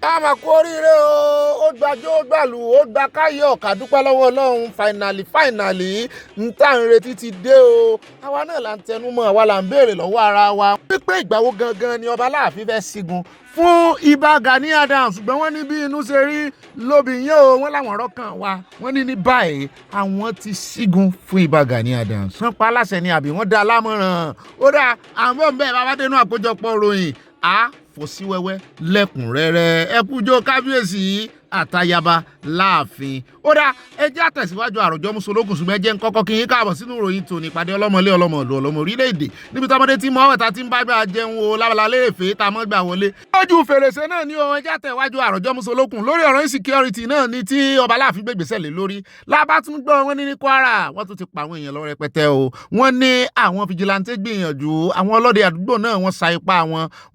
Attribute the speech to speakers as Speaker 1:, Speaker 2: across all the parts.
Speaker 1: a máa kú oríire o, ó gbàjó ó gbàlù ó gba káyọ̀ ká dúpẹ́ lọ́wọ́ Ọlọ́run finally ń tà ń retí ti dé o. Àwa náà là ń tẹnu mọ́, àwa là ń béèrè lọ́wọ́ ara wa pé ìgbà wo gangan ni ọba Aláàfin fẹ́ sígun fún Ìbà Gani Adams, ṣùgbọ́n wọ́n ní bí inú ṣe rí lóbìyàn o, wọ́n láwọn ọ̀rọ̀ kan wá, wọ́n ní báyìí àwọn ti sígun fún Ìbà Gani Adams. Wọ́n pa aláṣẹ ni àbí wọ́n dá lámọ̀ràn? Ó dá àwọn bẹ́ẹ̀ bá wá dénú àkójọpọ̀ ròyìn fò sí wẹ́wẹ́ lẹ́kùnrẹ́rẹ́. Ẹ kújó kábíyèsí àtayaba láàfin. Ó dá ẹjẹ́ àtẹ̀síwájú àròjọ mùsùlùmí ṣùgbọ́n ẹjẹ́ ń kọ́kọ́ kí yín káàbọ̀ sínú ìròyìn tòní ìpàdé ọlọ́mọlé ọlọ́mọlú ọlọ́mọ orílẹ̀-èdè níbi tọ́mọdé tí mọ́ ọ̀wẹ̀ta tí ń bá gbà jẹun o Abala Lerefe tá a mọ́ gbà wọlé. Lójú fèrèsé náà ni o, ẹjẹ́ àtẹ̀wájú àròjọ mùsùlùmí lórí ọ̀rọ̀ insecurity náà ni tí ọba Aláàfin gbègbèsẹ̀ lé lórí. Lábàtún gbọ́ wọn ní Kwara wọ́n tún ti pa àwọn èèyàn lọ rẹpẹtẹ o. Wọ́n ní àwọn fìjìláńtẹ́ gbìyànjú, àwọn ọlọ́dẹ àdúgbò náà wọ́n sa ipá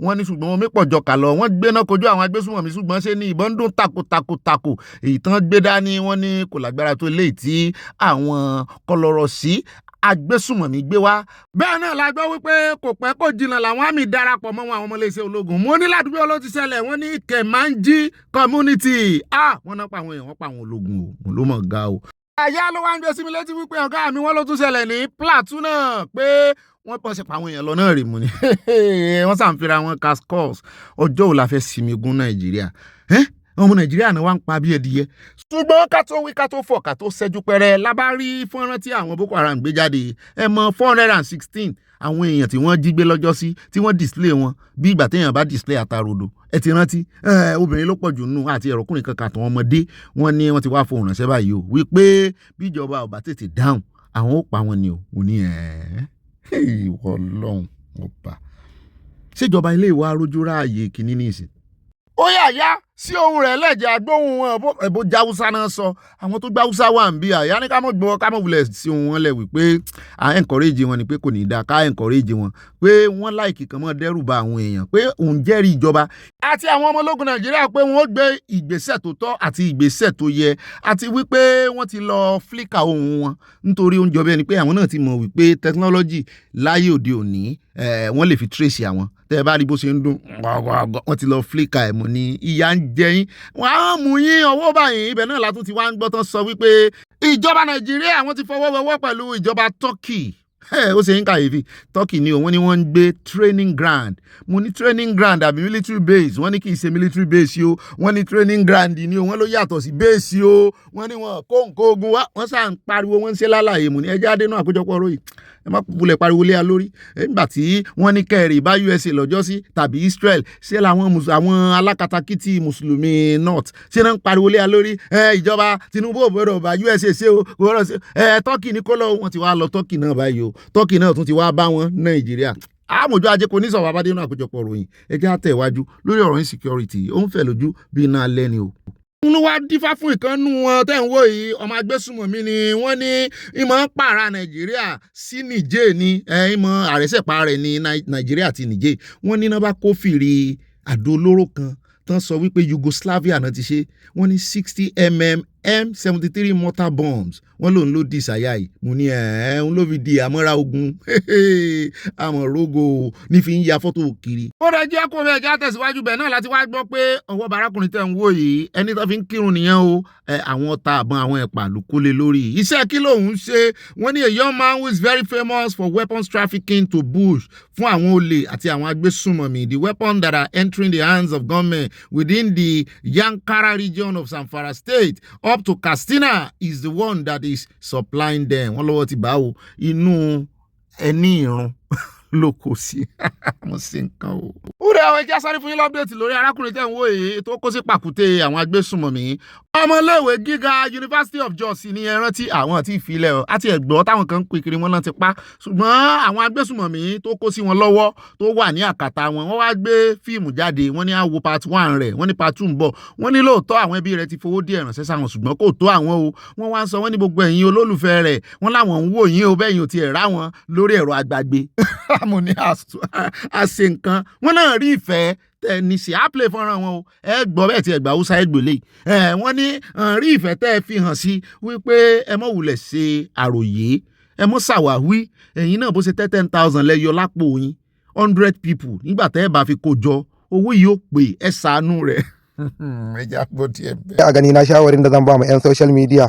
Speaker 1: wọn ní ṣùgbọ́n wọn mépọ̀ jọkà lọ. Wọ́n gbéná kojú àwọn agbésùnmọ̀mí ṣùgbọ́n ṣe ní ìbọn dún takotako. Èyí tán gbé dání wọ́n ní kò lágbára tó léyìí tí àwọn kọlọ̀rọ̀ sí agbésùnmọ̀mí gbé wá. Bẹ́ẹ̀ náà la gbọ́ wípé kò pẹ́ kò jìnnà làwọn àmì darapọ̀ mọ́ àwọn ọmọléeṣẹ́ ológun. Mo ní ládùúgbò ló ti ṣẹlẹ̀, wọ́n ní Kẹ̀mánjí community. Wọ́n náà pa àwọn èèyàn, wọ́n pa àwọn ológun o, mo ló mọ̀ ga o. Àyà ló wá ń gbé sí mi létí wípé ọ̀gá mi wọ́n ló tún ṣẹlẹ̀ ní Plateau náà pé wọ́n pọ̀ sí pa àwọn èèyàn lọ náà rè mú ni. Wọ́n sàǹfìrà wọn cascos. Ọjọ́ ò la fẹ́ sinmi gún Nàìjíríà. Ọmọ Nàìjíríà náà wá ń pa bí ẹdìyẹ. Ṣùgbọ́n ká tó wí ká tó fọ̀ ká tó ṣẹ́jú pẹ́rẹ́ lábá rí fọ́nrán tí àwọn Boko Haram gbé jáde. Ẹ mọ 416 àwọn èèyàn tí wọ́n jí gbé lọ́jọ́ sí tí wọ́n display wọn bí ìgbà téèyàn bá display àtàròdò. Ẹ ti rántí obìnrin ló pọ̀ jù nù àti ẹ̀rọ̀kùnrin kankan àtàwọn ọmọdé. Wọ́n ní wọ́n ti wá fohùn ránṣẹ́ báyìí o wípé bí ìjọba ò bá tètè dáhùn àwọn ó pa wọn ni o. Mo ní ìwọ Ọlọ́run ọba. Ṣèjọba ilé ìwà arójú ráàyè kìíní ní ìsìn. Ó yá sí ohun rẹ̀ lẹ́jẹ̀ agbóhùn wọn ẹ̀bó jáwúsá náà sọ. Àwọn tó gbáwúsá wà ń bí àyà ní ká mọ̀ gbọ́ ká mọ̀ wulẹ̀ sí ohun wọn lẹ̀ wípé à encourage wọn ni pé kò ní í dáa ká encourage wọn pé wọ́n láìkì kan mọ́ dẹ́rù ba àwọn èèyàn pé òun jẹ́rìí ìjọba àti àwọn ọmọ ológun Nàìjíríà pé wọ́n ó gbé ìgbésẹ̀ tó tọ́ àti ìgbésẹ̀ tó yẹ àti wípé wọ́n ti lọ flicker ohun wọn nítorí oúnjẹ ọbẹ̀ ni pé àwọn náà ti mọ̀ wípé technology láyé òde òní wọ́n lè fi trace àwọn tẹ́ bá rí bó ṣe ń dún wọ́n ti lọ flicker ẹ̀ mọ́ ní ìyà ń jẹ yín wọ́n á mú yín ọwọ́ báyìí. Ibẹ̀ náà látún ti wá ń gbọ́ tán sọ wípé ìjọba Nàìjíríà wọ́n ti fọwọ́ wẹwọ́ pẹ̀lú ìjọba Turkey. Ó ṣe ń kàyéfì. Turkey ni òun ni wọ́n ń gbé training ground. Mo ní training ground àbí military base. Wọ́n ní kì í ṣe military base o. Wọ́n ní training ground ni o. Wọ́n ló yàtọ̀ sí base o. Wọ́n ní wọn kó nǹkan ogun wá. Wọ́n sá ń pariwo wọ́n ń ṣe lálàyé. Mo ní ẹjẹ́ adénú àkójọpọ̀ ròyìn. Ẹ má bulẹ̀ pariwo lé a lórí. Nígbà tí wọ́n ní kẹ́rì bá USA lọ́jọ́ sí tàbí Israel ṣé àwọn alákatakítí mùsùlùmí north ṣé náà ń pariwo lé a lórí. Ìjọba Tinubu ò gbọdọ̀ bá USA ṣe o. Turkey ní kó lọ wọ́n ti wá lọ Turkey náà báyìí o. Turkey náà tún ti wá bá wọn Nàìjíríà. Àmójú ajé kò ní sọ̀rọ̀ abádé náà àkójọpọ̀ ròyìn. Ẹ jẹ́ àtẹ̀wájú lórí ọ̀rọ̀ insecurity. Ó ń fẹ̀ lójú bí iná alẹ́ ni o. Wọ́n wá dífá fún ìkànnù wọn tẹ́ ń wò yìí ọmọ agbésùnmọ̀mí ni wọ́n ní ìmọ̀ ń pààrà Nàìjíríà sí Niger ni ìmọ̀ àrẹ́sẹ̀pá rẹ̀ ní Nàìjíríà àti Niger. Wọ́n ní náà bá kófìrí àdó olóró kan tán sọ wípé Yugoslavia náà ti ṣe. Wọ́n ní 60mm M73 mortar bombs. Wọ́n lòun ló di ìsàyà yìí. Mo ní òun ló fi di àmọ́ra ogun àmọ́ rogo ní fi ń ya fọ́tò kiri. Ó rẹ̀ jẹ́ kó fẹ́ já tẹ̀síwájú bẹ̀ náà láti wá gbọ́ pé ọwọ́ barakùnrin tẹ̀ ń wò yìí ẹni tó fi ń kírun nìyẹn o. Àwọn ọta àbọ̀n àwọn ẹ̀pà ló kólé lórí. Iṣẹ́ kí lòun ṣe? Wọ́n ní a young man who is very famous for weapons trafficking to bush fún àwọn olè àti àwọn agbésùnmọ̀mí. The weapons that are entering the hands of government within the Yankara region of Zamfara state up to Katsina is the one that is supplying them. Wọ́n lọ́wọ́ ti bá o inú ẹni ìrun ló kò sí. Mo ṣe nǹkan o. Ó rẹ̀ àwọn ẹja sáré fún yín lọ́pdẹ̀tì lórí arákùnrin tẹ̀ ń wò èyí tó kó sí pàkúté àwọn agbésùnmọ̀mí. Ọmọléèwé gíga University of Jos ní ẹ rántí àwọn àti ìfilẹ̀ ọ̀ àti ẹ̀gbọ́ táwọn kan ń pè kiri wọn náà ti pa. Ṣùgbọ́n àwọn agbésùnmọ̀mí tó kó sí wọn lọ́wọ́ tó wà ní àkàtà wọn wọ́n wá gbé fíìmù jáde. Wọ́n ní á wo part 1 rẹ̀, wọ́n ní part 2 ń bọ̀. Wọ́n ní lóòótọ́ àwọn ẹbí rẹ̀ ti fowó díẹ̀ ránṣẹ́ sáwọn ṣùgbọ́n kò tó àwọn o. Wọ́n wá ń sọ wọ́n ní gbogbo ẹ̀yin olólùfẹ́ rẹ̀ wọ́n láwọn ń wò yín o bẹ́yìn ò tiẹ̀ rá wọn lórí ẹ̀rọ àgbàgbé. Mo ní àṣe nǹkan wọ́n náà rí ìfẹ́ ní sí àpilẹ̀ fọ́nrán wọn o. Ẹ gbọ́ bẹ́ẹ̀ tí ẹ gbà Hausa ẹ gbòlè. Wọ́n ní rí ìfẹ́ tẹ́ ẹ fi hàn sí wípé ẹ mọ̀ wulẹ̀ ṣe àròyé ẹ mọ̀ ṣàwáwí ẹ̀yin náà bó ṣe 10,000 lẹ yọ lápò yín 100 people nígbà tẹ́ ẹ bá fi kó jọ owó yìí ó pè ẹ ṣàánú rẹ̀.
Speaker 2: A gani na shawarin da zan ba mu 'yan social media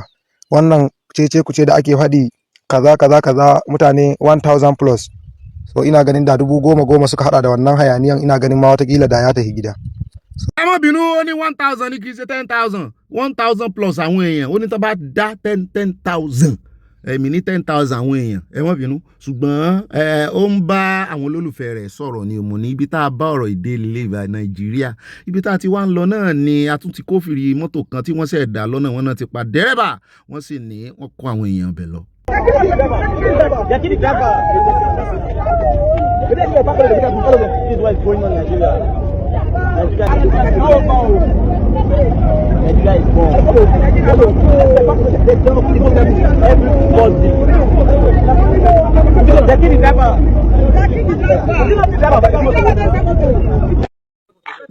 Speaker 2: wannan cece kuce da ake faɗi kaza mutane 1000 plus, so ina ganin da 10,000 suka hada da wannan hayaniyan, ina ganin ma watakila da ya tafi gida.
Speaker 1: ẹ má bínú, ó ní 1000 ní kì í ṣe 10,000 1000 plus àwọn èèyàn, ó ní tó bá dá 10,000 èmi ní 10,000 àwọn èèyàn, ẹ má bínú, ṣùgbọ́n ó ń bá àwọn olólùfẹ́ rẹ̀ sọ̀rọ̀ ní òmùní ibi tá a bá ọ̀rọ̀ ìdè ilé ìbá Nàìjíríà, ibi tá a ti wá ń lọ náà ni a tún ti kófìrí mọ́tò kan tí wọ́n ṣẹ̀ dá lọ́nà, wọn náà ti pa dẹ́rẹ́bà, wọ́n sì ní wọ́n kó àwọn èèyàn bẹ̀ lọ.
Speaker 3: Nigeria is born.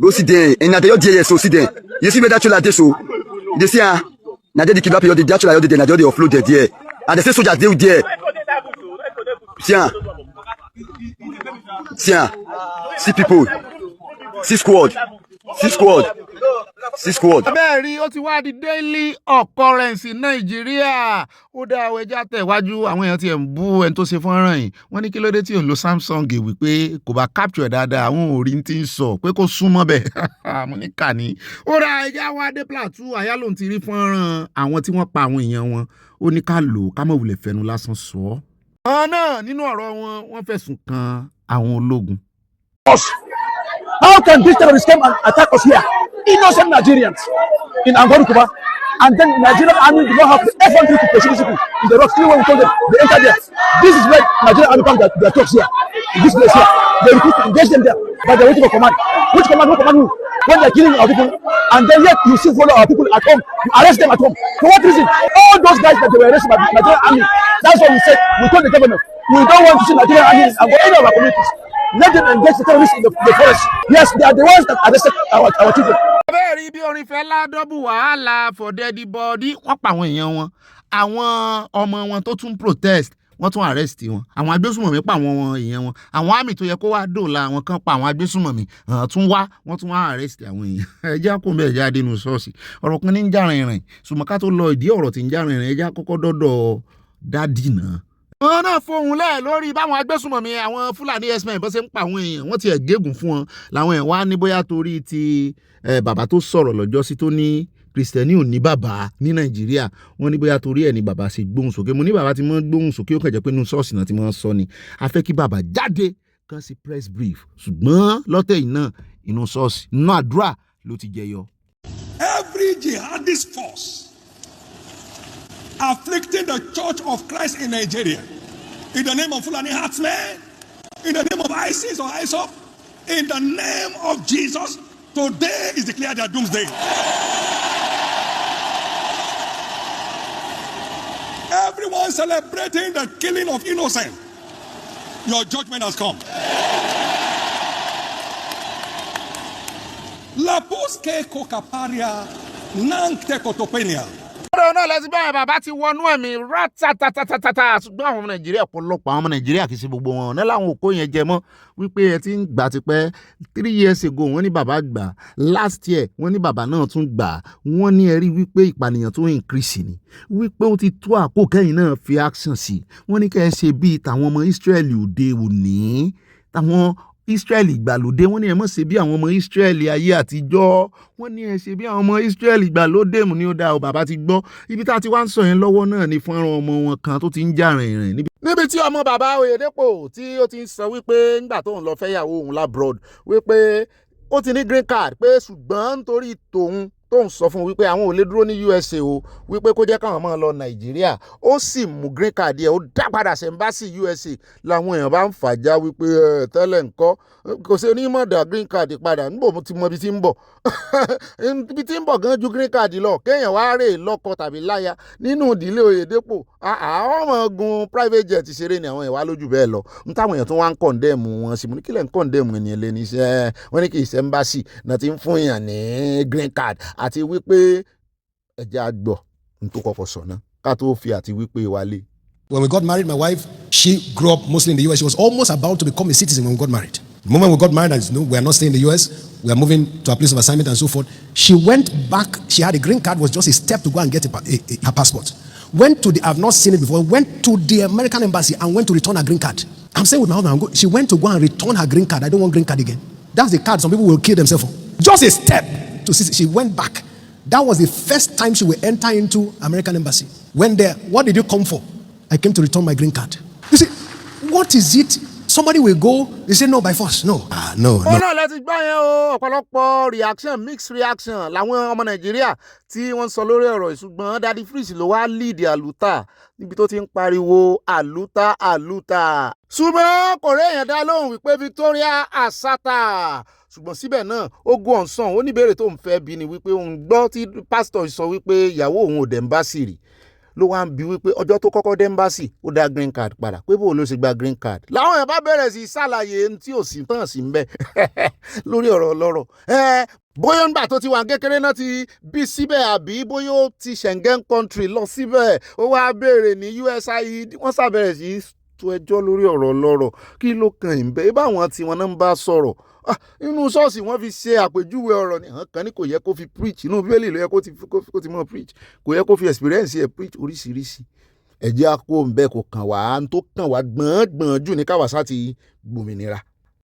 Speaker 4: Go sit there, and now they are so sit there. You see where that you like so? You see, now they kidnap you, the actual there, now they offload there, and they say soldiers they there. See people, see squad.
Speaker 1: Bẹ́ẹ̀ rí, ó ti wá di daily occurrence Nàìjíríà. Ó dá àwọn ẹja tẹ̀wájú, àwọn èèyàn ti ẹ̀ ń bú ẹni tó ṣe fọ́nrán yìí. Wọ́n ní kí ló dé tí òun lo Samsung wípé kò bá capture dáadáa, àwọn orí ti ń sọ pé kó súnmọ́ bẹ́ẹ̀. Mo ní kà ní. Ó dá ẹja wá dé Plateau, àyà lòun ti rí fọ́nrán àwọn tí wọ́n pa àwọn èèyàn wọn. Ó ní ká lò ó, ká má wulẹ̀ fẹnu lásán sọ. Àwọn náà nínú ọ̀rọ̀ wọn, wọ́n fẹ̀sùn kan àwọn ológun.
Speaker 5: How can this terrorist come and attack us here? Innocent Nigerians in Angola, and then Nigerian army do not have the F-1 to pursue these people in the rocks. When we told them they enter there, this is where Nigerian army come their trucks here, in this place here. They recruit to engage them there, but they're waiting for command. Which command? Who command who? When they're killing our people, and then yet you still follow our people at home, you arrest them at home. For what reason? All those guys that they were arrested by the Nigerian army, that's what we said. We told the government, we don't want to see Nigerian army and go any of our communities. Let them engage the terrorists in the forest. Yes, they are the ones that arrested our children.
Speaker 1: Bẹ́ẹ̀ rí bí orin Fẹlá dọ́bù wàhálà for dead body, wọ́n pa àwọn èèyàn wọn, àwọn ọmọ wọn tó tún protest, wọ́n tún arrest wọn, àwọn agbésùmọ̀mí pa àwọn èèyàn wọn, àwọn àmì tó yẹ kó wá dòòlà àwọn kan pa àwọn agbésùmọ̀mí tún wá, wọ́n tún wá arrest àwọn èèyàn. Ẹjẹ́ kò bẹ́ẹ̀ jáde nínú ṣọ́ọ̀ṣì, ọ̀rọ̀ kan ní ń já rìnrìn, ṣùgbọ́n ká tó lọ ìdí ọ̀rọ̀ tí ń já rìnrìn, ẹjẹ́ kọ́kọ́ dọ́dọ̀ dádì náà. Wọ́n náà fohùn lẹ̀ lórí báwọn agbésùmọ̀mí àwọn Fúlàní herdsmen bó ṣe ń pa àwọn èèyàn, wọ́n ti ẹ̀ gégùn fún wọn làwọn ẹ̀ wá ní bóyá torí ti bàbá tó sọ̀rọ̀ lọ́jọ́ sí tó ní Kristẹni ò ní bàbá ní Nàìjíríà, wọ́n ní bóyá torí ẹ̀ ní bàbá ṣe gbóhùn sókè. Mo ní bàbá ti mọ́ gbóhùn sókè, ó kàn jẹ́ pé inú ṣọ́ọ̀ṣì náà ti mọ́ sọ ni. A fẹ́ kí bàbá jáde kan sí press brief, ṣùgbọ́n lọ́tẹ̀ yìí náà inú ṣọ́ọ̀ṣì inú àdúrà ló ti jẹyọ.
Speaker 6: Every jihadist force afflicting the Church of Christ in Nigeria, in the name of Fulani herdsmen, in the name of ISIS or ISOP, in the name of Jesus, today is declared their doomsday. Everyone celebrating the killing of innocent, your judgment has come. La Posque Cocaparia, Nante Cotopenia.
Speaker 1: Ọ̀rọ̀ náà lẹ́sìn bẹ́ẹ̀ bàbá ti wọnú ẹ̀mí rátàtàtàtàtà, ṣùgbọ́n àwọn ọmọ Nàìjíríà ọ̀pọ̀lọpọ̀ àwọn ọmọ Nàìjíríà kì í ṣe gbogbo wọn náà láwọn òkó yẹn jẹ mọ́ wípé ẹ ti ń gbà tipẹ́ 3 years ago wọ́n ní bàbá gbà, last year wọ́n ní bàbá náà tún gbà, wọ́n ní ẹ̀rí wípé ìpànìyàn tó increase ni, wípé ó ti tó àkókò kẹ́yìn náà fi action sí, wọ́n ní kẹ́ ẹ ṣe bíi tàwọn ọmọ Ísírẹ́lì òde òní, tàwọn Ísírẹ́lì ìgbàlódé, wọ́n ní ẹ mọ̀ ṣe bí àwọn ọmọ Ísírẹ́lì ayé àtijọ́, wọ́n ní ẹ ṣe bí àwọn ọmọ Ísírẹ́lì ìgbàlódé mu ní ó dáa o. Bàbá ti gbọ́ ibi tá a ti wá ń sọ yẹn lọ́wọ́ náà ní fọ́nrán ọmọ wọn kan tó ti ń jà rìnrìn níbi tí ọmọ bàbá Oyèdépò tí ó ti ń sọ wípé ńgbà tóun lọ fẹ́yàwó òun labroad wípé ó ti ní green card pé ṣùgbọ́n nítorí tóun sọ fún wípé àwọn ò lè dúró ní USA o, wípé kó jẹ́ káwọn máa lọ Nàìjíríà, ó sì mú green card yẹ ó dá padà sí embassy USA, làwọn èèyàn bá ń fàjà wípé tẹ́lẹ̀ ńkọ́ kò sí onímọ̀dà green card padà níbo mo ti mọ ibi tí ń bọ̀ ibi tí ń bọ̀ gan ju green card lọ, kéèyàn wá rè lọ́kọ tàbí láya nínú ìdílé Oyèdépò, àwọn ọmọ gun private jet ṣeré ni àwọn èèyàn wá lójú bẹ́ẹ̀ lọ, ń táwọn èèyàn tó wá ń condemn wọn sí, mo ní kílẹ̀ ń condemn ènìyàn lé ní iṣẹ́, wọ́n ní kì í ṣe embassy náà ti ń fún èèyàn ní green card, àti wípé ẹ̀jẹ̀ àgbọ̀ ń tó kọ́kọ́ sọ̀nà ká tó fi àti wípé wálé.
Speaker 7: When we got married, my wife, she grew up mostly in the US. She was almost about to become a citizen when we got married.
Speaker 3: The moment we got married, as you know, we are not staying in the US, we are moving to a place of assignment and so forth. She went back, she had a green card, was just a step to go and get her passport. Went to the, I've not seen it before, went to the American embassy and went to return her green card. I'm saying with my husband, she went to go and return her green card. I don't want green card again. That's the card some people will kill themselves for. Just a step to see, she went back. That was the first time she will enter into American embassy. Went there, what did you come for? I came to return my green card. You see, what is it? Somebody will go, they say no by force. No. No.
Speaker 1: ó náà láti gbá yẹn o ọ̀pọ̀lọpọ̀ reaction mixed reaction làwọn ọmọ nàìjíríà tí wọ́n sọ lórí ọ̀rọ̀ ìṣùgbọ́n Daddy Freeze ló wá lead àlùtà níbi tó ti ń pariwo àlùtà. ṣùgbọ́n kò rí èèyàn dá lóhùn wípé Victoria Asata ṣùgbọ́n síbẹ̀ náà ó go on sàn ó ní ìbéèrè tó ń fẹ́ bí ni wípé òun gbọ́ tí pásítọ̀ sọ wípé ìyàwó òun ò dẹ̀ ń bá sì rí ló wá ń bi wípé ọjọ́ tó kọ́kọ́ dé ẹ́mbásì ó dá green card padà pé bó ló ṣe gba green card làwọn èèyàn bá bẹ̀rẹ̀ sí ṣàlàyé tí ò sí tán sí ń bẹ lórí ọ̀rọ̀ ọlọ́rọ̀ bóyá nígbà tó ti wà kékeré náà ti bí síbẹ̀ àbí bóyá ó ti Schengen country lọ síbẹ̀ ó wá béèrè ní USAID wọ́n ṣàbẹ̀rẹ̀ sí tó ẹjọ́ lórí ọ̀rọ̀ ọlọ́rọ̀ kí ló kàn ń bẹ báwọn tí wọn náà ń bá sọ̀rọ̀ inú ṣọ́ọ̀ṣì wọ́n fi ṣe àpèjúwe ọ̀rọ̀ ní àwọn kan ní kò yẹ kó fi preach inú bíbélì ló yẹ kó ti mọ̀ preach kò yẹ kó fi experience ẹ̀ preach oríṣiríṣi ẹ̀jẹ̀ àpò ńbẹ kò kàn wá tó kàn wá gbọ̀ngbọ̀n jù ní káwàsá ti gbòmìnira.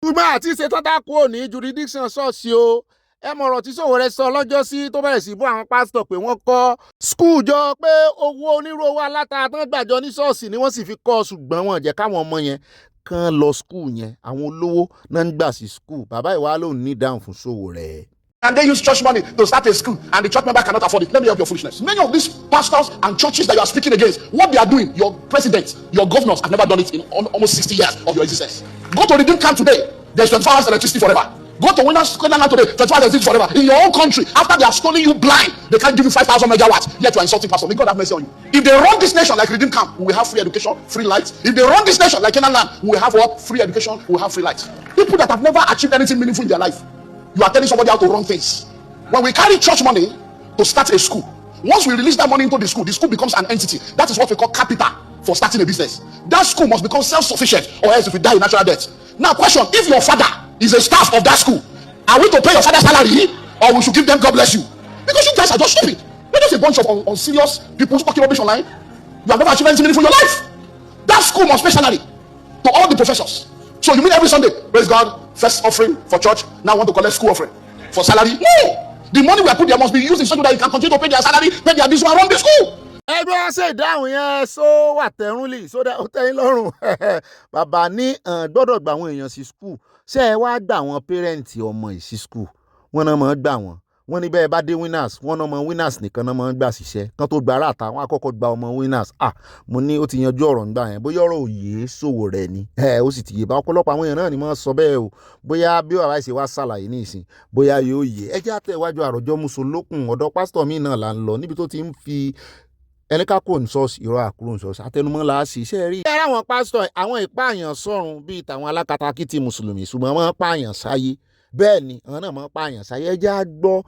Speaker 1: ṣùgbọ́n àti ṣetán tá kúrò ní jurisdiction ṣọ́ọ̀ṣì o ẹ mọ̀rọ̀ tí Sowore sọ lọ́jọ́ sí tó bẹ̀rẹ̀ sí bú àwọn pásítọ̀ pé wọ́n kọ́ skul jọ pé owó onírú owó aláta tán gbàjọ ní ṣọ́ọ̀ṣì ni wọ́n sì fi kọ́ ṣùgbọ́n wọn jẹ́ káwọn ọmọ yẹn kan lọ skul yẹn àwọn olówó náà ń gbà sí skul bàbá ìwà ló ní dáhùn fún Sowore.
Speaker 5: And they use church money to start a school, and the church member cannot afford it. Let me help your foolishness. Many of these pastors and churches that you are speaking against, what they are doing, your presidents, your governors have never done it in almost 60 years of your existence. Go to Redeem Camp today, there's 24 hours electricity forever. Go to Winners Land today, 24 hours electricity forever. In your own country, after they are stoning you blind, they can't give you 5,000 megawatts, yet you are insulting pastor. May God have mercy on you. If they run this nation like Redeem Camp, we will have free education, free lights. If they run this nation like Canaan Land, we will have what? Free education, we will have free lights. People that have never achieved anything meaningful in their life, you are telling somebody how to run things. When we carry church money to start a school, once we release that money into the school becomes an entity. That is what we call capital for starting a business. That school must become self-sufficient, or else if we die in natural death. Now question, if your father is a staff of that school, are we to pay your father's salary, or we should give them God bless you? Because you guys are just stupid. You're just a bunch of unserious people talking rubbish online. You have never achieved anything meaningful in your life. That school must pay salary to all the professors. So you mean every Sunday, praise God, first offering for church, now want to collect school offering for salary? No! The money we are put there must be used in such that you can continue to pay their salary, pay their this one, run the school.
Speaker 1: ẹgbẹ́ ṣe ìdáhùn yẹn só wà tẹ̀rúnlì sódà ó tẹ́yìn lọ́rùn bàbá ní gbọ́dọ̀ gba àwọn èèyàn sí skul ṣé ẹ wá gba àwọn pẹ́rẹ́ǹtì ọmọ yìí sí skul wọn náà máa gbà wọ́n ní bẹ́ẹ̀ bá dé winners wọ́n náà mọ winners nìkan náà máa gbà síṣẹ́ kan tó gba aráàta wọn àkọ́kọ́ gba ọmọ winners mo ní ó ti yanjú ọ̀rọ̀ ńgbà yẹn bóyá ọ̀rọ̀ òye Sowore ni ó sì ti yé bá ọ̀pọ̀lọpọ̀ àwọn èèyàn náà ni máa sọ bẹ́ẹ̀ o bóyá bí bàbá ṣe wá ṣàlàyé ní ìsìn bóyá yóò yé ẹ jẹ́ àtẹ̀wájú àròjọ mùsùlùkùn ọ̀dọ̀ pásítọ̀ mi náà là ń lọ níbi tó ti ń fi ẹnìkan kò ní ṣọ́ọ̀ṣì ìrọ̀ àkúrò ní ṣọ́ọ̀ṣì àtẹnumọ́ la ṣe iṣẹ́ rí. ẹ ráwọn pásítọ̀ àwọn ìpààyàn sọ̀rùn bíi tàwọn alákatakítí mùsùlùmí ṣùgbọ́n wọ́n pààyàn sáyé bẹ́ẹ̀ ni àwọn náà máa pààyàn sáyé ẹ jẹ́ á gbọ́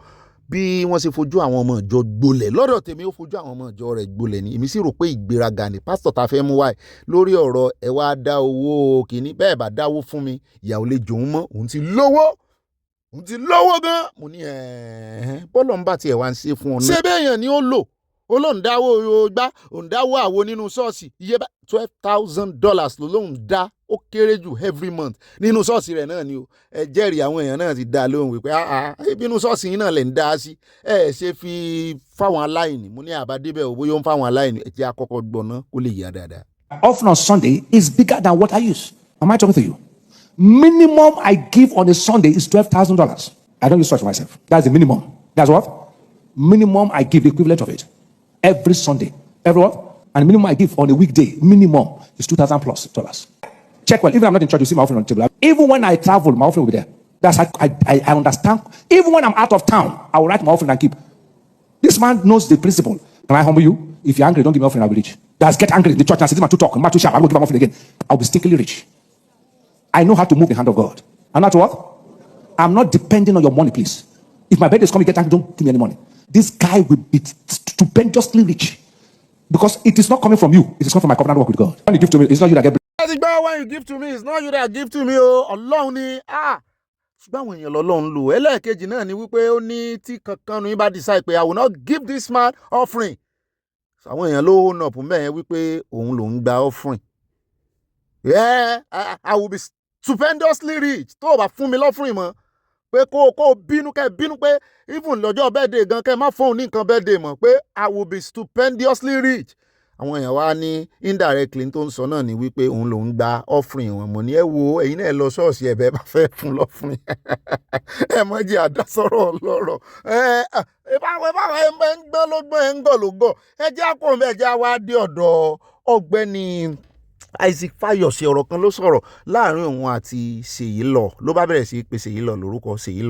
Speaker 1: bí wọ́n ṣe fojú àwọn ọmọ ìjọ gbolẹ̀ lọ́dọ̀ tèmi ó fojú àwọn ọmọ ìjọ rẹ̀ gbolẹ̀ ni èmi sì rò pé ìgbéraga ni pásítọ̀ ta fẹ́ mú wáyé lórí ọ̀rọ̀ ẹ wá dá owó kìíní bẹ́ẹ̀ bá dáwó fún mi ìyàwó lè jòun mọ́ òun ti lówó gan mo ní bọ́lọ̀ ń bá tiẹ̀ wá ń ṣe fún ọ náà. ṣé bẹ́ẹ̀ yẹn ni ó lò olóńdáwó gbá òǹdáwó àwo nínú ṣọ́ọ̀ṣì iye $12,000 ló lóun dá ó kéré jù every month nínú ṣọ́ọ̀ṣì rẹ̀ náà ni o ẹ jẹ́rìí àwọn èèyàn náà ti dá lóhùn wípé inú ṣọ́ọ̀ṣì yín náà lè ń dá sí ẹ ṣe fi fáwọn aláìní mo ní àbádébẹ̀ ò bóyá ó ń fáwọn aláìní ẹ jẹ́ àkọ́kọ́ gbọ̀ná kó lè yá dáadáa.
Speaker 5: Offering on Sunday is bigger than what I use. Am I talking to you? Minimum I give on a Sunday is $12,000. I don't use church for myself. That's the minimum. That's what? Minimum I give the equivalent of it. Every Sunday. Every what? And the minimum I give on a weekday, minimum, is $2,000+. Check well. Even if I'm not in church, you see my offering on the table. Even when I travel, my offering will be there. That's I understand. Even when I'm out of town, I will write my offering and keep. This man knows the principle. Can I humble you? If you're angry, don't give me offering, I'll be rich. Just get angry in the church and say, man, too talk, man, too sharp, I won't give my offering again. I'll be stinkingly rich. I know how to move the hand of God. And that's what? I'm not depending on your money, please. If my birthday is coming, get angry, don't give me any money. This guy will be stupendously rich. Because it is not coming from you. It is coming from my covenant work with God. When you give to me, it's not you that get
Speaker 1: ẹ ti gbọ́ when you give to me it's not you that give to me o ọlọ́run ni ṣùgbọ́n àwọn èèyàn lọ́lọ́run lò ẹlẹ́ẹ̀kejì náà ni wípé ó ní tí kankan ní bá decide pé I will not give this man offering àwọn èèyàn ló hold up mẹ́yẹn wípé òun lòún gba offering I will be stupendously rich tó o bá fún mi lọ́fún ìmọ̀ pé kó o bínú pé even lọ́jọ́ birthday gan kẹ́ má fóun ní nǹkan birthday mọ̀ pé I will be stupendously rich àwọn èèyàn wá ní indirectly tó ń sọ náà ni wípé òun lòún gba offering wọn mọ̀ ní ẹ wo ẹ̀yin náà lọ ṣọ́ọ̀ṣì ẹ̀bẹ̀ bá fẹ́ fún lọ́fún ẹ mọ̀ jẹ́ àdásọ̀rọ̀ ọlọ́rọ̀ ìbáwọ̀ ẹ ń gbọ́ ló gbọ́ ẹ ń gọ̀ ló gọ̀ ẹ jẹ́ àkóhùn bẹ́ẹ̀ jẹ́ àwa dé ọ̀dọ̀ Ọ̀gbẹ́ni Isaac Fayose ọ̀rọ̀ kan ló sọ̀rọ̀ láàrin òun àti Ṣèyí ló bá bẹ̀rẹ̀ sí pé Ṣèyí lórúkọ Ṣèyí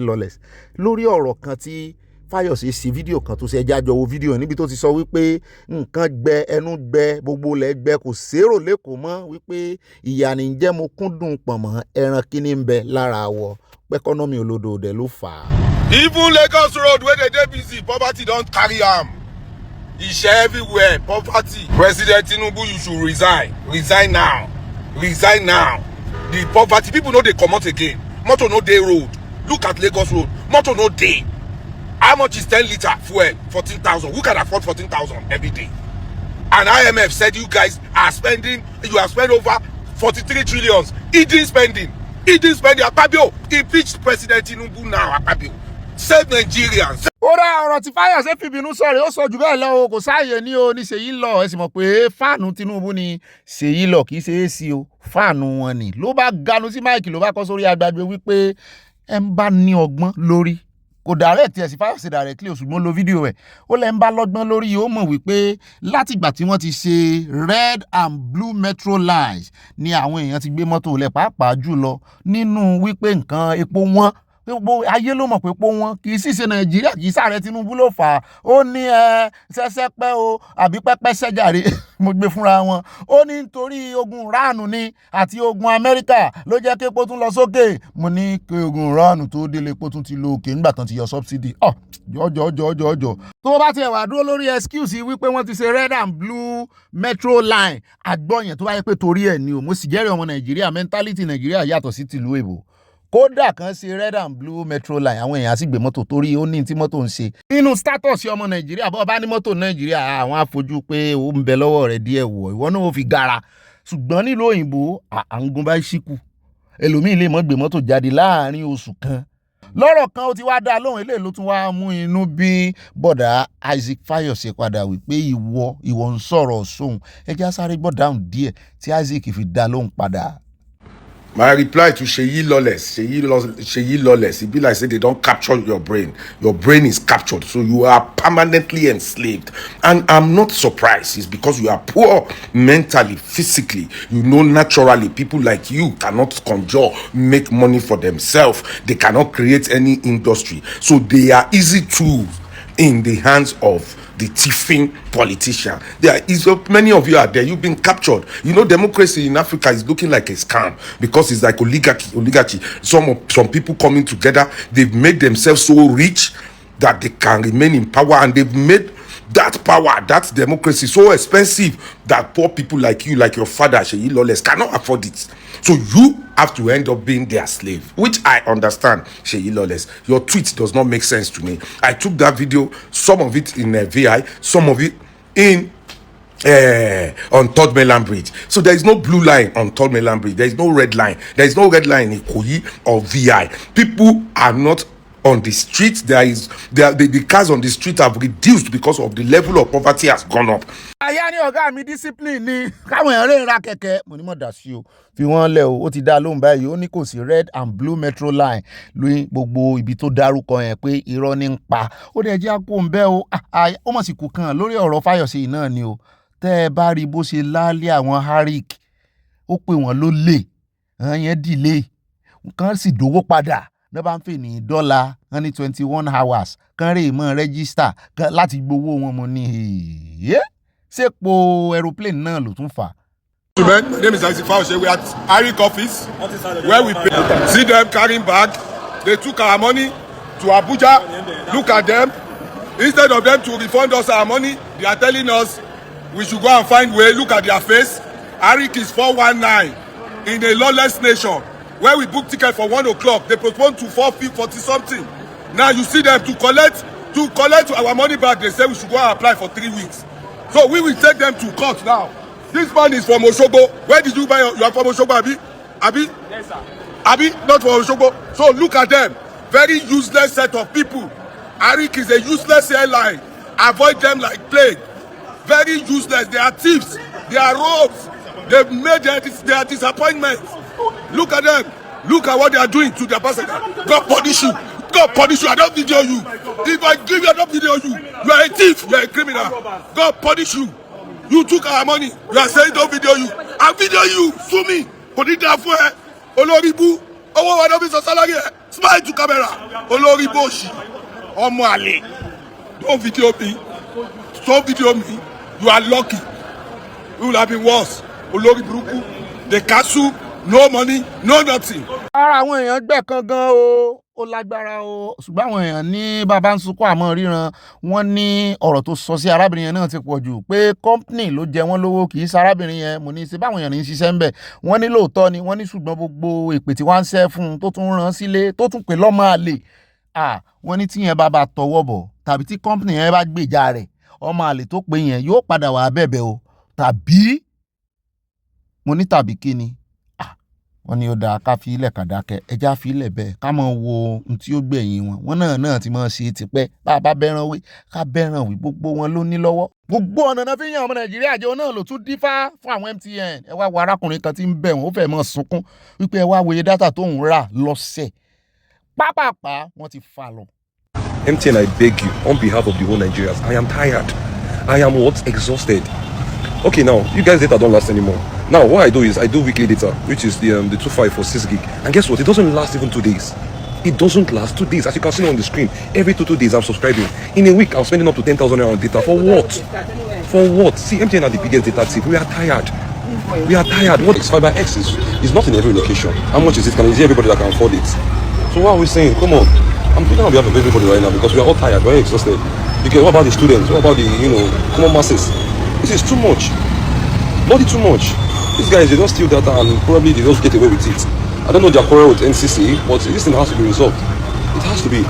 Speaker 1: lawless lórí ọ̀rọ̀ kan tí Fayose ṣe fídíò kan tó ṣe ẹjá jọ wo fídíò níbi tó ti sọ wípé nǹkan gbẹ ẹnu gbẹ gbogbo ilẹ̀ gbẹ kò sérò lẹ́kọ̀ọ́ mọ́ wípé ìyà ní jẹ́ mo kúndùn pọ̀nmọ́ ẹran kíní ń bẹ lára àwọ̀ pẹ́kọ́nọ́mì olódò dẹ̀ ló fà á.
Speaker 7: Even Lagos road wey dey busy poverty don carry am. E share everywhere, poverty. President Tinubu, you should resign. Resign now. The poverty, people no dey comot again. Motor no dey road. Look at Lagos road. Motor no dey. How much is 10 litre fuel? 14,000. Who can afford 14,000 every day? And IMF said you guys are spending, you have spent over 43 trillions. Hidden spending. Akpabio, impeach President Tinubu now, Akpabio. Save Nigerians.
Speaker 1: ó rá ọ̀rọ̀ tí Fáyọ̀sé fìbínú sọ̀rọ̀ ó sọ jù bẹ́ẹ̀ lọ o kò sáàyè ní o ní Ṣèyí lọ ẹ sì mọ̀ pé fáànù Tinubu ni Ṣèyí lọ kì í ṣe é sí o fáànù wọn ni ló bá ganu sí máìkì ló bá kọ́ sórí agbágbé wípé ẹ ń bá ní ọgbọ́n lórí kò direct ẹ̀ sí Fáyọ̀sé directly ṣùgbọ́n lo fídíò ẹ̀ ó lẹ́ ń bá lọ́gbọ́n lórí ó mọ̀ wípé látìgbà tí wọ́n ti ṣe red and blue metro lines ni àwọn èèyàn ti gbé mọ́tò lẹ̀ pàápàá jùlọ nínú wípé nǹkan epo wọn gbogbo ayé ló mọ̀ pé pó wọn kì í sì ṣe Nàìjíríà kì í sàrẹ Tinubu ló fà á ó ní ṣẹṣẹ pẹ́ o àbí pẹ́pẹ́ ṣẹ́jàre mo gbé fúnra wọn ó ní nítorí ogun ránù ni àti ogun Amẹ́ríkà ló jẹ́ kí epo tún lọ sókè mo ní kí ogun ránù tó délé epo tún ti lọ òkè nígbà tán ti yọ subsidy jọjọ tó bá tiẹ̀ wà dúró lórí excuse wípé wọ́n ti ṣe red and blue metro line àgbọ̀yẹn tó bá yẹ pé torí ẹ̀ ni o mo sì jẹ́rìí ọmọ Nàìjíríà mentality Nàìjíríà yàtọ̀ sí tìlú èbò kódà kan ṣe red and blue metro line àwọn èèyàn sì gbé mọ́tò torí ó ní tí mọ́tò ń ṣe nínú status ọmọ Nàìjíríà bọ́ bá ní mọ́tò Nàìjíríà àwọn afojú pé ó ń bẹ lọ́wọ́ rẹ̀ díẹ̀ wọ̀ ìwọ náà ó fi gara ṣùgbọ́n nílùú òyìnbó à ń gun bá ṣíkù ẹlòmíín lè mọ́ gbé mọ́tò jáde láàrin oṣù kan lọ́rọ̀ kan ó ti wá dá lóhùn eléyìí ló tún wá mú inú bí bọ̀dà Isaac Fayose padà wípé ìwọ ń sọ̀rọ̀ sóhun ẹjẹ́ sáré gbọ́ dáhùn díẹ̀ tí Isaac fi dá lóhùn padà.
Speaker 7: My reply to Ṣèyí lawless, it be like say they don't capture your brain. Your brain is captured, so you are permanently enslaved. And I'm not surprised. It's because you are poor mentally, physically. You know naturally people like you cannot make money for themselves. They cannot create any industry. So they are easy tools in the hands of the thieving politician. Many of you are there. You've been captured. You know, democracy in Africa is looking like a scam because it's like oligarchy. Some people coming together, they've made themselves so rich that they can remain in power, and they've made that power, that democracy so expensive that poor people like you, like your father, Ṣèyí lawless, cannot afford it. So you have to end up being their slave, which I understand, Ṣèyí lawless. Your tweet does not make sense to me. I took that video, some of it in VI, some of it in on Third Mainland Bridge. So there is no blue line on Third Mainland Bridge. There is no red line. There is no red line in Ikoyi or VI. People are not on the street. The cars on the street have reduced because of the level of poverty has gone up.
Speaker 1: Àyà ni ọ̀gá mi discipline ni káwọn èèyàn rè ra kẹ̀kẹ́ mo ní mọ̀ dà sí o fi wọ́n lẹ̀ o ó ti dá lóhùn báyìí ó ní kò sí red and blue metro line lóyún gbogbo ibi tó dárúkọ yẹn pé irọ́ ní ń pa ó dẹ̀ jẹ́ àpò ń bẹ́ o ó mọ̀ sí kù kan lórí ọ̀rọ̀ Fáyọ̀sé yìí náà ni o tẹ́ ẹ bá rí bó ṣe láálé àwọn harik ó pè wọ́n ló lè yẹn dìlé kan sì dówó padà ní bá ń pè ní $1 wọ́n ní 21 hours kan rè mọ́ rẹ́gísítà láti gbowó wọn mo ní sépo aeroplane náà ló tún fà.
Speaker 7: My name is Isaac Fayose. We are at Harik office where we pay. See them carrying bag. They took our money to Abuja. Look at them. Instead of them to refund us our money, they are telling us we should go and find way. Look at their face.
Speaker 6: Arik is 419 in a lawless nation. Where we book ticket for 1 o'clock, they postpone to 4:40 something. Now you see them to collect our money back. They say we should go and apply for 3 weeks. So we will take them to court now. This man is from Osogbo. Where did you buy you are from Osogbo, Abi? Abi? Yes, sir. Abi, not from Osogbo. So look at them. Very useless set of people. Arik is a useless airline. Avoid them like plague. Very useless. They are thieves. They are rogues. They've made their disappointments. Look at them. Look at what they are doing to their passenger. God punish you. God punish you. I don't video you. If I give you, I don't video you. You are a thief. You are a criminal. God punish you. You took our money. You are saying don't video you. I video you. Sue me. Put it down for her. Oloribu. Oh, what is your salary? Smile to camera. Oloribu. Omo Ale. Don't video me. Don't video me. You are lucky. It would have been worse. Oloribu. The castle. No money, no nothing.
Speaker 1: Ara àwọn èèyàn gbẹ̀ kan gan o, ó lágbára o. Ṣùgbọ́n àwọn èèyàn ní bàbá ń sunkún àmọ́ ríran. Wọ́n ní ọ̀rọ̀ tó sọ sí arábìnrin yẹn náà ti pọ̀ jù pé company ló jẹ wọ́n lówó kì í ṣe arábìnrin yẹn. Mo ní ṣe báwọn èèyàn ní ṣiṣẹ́ ń bẹ̀. Wọ́n ní lóòótọ́ ni wọ́n ní ṣùgbọ́n gbogbo èpè tí wọ́n ń ṣẹ́ fún un tó tún rán sílé tó tún pè lọ́mọ àlè. Wọ́n ní tí yẹn bá tọwọ́ bọ̀ tàbí tí company yẹn bá gbèjà rẹ̀ ọmọ àlè tó pè yẹn yóò padà wà bẹ̀bẹ̀ o. Tàbí mo ní tàbí kí ni? Wọ́n ní ó dáa ká fi ilẹ̀ kàdákẹ́ ẹja fi ilẹ̀ bẹ́ẹ̀ ká mọ̀ wo ohun tí ó gbẹ̀yìn wọn. Wọ́n náà ti máa ṣe tipẹ́ bá a bá bẹ́ràn wí ká bẹ́ràn wí gbogbo wọn ló ní lọ́wọ́. Gbogbo ọ̀nà náà fi yan ọmọ Nàìjíríà jẹ́ náà ló tún dífá fún àwọn MTN. Ẹ wá wo arákùnrin kan tí ń bẹ̀ wọ́n ó fẹ́ mọ́ sunkún wípé ẹ wá wo iye dátà tó ń rà lọ́sẹ̀. Pápápá wọ́n ti fà lọ.
Speaker 8: MTN, I beg you on behalf of the whole Nigerians, I am tired. I am exhausted. Okay, now you guys' data don't last anymore. Now what I do is I do weekly data, which is the 25 for 6 gig, and guess what? It doesn't last even 2 days. It doesn't last 2 days. As you can see on the screen, every 2 days I'm subscribing. In a week, I'm spending up to 10,000 on data. For what? For what? See, MTN are the biggest data tip. We are tired. We are tired. What is Fiber X is not in every location. How much is it? Is everybody that can afford it? So what are we saying? Come on. I'm speaking on behalf of everybody right now because we are all tired. We're exhausted. Okay, what about the students? What about the common masses? This is too much. Bloody too much. These guys, they don't steal data and probably they just get away with it. I don't know their quarrel with NCC, but this thing has to be resolved. It has to be.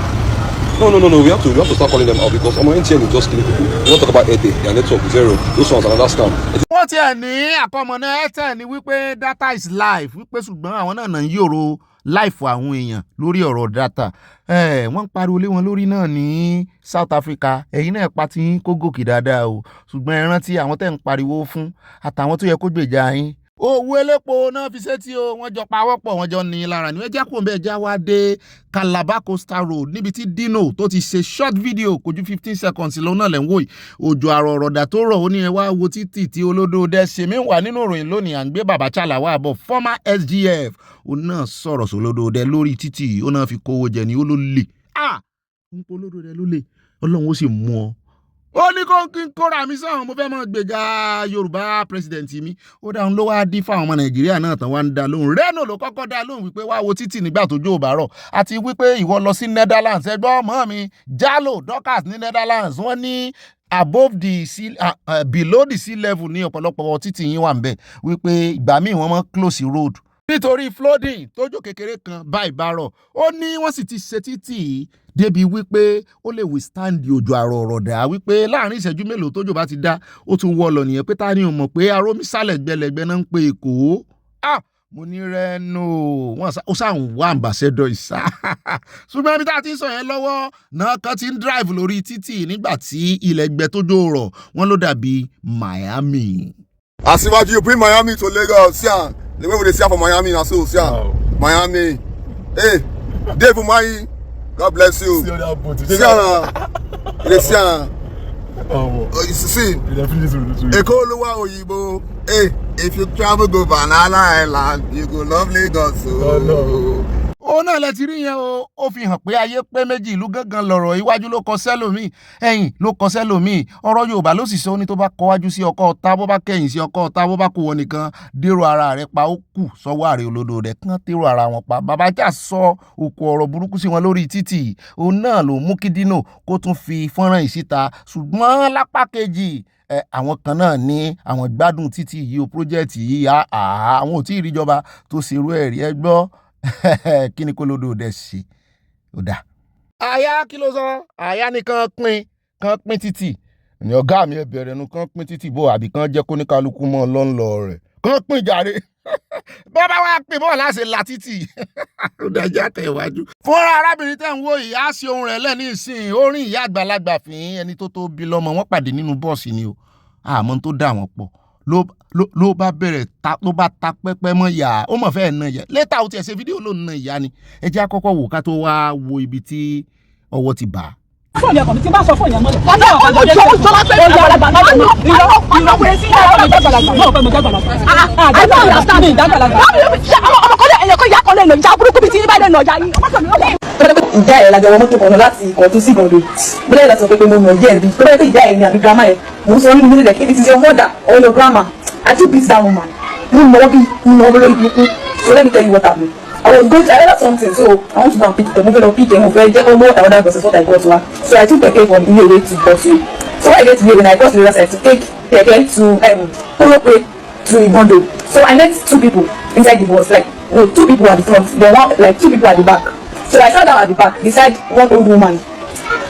Speaker 8: No. We have to start calling them out because MTN is just killing people. We don't talk about Airtel, their network zero. Those ones are another scam.
Speaker 1: Wọ́n ti ẹ̀ ní àkọmọ̀nà Airtel ni wípé data is life wípé ṣùgbọ́n àwọn náà ń yòrò life àwọn èèyàn lórí ọ̀rọ̀ data. Wọ́n ń pariwo lé wọn lórí náà ní South Africa. Ẹ̀yin náà pa tí yín kó gòkè dáadáa o. Ṣùgbọ́n ẹ rántí àwọn tẹ́ ń pariwo fún àtàwọn tó yẹ kó gbèjà yín. Owó elépo náà fi sétí o, wọ́n jọ pawọ́pọ̀, wọ́n jọ ní lára ní ẹjá kò ń bẹ́ẹ̀ já wá dé Calabar Coastal Road níbi tí Dino tó ti ṣe short video kò ju 15 seconds lọ́nà lẹ́ ń wò yìí. Òjò àrọ̀rọ̀dà tó rọ̀ ó ní ẹ wá wo títì tí olódódé ṣe mí wà nínú ìròyìn lónìí à ń gbé bàbá Chalawa àbọ̀ former SGF ó náà sọ̀rọ̀ sólódódé lórí títì ó náà fi kówó jẹ ní ó ló lè. Ń po olódódé ló lè Ọlọ́run ó sì mú ọ. Ó ní kó kí n kóra mi sọ̀rọ̀ mo fẹ́ mọ́ gbèjà Yorùbá president mi ó dáhùn ló wá dí fáwọn ọmọ Nàìjíríà náà tán wá ń dá lóhùn Reno ló kọ́kọ́ dá lóhùn wípé wá wo títì nígbà tó jó bàárọ̀ àti wípé ìwọ lọ sí Netherlands ẹgbẹ́ ọmọ mi Jalo Dorcas ní Netherlands wọ́n ní above the sea below the sea level ní ọ̀pọ̀lọpọ̀ títì yín wà ń bẹ̀ wípé ìgbà míì wọ́n mọ́ close road nítorí flooding tójò kékeré kan bá ìbárọ̀ ó ní wọ́n sì ti ṣe títì débi wípé ó lè withstand òjò àrọ̀ọ̀rọ̀dà wípé láàrin ìṣẹ́jú mélòó tójò bá ti dá ó tún wọ́ lọ nìyẹn pé ta ni ò mọ̀ pé arómísàlẹ̀ gbẹlẹ̀gbẹ́ náà ń pe Èkó. Mo ní Reno wọn ó sáwọn wá ambassador ìsá ṣùgbọ́n ibi tá a ti ń sọ yẹn lọ́wọ́ náà kan ti ń drive lórí títì nígbà tí ilẹ̀ gbẹ tójò rọ̀ wọ́n ló dàbí Miami.
Speaker 9: Asiwaju, you bring Miami to Lagos, yeah. The way we see for Miami na so, yeah. Miami. Hey, Dave Umahi, God bless you. See that boat. See you see. Ekoluwa Oyibo. Hey, if you travel go Banana Island, you go love Lagos.
Speaker 1: ó náà lẹ ti rí yẹn o, ó fi hàn pé ayé pé méjì, ìlú gángan lọ̀rọ̀, iwájú ló kọ sẹ́lòmíì, ẹ̀yìn ló kọ sẹ́lòmíì. Ọ̀rọ̀ Yorùbá ló sì sọ ní tó bá kọwájú sí ọkọ ọ̀tá, bó bá kẹ̀yìn sí ọkọ ọ̀tá, bó bá kó wọn nìkan dèrò ara rẹ̀ pa, ó kù sọ́wọ́ àrè olódò rẹ̀ kán dèrò ara wọn pa. Bàbá Jà sọ òkú ọ̀rọ̀ burúkú sí wọn lórí títì, òun náà ló mú kí Dino kó tún fi fọ́nrán yìí síta. Ṣùgbọ́n lápá kejì àwọn kan náà ní àwọn gbádùn títì yìí o, pírójẹ́tì yìí àwọn ò tí ì ríjọba tó ṣerú ẹ̀rí ẹ gbọ́. Kí ni kó lódò dẹ̀ ṣe ó dà. Àyà kí ló sọ? Àyà ni kan pín títì. Ní ọ̀gá mi ẹ bẹ̀rẹ̀ nu kan pín títì bó àbí kan jẹ́ kó ní kálukú mọ́ lọ́nlọ rẹ̀. Kan pín jàre. Bọ́bá wá pín bọ́ọ̀ láṣẹ la títì. Ó dájá tẹ̀ iwájú. Fúnra arábìnrin tẹ̀ ń wò yìí á ṣe ohun rẹ̀ lẹ́ni ìsìn orin ìyá àgbàlagbà fín ẹni tó bí lọ́mọ wọn pàdé nínú bọ́ọ̀sì ni o. Àmọ́ tó dà wọ́n pọ̀. Ló bá bẹ̀rẹ̀ ló bá ta pẹ́pẹ́ mọ́ ìyá ó mọ̀ fẹ́ẹ́ na ìyá létà ó tiẹ̀ ṣe fídíò ló na ìyá ni. Ẹ jẹ́ àkọ́kọ́ wò ká tó wá wo ibi tí ọwọ́ ti bà á.
Speaker 5: Fóònù ẹ̀kọ́ mi ti bá sọ fóònù yẹn mọ́lẹ̀. Ọjọ́ ìjọba pé ìjàgbàlagbà náà lọ. Ìrọ̀pẹ̀ sí ìjàgbàlagbà náà fẹ́ mi jàgbàlagbà. I don't understand me ìjàgbàlagbà. Ọmọkọ́lẹ̀ ẹ̀yẹ kó ìyá kan lè lò ìjà burúkú bíi ti ní báyìí lè nà ọjà yìí. Ìjà ẹ̀ lajọ mọ́tò kan láti Ìkọ̀tún sí Ìgàndò. Bóyá ìlà sọ pé mo mọ̀ jẹ́ ẹ̀bí. Bóyá ìjà ẹ̀ ni àbí girama ẹ̀. Mo ń sọ nínú mílíọ̀nù kí it is your mother or your grandma. I do beat that woman. Mo mọ̀ lórí burúkú. So let me tell you what happened. I was going to I something, so I want to go and pick them. I'm going to pick them up. I just know what I ordered versus what I got to her. So I took the cake from Iroyin to Bottle. So when I get to here, when I got to the other side to take the cake to Orope to Igondo. So I met two people inside the bus, like no, two people at the front, then one like two people at the back. So I sat down at the back beside one old woman.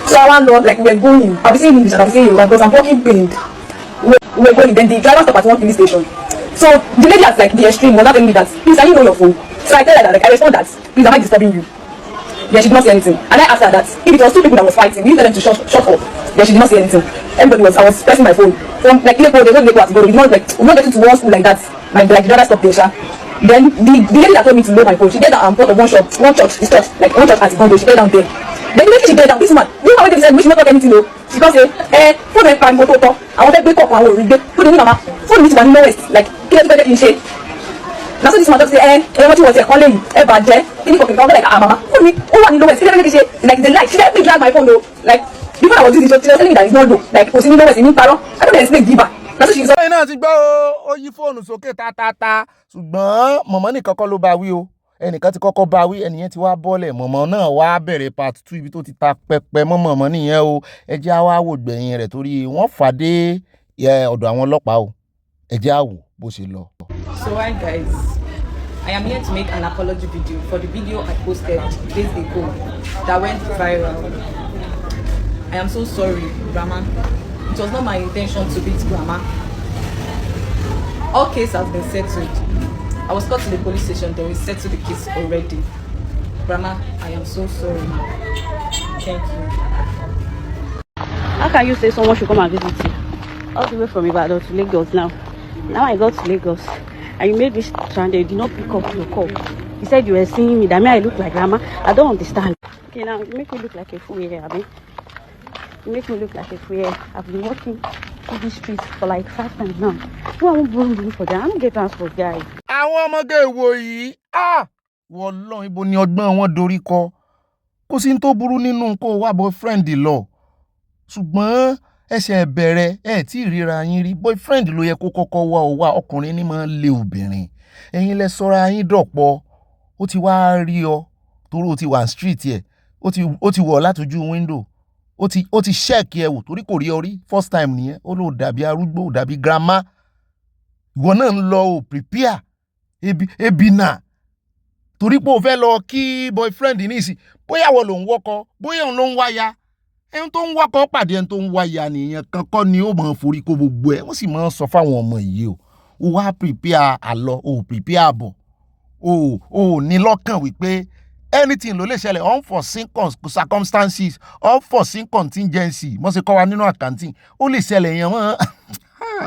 Speaker 5: So I went like we were going. I'll be saying English and I'll be saying Yoruba because I'm talking pained. We were going. Then the driver stopped at one police station. So the lady at like the extreme was not telling me that please can you know your phone. So I tell her that, like, I respond that, please, am I disturbing you? Yeah, she did not say anything. And I asked her that, if it was two people that was fighting, you tell them to shut up. Yeah, she did not say anything. I was pressing my phone. From, like, there's no Lagos to go. We not getting to one school like that. Like the driver stopped there, Then, the lady that told me to load my phone, she get down and brought one church, this church, like, one church at Igondo, she get down there. Then, the lady she get down, this woman, you know what they said, we should not talk anything, though. She can't say, phone and pan, I want to break up, I want to read it. Put it in, mama. Phone me to my lowest, like, get it in shape. Now so this man just say, what you want to call you, bad any fucking like mama. For me, who want to know what? Like the light, she let me drag my phone though. Like before I was doing this, she was telling me that it's not low. Like was in the West in Paro. I don't explain giver. Now so she's
Speaker 1: Ẹ̀yin náà ti gbọ́ ó yí fóònù sókè tátátá ṣùgbọ́n mọ̀mọ́ nìkan kọ́ ló bá wí o. Ẹnìkan ti kọ́kọ́ bá wí ẹnìyẹn ti wá bọ́lẹ̀ mọ̀mọ́ náà wá bẹ̀rẹ̀ part 2 ibi tó ti ta pẹpẹ mọ̀mọ́ nìyẹn o. Ẹ jẹ́ á wá wò gbẹ̀yìn rẹ̀ torí wọ́n fàdé ọ̀dọ̀ àwọn ọlọ́pàá o. Ẹ jẹ́ á wò bó ṣe lọ.
Speaker 10: So hi guys, I am here to make an apology video for the video I posted days ago that went viral. I am so sorry, Grandma. It was not my intention to beat Grandma. All case has been settled. I was called to the police station, then we settled the case already. Grandma, I am so sorry. Thank you.
Speaker 11: How can you say someone should come and visit you? All the way from Ibadan to Lagos now. Now I got to Lagos and you made me stranded. You did not pick up your call. You said you were seeing me. That means I look like Grandma. I don't understand. Okay, now you make me look like a fool here, Abby. You make me look like a fool here. I've been walking through the streets for like 5 times now. No, I won't borrow money for that. I don't get transport, guys.
Speaker 1: Àwọn ọmọge wo yìí wọ́n lọ ibo ni ọgbọ́n wọn dorí kọ. Kò sí ní tó burú nínú kó wá boyfriend lọ. Ṣùgbọ́n ẹsẹ̀ bẹ̀rẹ̀ tí ìríra yín rí boyfriend ló yẹ kó kọ́kọ́ wá o wá ọkùnrin ní máa ń lé obìnrin. Ẹ̀yin lẹ sọ́ra yín dọ̀pọ̀. Ó ti wá rí ọ torí ó ti wà street ẹ̀. Ó ti wọ̀ látojú window. Ó ti check ẹ wò torí kò rí ọ rí first time nìyẹn. Ó ló dàbí arúgbó dàbí grandma. Ìwọ náà ń lọ o prepare ebi náà. Torí pé o fẹ́ lọ kí boyfriend ní ìsìn. Bóyá wọ́n ló ń wọ́kọ, bóyá òun ló ń wáya. Ẹni tó ń wákọ̀ pàdé ẹni tó ń wáya nìyẹn kankan ni ó máa forí kó gbogbo ẹ̀. Wọ́n sì máa ń sọ fáwọn ọmọ yìí o. O wá prepare àlọ, o prepare àbọ̀. O ní lọ́kàn wípé anything ló lè ṣẹlẹ̀ unforeseen circumstances, unforeseen contingency. Mo ṣe kọ́ wa nínú accounting. Ó lè ṣẹlẹ̀ yẹn mọ́.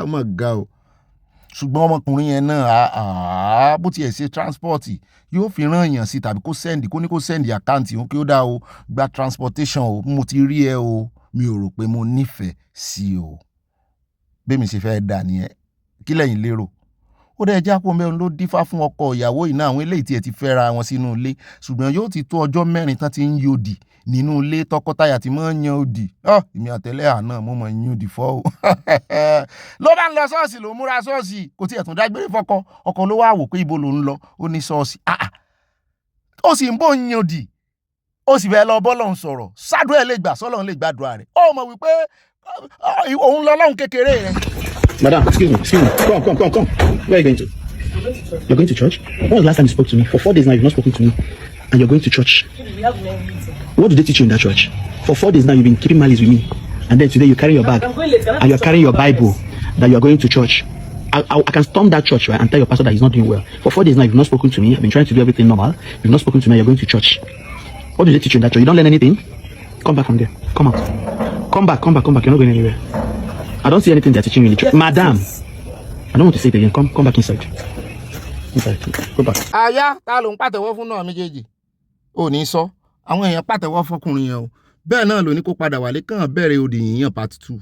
Speaker 1: Ọmọ ga o. Ṣùgbọ́n ọmọkùnrin yẹn náà bó tiẹ̀ ṣe transport yóò fi rán èèyàn sí tàbí kó ní kó send àkáǹtì òun kí ó dá o gba transportation o mo ti rí ẹ o mi ò rò pé mo nífẹ̀ẹ́ sí o bẹ́ẹ̀ mi ṣe fẹ́ dà nìyẹn kí lẹ́yìn lérò ó dẹ̀ já kó mẹ́rin ló dífá fún ọkọ ìyàwó iná àwọn eléyìí tí ẹ ti fẹ́ra wọn sínú ilé ṣùgbọ́n yóò ti tó ọjọ́ 4 tán ti ń yòdì nínú ilé tọkọtaya tí máa ń yan òdì èmi àtẹ̀lé àná mo mọ̀ yan òdì fọ́ o ló bá ń lọ ṣọ́ọ̀ṣì ló múra ṣọ́ọ̀ṣì kò tiẹ̀ tún dágbére fọ́kọ ọkọ ló wá wò pé ibo ló ń lọ ó ní ṣọ́ọ̀ṣì ó sì ń bò ń yan òdì ó sì fẹ́ lọ bọ́lọ́hun sọ̀rọ̀ sádùn ẹ̀ lè gbà sọ́lọ́hun lè gbàdúrà rẹ̀ ó mọ̀ wípé òun lọ́lọ́hun kékeré rẹ̀.
Speaker 5: Madam, excuse me. Come. Where are you going to? You're going to church? When was the last time you spoke to me? For 4 days now, you've not spoken to me. And you're going to church. What did they teach you in that church? For 4 days now, you've been keeping malice with me. And then today, you carry your bag. And you're carrying your Bible that you're going to church. I can storm that church, right, and tell your pastor that he's not doing well. For 4 days now, you've not spoken to me. I've been trying to do everything normal. You've not spoken to me. You're going to church. What did they teach you in that church? You don't learn anything? Come back from there. Come out. Come back. You're not going anywhere. I don't see anything they're teaching you in the church. Madam, I don't want to say it again. Come back inside. Go back.
Speaker 1: Aya, ta ló ń pàtẹ́wọ́ fún náà méjèèjì. Ó ní sọ, àwọn èèyàn pàtẹ́wọ́ fọkùnrin yẹn o. Bẹ́ẹ̀ náà ló ní kó padà wálé kàn bẹ̀rẹ̀ òdì yìnyín part 2.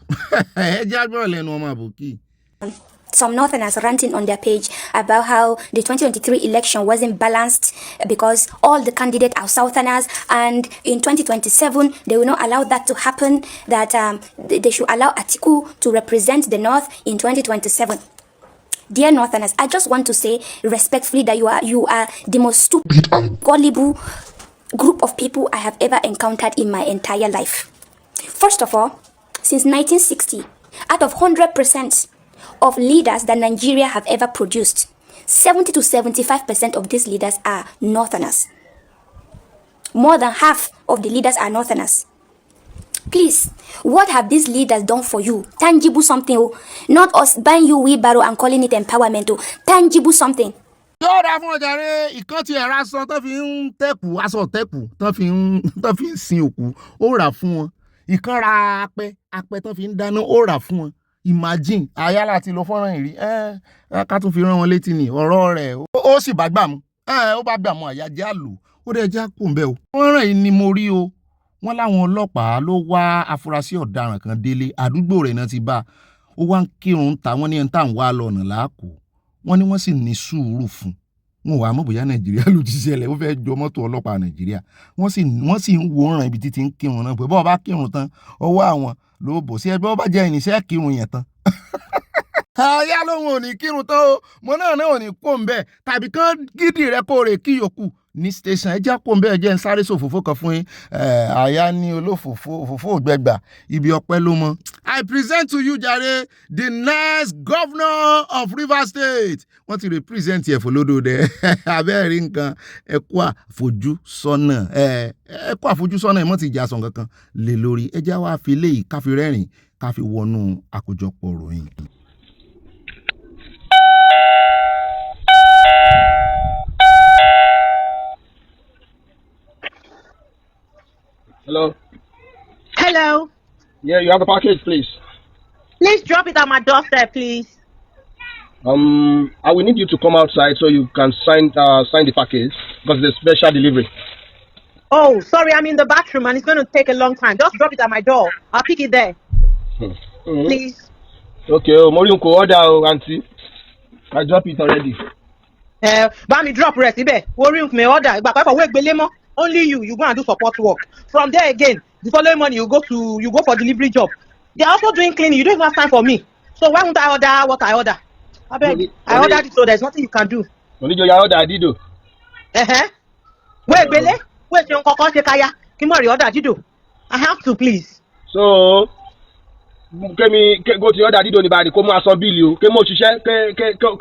Speaker 1: Ẹ jẹ́ àgbọ̀rọ̀ lẹ́nu ọmọ àbòkí.
Speaker 12: Some Northerners ranting on their page about how the 2023 election wasn't balanced because all the candidates are Southerners, and in 2027 they will not allow that to happen, that they should allow Atiku to represent the North in 2027. Dear Northerners, I just want to say respectfully that you are the most stupid and gullible group of people I have ever encountered in my entire life. First of all, since 1960, out of 100% of leaders that Nigeria have ever produced, 70 to 75% of these leaders are Northerners. More than half of the leaders are Northerners. Please, what have these leaders done for you? Tangible something, not us buying you wheelbarrow and calling it empowerment. Tangible something.
Speaker 1: Yóò dá fún ọjà rẹ ìkan tí ẹ̀rọ aṣọ tó fi ń tẹ̀kù aṣọ tẹ̀kù tó fi ń sin òkú ó rà fún wọn. Ìkan ra apẹ tó fi ń dáná ó rà fún wọn. Imagine aya láti lo fọ́nrán ìrí ká tún fi rán wọn létí ni ọ̀rọ̀ rẹ̀ ó sì bá gbà mú ó bá gbà mú àyà jẹ́ àlò ó dẹ̀ já kò ń bẹ́ o. Fọ́nrán yìí ni mo rí o wọ́n láwọn ọlọ́pàá ló wá afurasí ọ̀daràn kan délé àdúgbò rẹ̀ náà ti bá ó wá ń kírun ta wọ́n ní ẹni tá à ń wá lọ́nà láàkó wọ́n ní wọ́n sì ní sùúrù fún wọn wàá mọ̀ bóyá Nàìjíríà ló ti ṣẹlẹ̀ ó fẹ́ jọ mọ́tò ọlọ́pàá Nàìjíríà wọ́n sì ń wòran ibi títí ń kírun náà pé bọ́ọ̀ bá kírun tán ọwọ́ àwọn ló bò sí ẹgbẹ́ ọba jẹ́ ìníṣẹ́ kírun yẹn tán. Aya lóhun ò ní kírun tán o mo náà ò ní kó ń bẹ́ẹ̀ tàbí kán gidi rẹ kó rè kí yòókù ní station ẹ já kó ń bẹ́ẹ̀ jẹ́ ń sáré sòfófó kan fún yín Aya ní olófòfó ògbẹ́gbà ibi ọpẹ́ ló mọ́. I present to you jare the next governor of Rivers State wọ́n ti represent ẹ̀ fọlọ́dọ̀ dẹ abẹ́rẹ́ nǹkan ẹ kú àfojúsọ́nà ẹ mọ́ ti jà sàn kankan lé lórí ẹ já wá fi léyìí ká fi rẹ́rìn ká fi wọnú àkójọpọ̀ ròyìn.
Speaker 13: Hello.
Speaker 14: Hello.
Speaker 13: Yeah, you have a package, please.
Speaker 14: Please drop it at my doorstep, please.
Speaker 13: I will need you to come outside so you can sign the package because it's a special delivery.
Speaker 14: Oh, sorry, I'm in the bathroom and it's going to take a long time. Just drop it at my door. I'll pick it there. Please.
Speaker 13: Okay, Moriunko, order, auntie. I drop it already.
Speaker 14: Buy me drop rest, Ibe. Worry me order. Only you go and do support work. From there again, the following morning you go for delivery job. They're also doing cleaning. You don't even have time for me. So why won't I order what I order? I beg. I ordered it, so there's nothing you can do.
Speaker 13: Only you order Dido.
Speaker 14: Wait, Bele. Wait, you can't take kaya. Kimori order Dido. I have to, please.
Speaker 13: So Kemi go to order Dido ni bari ko mo aso bill o. Kemi òṣìṣẹ́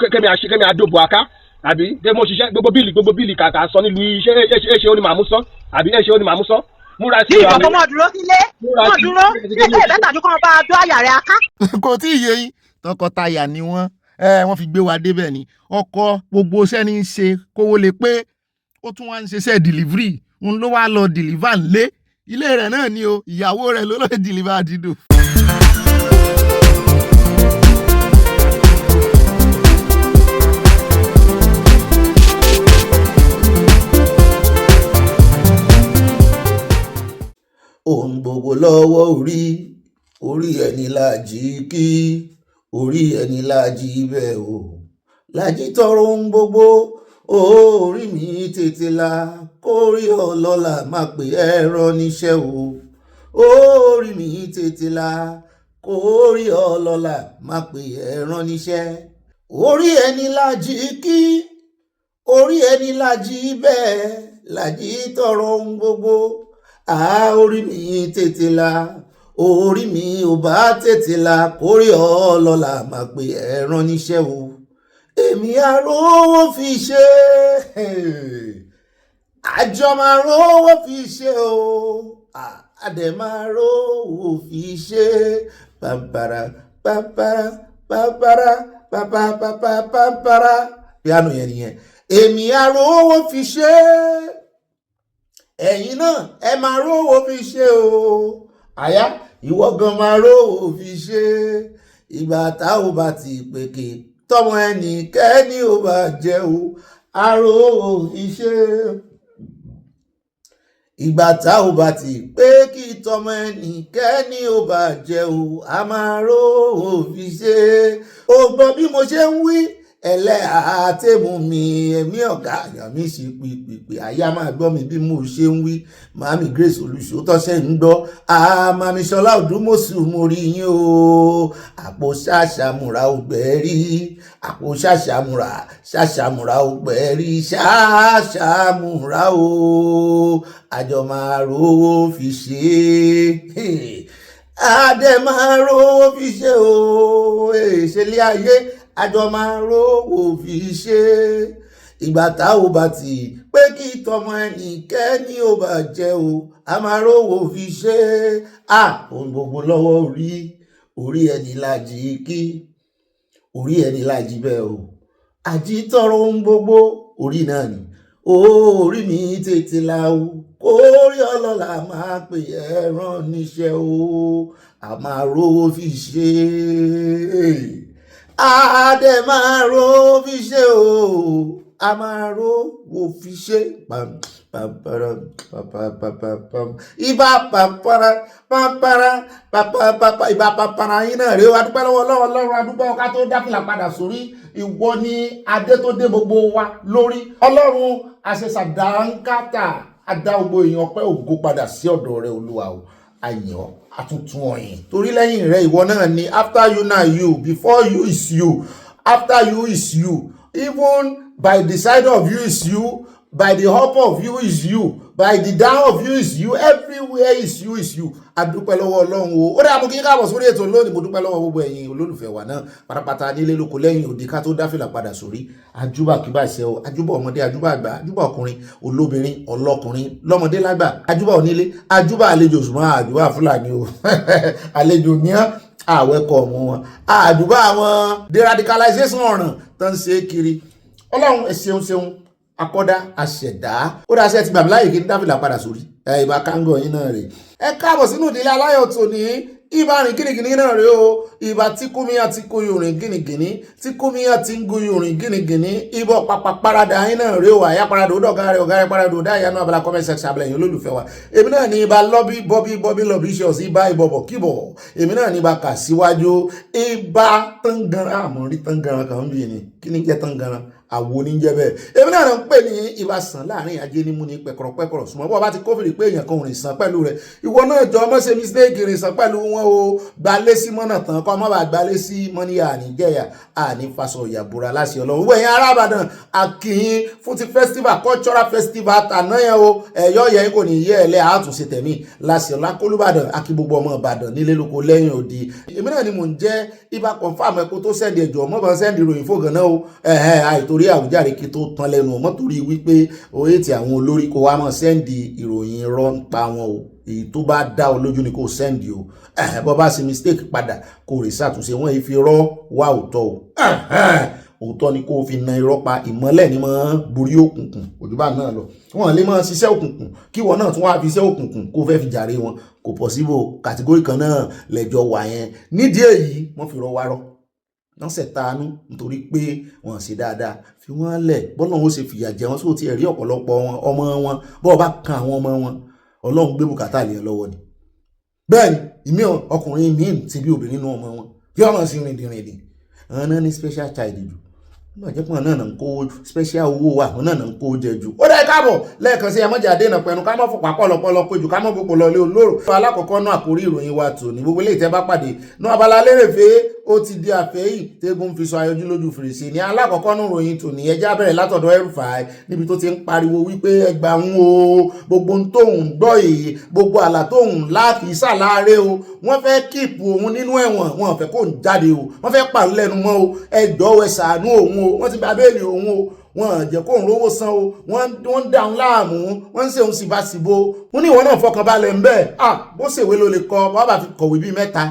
Speaker 13: kemi adobo aka. Àbí kemi òṣìṣẹ́ gbogbo bill kaka sọ nílùú ṣe oni ma mu sọ. Àbí ṣe oni ma mu sọ. Múra sí
Speaker 14: àwọn. Ní ìkọ̀kọ́ dúró sílé. Mọ̀ dúró. Ṣé bẹ́tà ju kàn bá do àyà rẹ̀ aká.
Speaker 1: Kò tí ì yé yín tọkọtaya ni wọ́n fi gbé wa débẹ̀ ni ọkọ gbogbo iṣẹ́ ní í ṣe kówó lè pé ó tún wá ń ṣiṣẹ́ delivery ń ló wá lọ deliver lé ilé rẹ̀ náà ni o ìyàwó rẹ̀ ló lọ deliver Dido.
Speaker 15: ohun gbogbo lọ́wọ́ orí ẹni láàjì kí orí ẹni láàjì bẹ́ẹ̀ o làjí tọrọ ohun gbogbo orí mi tètè là kórí ọlọ́lá má pè ẹ̀rọ níṣẹ́ o orí mi tètè là kórí ọlọ́lá má pè ẹ̀rọ níṣẹ́ orí ẹni làjí kí orí ẹni làjí bẹ́ẹ̀ làjí tọrọ ohun gbogbo orí mi tètè là orí mi ò bá tètè là kórí ọlọ́lá má pè ẹ̀rọ níṣẹ́ o èmi àrówó fi ṣe àjọ máa rówó fi ṣe o àdè máa rówó fi ṣe pàmpàrà pàmpàrà pàmpàrà pàmpàrà pàmpàrà piano yẹn nìyẹn èmi àrówó fi ṣe ẹ̀yin náà ẹ máa rówó fi ṣe o àyà ìwọ gan máa rówó fi ṣe ìgbà táwọn bá ti pèkè tọmọ ẹnikẹ́ni ò bá jẹ́ o àrówó fi ṣe ìgbà tá ò bá ti pé kí tọmọ ẹnikẹ́ni ò bá jẹ́ o a máa rówó fi ṣe o gbọ́ bí mo ṣe ń wí ẹlẹ́ àtẹ̀mú mi ẹ̀mí ọ̀gá àyà mi ṣe pìpìpì àyà máa gbọ́ mi bí mo ṣe ń wí màámi Grace Olùṣọ́ tọ́ṣẹ́ ń gbọ́ àmàmì Ṣọlá Òdúmọ̀ṣù mo rí yín o àpò ṣàṣàmùrà ògbẹ́rí àpò ṣàṣàmùrà ògbẹ́rí ṣàṣàmùrà o àjọ máa rówó fi ṣe àdẹ máa rówó fi ṣe o ìṣẹ̀lẹ̀ ayé àjọ máa rówó fi ṣe ìgbà tá ò bá ti pé kí tọmọ ẹnikẹ́ni ò bá jẹ́ o a máa rówó fi ṣe ohun gbogbo lọ́wọ́ orí ẹni làjí kí orí ẹni làjí bẹ́ẹ̀ o àjí tọrọ ohun gbogbo orí náà ni orí mi tètè là o kórí ọlọ́lá máa pè ẹ̀ràn níṣẹ́ o a máa rówó fi ṣe àdẹ máa rówó fi ṣe o a máa rówó fi ṣe ibà pàpàrà pàpàrà pàpàpàpà ibà pàpàrà yín náà rèé o adúpẹ́ lọ́wọ́ Ọlọ́run adúpẹ́ ọ̀ká tó dáfìlà padà sórí ìwọ ni adé tó dé gbogbo wa lórí Ọlọ́run àṣẹṣàdáńkátà adá gbogbo èèyàn pẹ́ ògo padà sí ọ̀dọ̀ rẹ Olúwa o àyàn àtúntún ọ̀yìn torí lẹ́yìn rẹ ìwọ náà ni after you na you before you is you after you is you even by the side of you is you by the up of you is you by the down of you is you everywhere is you adúpẹ́ lọ́wọ́ Ọlọ́run o ó dá mo kí káàbọ̀ sórí ètò lónìí mo dúpẹ́ lọ́wọ́ gbogbo ẹ̀yin olólùfẹ́ wa náà pátápátá nílé lóko lẹ́yìn òde ká tó dáfìlà padà sórí ajúbà kíbà ṣe o ajúbà ọmọdé ajúbà àgbà ajúbà ọkùnrin olóbìnrin ọlọ́kùnrin lọ́mọdé lágbà ajúbà onílé ajúbà àlejò ṣùgbọ́n àjúbà fúlàní o àlejò ní àwẹ́kọ̀ ọmọ wọn àjúbà àwọn deradicalization ọ̀ràn tó ń ṣe kiri Ọlọ́run ẹ ṣeun akọ́dá aṣẹ̀dá ó dá ṣe ti bàbá láyé kí ní dáfìlà padà sórí ìbá kángọ̀ yín náà rè ẹ káàbọ̀ sínú ìdílé aláyọ̀ tòní ìbá rìn gínigíní náà rè o ìbá tí kúmíyà ti kóyò rìn gínigíní tí kúmíyà ti ń goyò rìn gínigíní ìbọ̀ pàpà parada yín náà rè o àyà parada ó dọ̀gá rẹ̀ ọ̀gá rẹ̀ parada ó dá ìyanu abala comment section abala yín olólùfẹ́ wa èmi náà ní ìbá bọ́bí lọ́bí ṣọ́ọ̀ṣì ìbá ìbọ̀bọ̀ kíbọ̀ èmi náà ní ìbá kà síwájú ìbá tangaran àmọ́rí tangaran kan bí ni kí ni jẹ́ tangaran àwo ní jẹ́ bẹ́ẹ̀ èmi náà ń pè ní ìbásàn láàrin ajé ní mú ní pẹ̀kọ̀rọ̀ súnmọ́ bọ́ bá ti kófìrí pé èèyàn kan rìn sàn pẹ̀lú rẹ̀ ìwọ náà jọ ọmọ ṣe mistake rìn sàn pẹ̀lú wọn o gbalé sí mọ́nà tán kọ́ ọmọ bá gbalé sí mọ́níyà àníjẹ̀yà àní faṣọ ìyàbúra láṣẹ Ọlọ́run wọ ẹ̀yìn ará Ìbàdàn àkìyìn fún ti festival cultural festival tàná yẹn o ẹ̀yọ́ yẹn kò ní yẹ ẹ̀lẹ́ àtúnṣe tẹ̀mí láṣẹ Ọlákólúbàdàn akí gbogbo ọmọ Ìbàdàn nílé lóko lẹ́yìn òdi èmi náà ni mò ń jẹ́ ibà confam ẹ̀kọ́ tó sẹ́ndì ẹ̀jọ̀ mọ́ bá sẹ́ndì ìròyìn fògàn náà o àìtorí àwùjáre kí tó tán lẹ́nu ọmọ torí wípé oyè tí àwọn olórí kó wá mọ́ sẹ́ndì ìròyìn irọ́ ń pa wọn o èyí tó bá dá ọ lójú ni kò sẹ́ndì o bọ́ bá ṣe mistake padà kò rí ṣàtúnṣe wọ́n yìí fi rọ́ wá òótọ́ o òótọ́ ni kò fi na irọ́ pa ìmọ́lẹ̀ ni mọ́ borí òkùnkùn òjúbà náà lọ wọ́n lè máa ṣiṣẹ́ òkùnkùn kí wọ́n náà tún wá fi iṣẹ́ òkùnkùn kó fẹ́ fi jàre wọn kò possible kàtígórì kan náà lẹ́jọ́ wà yẹn nídìí èyí wọ́n fi rọ́ wá rọ́ wọ́n ṣẹ̀ taanú nítorí pé wọ́n ṣe dáadáa fi wọ́n lẹ̀ bọ́lá wọn ó ṣe fìyà jẹ wọn sóò tí ẹ̀rí ọ̀pọ̀lọpọ̀ wọn ọmọ wọn bọ́ọ̀ bá kan àwọn ọmọ wọn Ọlọ́run gbé bùkátà lé lọ́wọ́ ni bẹ́ẹ̀ ni ìmí ọkùnrin míì ti bí obìnrin nú ọmọ wọn bí ọmọ sí rìndìnrìndìn àwọn náà ní special child jù náà jẹ́ pọ́n náà ń kó special owó wa àwọn náà ń kó jẹ jù. ó dẹ́ káàbọ̀ lẹ́ẹ̀kan sí ẹmọ́jà dènà pẹ̀lú ká mọ́ fòpá pọ̀lọpọ̀lọ péjù ká mọ́ gbogbo lọlé olóró. alákọ̀ọ́kọ́ náà àkórí ìròyìn wa tò ní gbogbo eléyìí tẹ́ bá pàdé náà Abala Lerefe ó ti di àfẹ́yìn tẹ́gùn fi sọ ayọjú lójú fèrèsé ní alákọ̀ọ́kọ́ náà ròyìn tò ní ẹjá bẹ̀rẹ̀ látọ̀dọ̀ El-Rufai níbi tó ti ń pariwo wípé ẹgbà ń o gbogbo ń tóun gbọ́ èyí gbogbo àlà tóun láàkì sàláre o wọ́n fẹ́ kíìpù òun nínú ẹ̀wọ̀n wọn fẹ́ kó ń jáde o wọ́n fẹ́ pàrọ̀ lẹ́nu mọ́ o ẹjọ́ ẹ ṣàánú òun o wọ́n ti gba béèlì òun o wọ́n jẹ́ kó ń rówó san o wọ́n ń dàún láàmú wọ́n ń ṣe òun síbáṣìbó wọ́n ní ìwọ náà fọkàn balẹ̀ ń bẹ́ẹ̀ bó ṣèwé ló lè kọ wọ́n bá fi kọ̀wé bíi mẹ́ta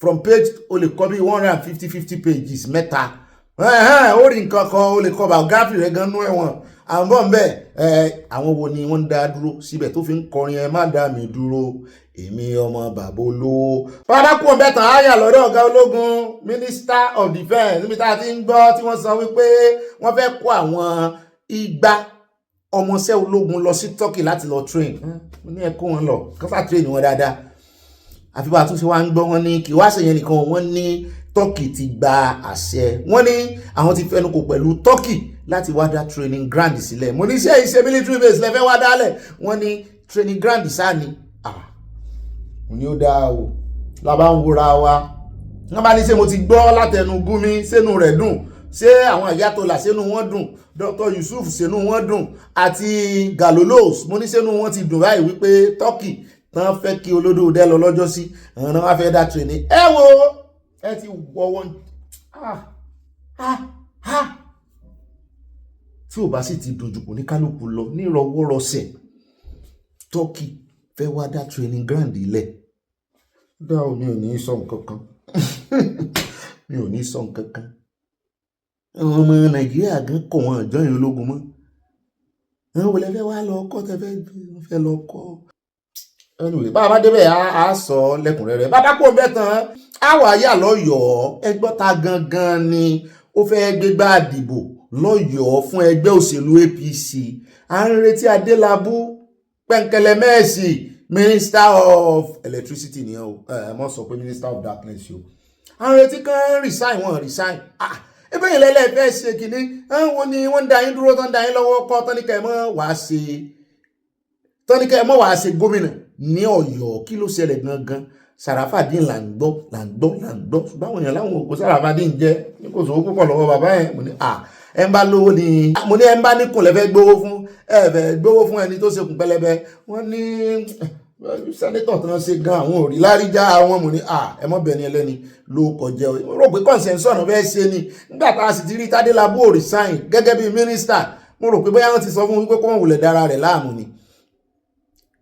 Speaker 15: from page o lè kọ bíi 150 pages mẹ́ta ó rí nǹkan kan o lè kọ biography rẹ̀ gan nú ẹ̀wọ̀n àwọn bọ́ ń bẹ́ẹ̀ àwọn wo ni wọ́n ń dá dúró síbẹ̀ tó fi ń kọrin ẹ má dá mi dúró èmi ọmọ bàbá olówó. fàdákùn ọbẹ̀ tán áyà lọ́dọ̀ ọ̀gá ológun minister of defence níbi tá a ti ń gbọ́ tí wọ́n sọ wípé wọ́n fẹ́ kó àwọn igba ọmọọṣẹ́ ológun lọ sí Turkey láti lọ train. ní ẹ kó wọn lọ kọ́fà train wọn dáadáa. àfi bá a tún ṣe wá ń gbọ́ wọn ní kí wá ṣèyẹn nìkan wọ́n ní Turkey ti gba àṣẹ wọ́n ní àwọn ti fẹnukò pẹ̀lú Turkey láti wá dá training ground sílẹ̀. mo ní iṣẹ́ military base lẹ́fẹ́ wá dálẹ̀ wọ́n ní training ground sáà ni ní ó dáa o lábá ń wúra wa wọ́n bá ní ṣé mo ti gbọ́ látẹnu Gumi sẹ́nu rẹ̀ dùn ṣé àwọn Ayatollah sẹ́nu wọn dùn Dr. Yusuf sẹ́nu wọn dùn àti Galolos mo ní sẹ́nu wọn ti dùn báyìí wípé Turkey tán fẹ́ kí olódò dẹ́ lọ lọ́jọ́ sí àwọn náà wá fẹ́ dá training ẹ wo ẹ ti wọ́ wọn tí ò bá sì ti dojúkọ ní kálukú lọ nírọwọ́rọsẹ̀ Turkey fẹ́ wá dá training ground ilẹ̀ dá o mi ò ní sọ nǹkan kan mi ò ní sọ nǹkan kan àwọn ọmọ Nàìjíríà gan kọ̀ wọ́n àjọyìn ológun mọ́ àwọn wọlé fẹ́ wá lọ kọ́ tẹ́fẹ́ fẹ́ lọ kọ́ anyway bá a bá débẹ̀ á sọ lẹ́kùnrẹ́rẹ́ bá dákò bẹ́ẹ̀ tán á wà yà lọ́yọ̀ọ́ ẹgbọ́ta gangan ni ó fẹ́ gbégbá àdìbò lọ́yọ̀ọ́ fún ẹgbẹ́ òṣèlú APC à ń retí Adélabú pẹ̀ǹkẹ̀lẹ̀ mẹ́ẹ̀sì minister of electricity ni o mọ́ sọ pé minister of darkness o àwọn retí kan resign wọn resign ebe yìí lẹ́lẹ́ fẹ́ ṣe kìíní àwọn ni wọ́n ń da yín dúró tán da yín lọ́wọ́ kọ́ tọ́níkẹ́ mọ́ wàá ṣe gómìnà ní Ọ̀yọ́ kí ló ṣẹlẹ̀ gangan Sàràfàdín là ń gbọ́ ṣùgbọ́n àwọn èèyàn láwọn òkú Sàràfàdín jẹ́ ní kò sówó púpọ̀ lọ́wọ́ bàbá yẹn mo ní ẹ ń bá lówó ni mo ní ẹ ń bá níkùn lẹ́fẹ́ gbówó fún ẹ̀fẹ̀ gbówó fún ẹni tó ṣekùn pẹlẹbẹ wọ́n ní sẹ́nẹ́tọ̀ tán ṣe gan àwọn òrí láríjá àwọn mo ní ẹ mọ́ bẹ̀ni ẹlẹ́ni ló kọjẹ́ o rò pé consensus bẹ́ẹ̀ ṣe ni nígbà tá a sì ti rí Tádélabú ò resign gẹ́gẹ́ bí mínísítà mo rò pé bóyá wọ́n ti sọ fún wípé kó wọ́n wulẹ̀ dára rẹ̀ láàmú ni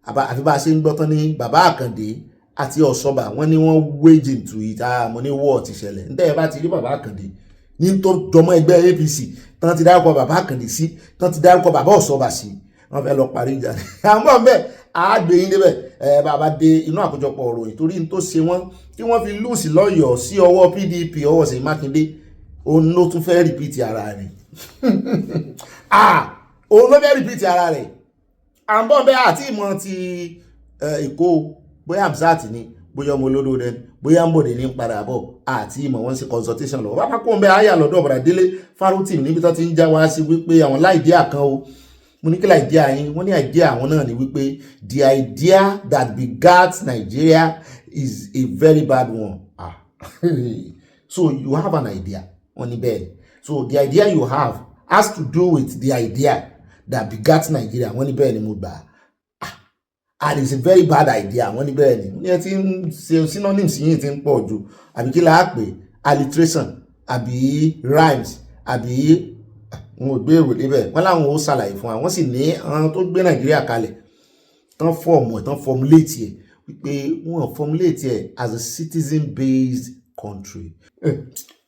Speaker 15: àfi bá a ṣe ń gbọ́ tán ní bàbá Àkàndé àti Ọ̀ṣọ́bà wọ́n ní wọ́n wage into it mo ní wọ́ọ̀ ti ṣẹlẹ̀ níta ẹ bá ti rí bàbá Àkàndé ní tó jọmọ ẹgbẹ́ APC tán ti dárúkọ bàbá Àkàndé sí tán ti dárúkọ bàbá Ọ̀ṣọ́bà sí wọ́n fẹ́ lọ parí ìjà rẹ̀ àmọ́ bẹ́ẹ̀ àgbè yín débẹ̀ bàbá dé inú àkójọpọ̀ ọ̀rọ̀ torí tó ṣe wọ́n tí wọ́n fi lùsì lọ́yọ̀ọ́ sí ọwọ́ PDP ọwọ́ Ṣèyí Mákindé òun ló tún fẹ́ rìpíìtì ara rẹ̀ òun ló fẹ́ rìpíìtì ara rẹ̀ àmọ́ bẹ́ẹ̀ àti ìmọ̀ ti Èkó bóyá Hamzat ni bóyá ọmọ olódò rẹ bóyá ń bòdè ní padà bọ̀ àti ìmọ̀ wọn sí consultation lọ bá kó ń bẹ àyà lọ́dọ̀ ọ̀bàrà Délé Fárótì níbi tó ti ń já wá sí wípé àwọn láìdíà kan o mo ní kí láìdíà yín wọ́n ní àìdíà àwọn náà ni wípé the idea that begat Nigeria is a very bad one so you have an idea wọ́n ní bẹ́ẹ̀ so the idea you have has to do with the idea that begat Nigeria wọ́n ní bẹ́ẹ̀ ni mo gbà and it's a very bad idea wọ́n ní bẹ́ẹ̀ ni ní ẹ ti ń ṣe synonyms yìí ti ń pọ̀ jù àbí kí la pè alliteration àbí rhymes àbí wọn ò gbé èrò débẹ̀ wọ́n láwọn ó ṣàlàyé fún wa wọ́n sì ní àwọn tó gbé Nàìjíríà kalẹ̀ tán fọ́ọ̀mù ẹ̀ tán formulate ẹ̀ wípé wọ́n formulate ẹ̀ as a citizen based country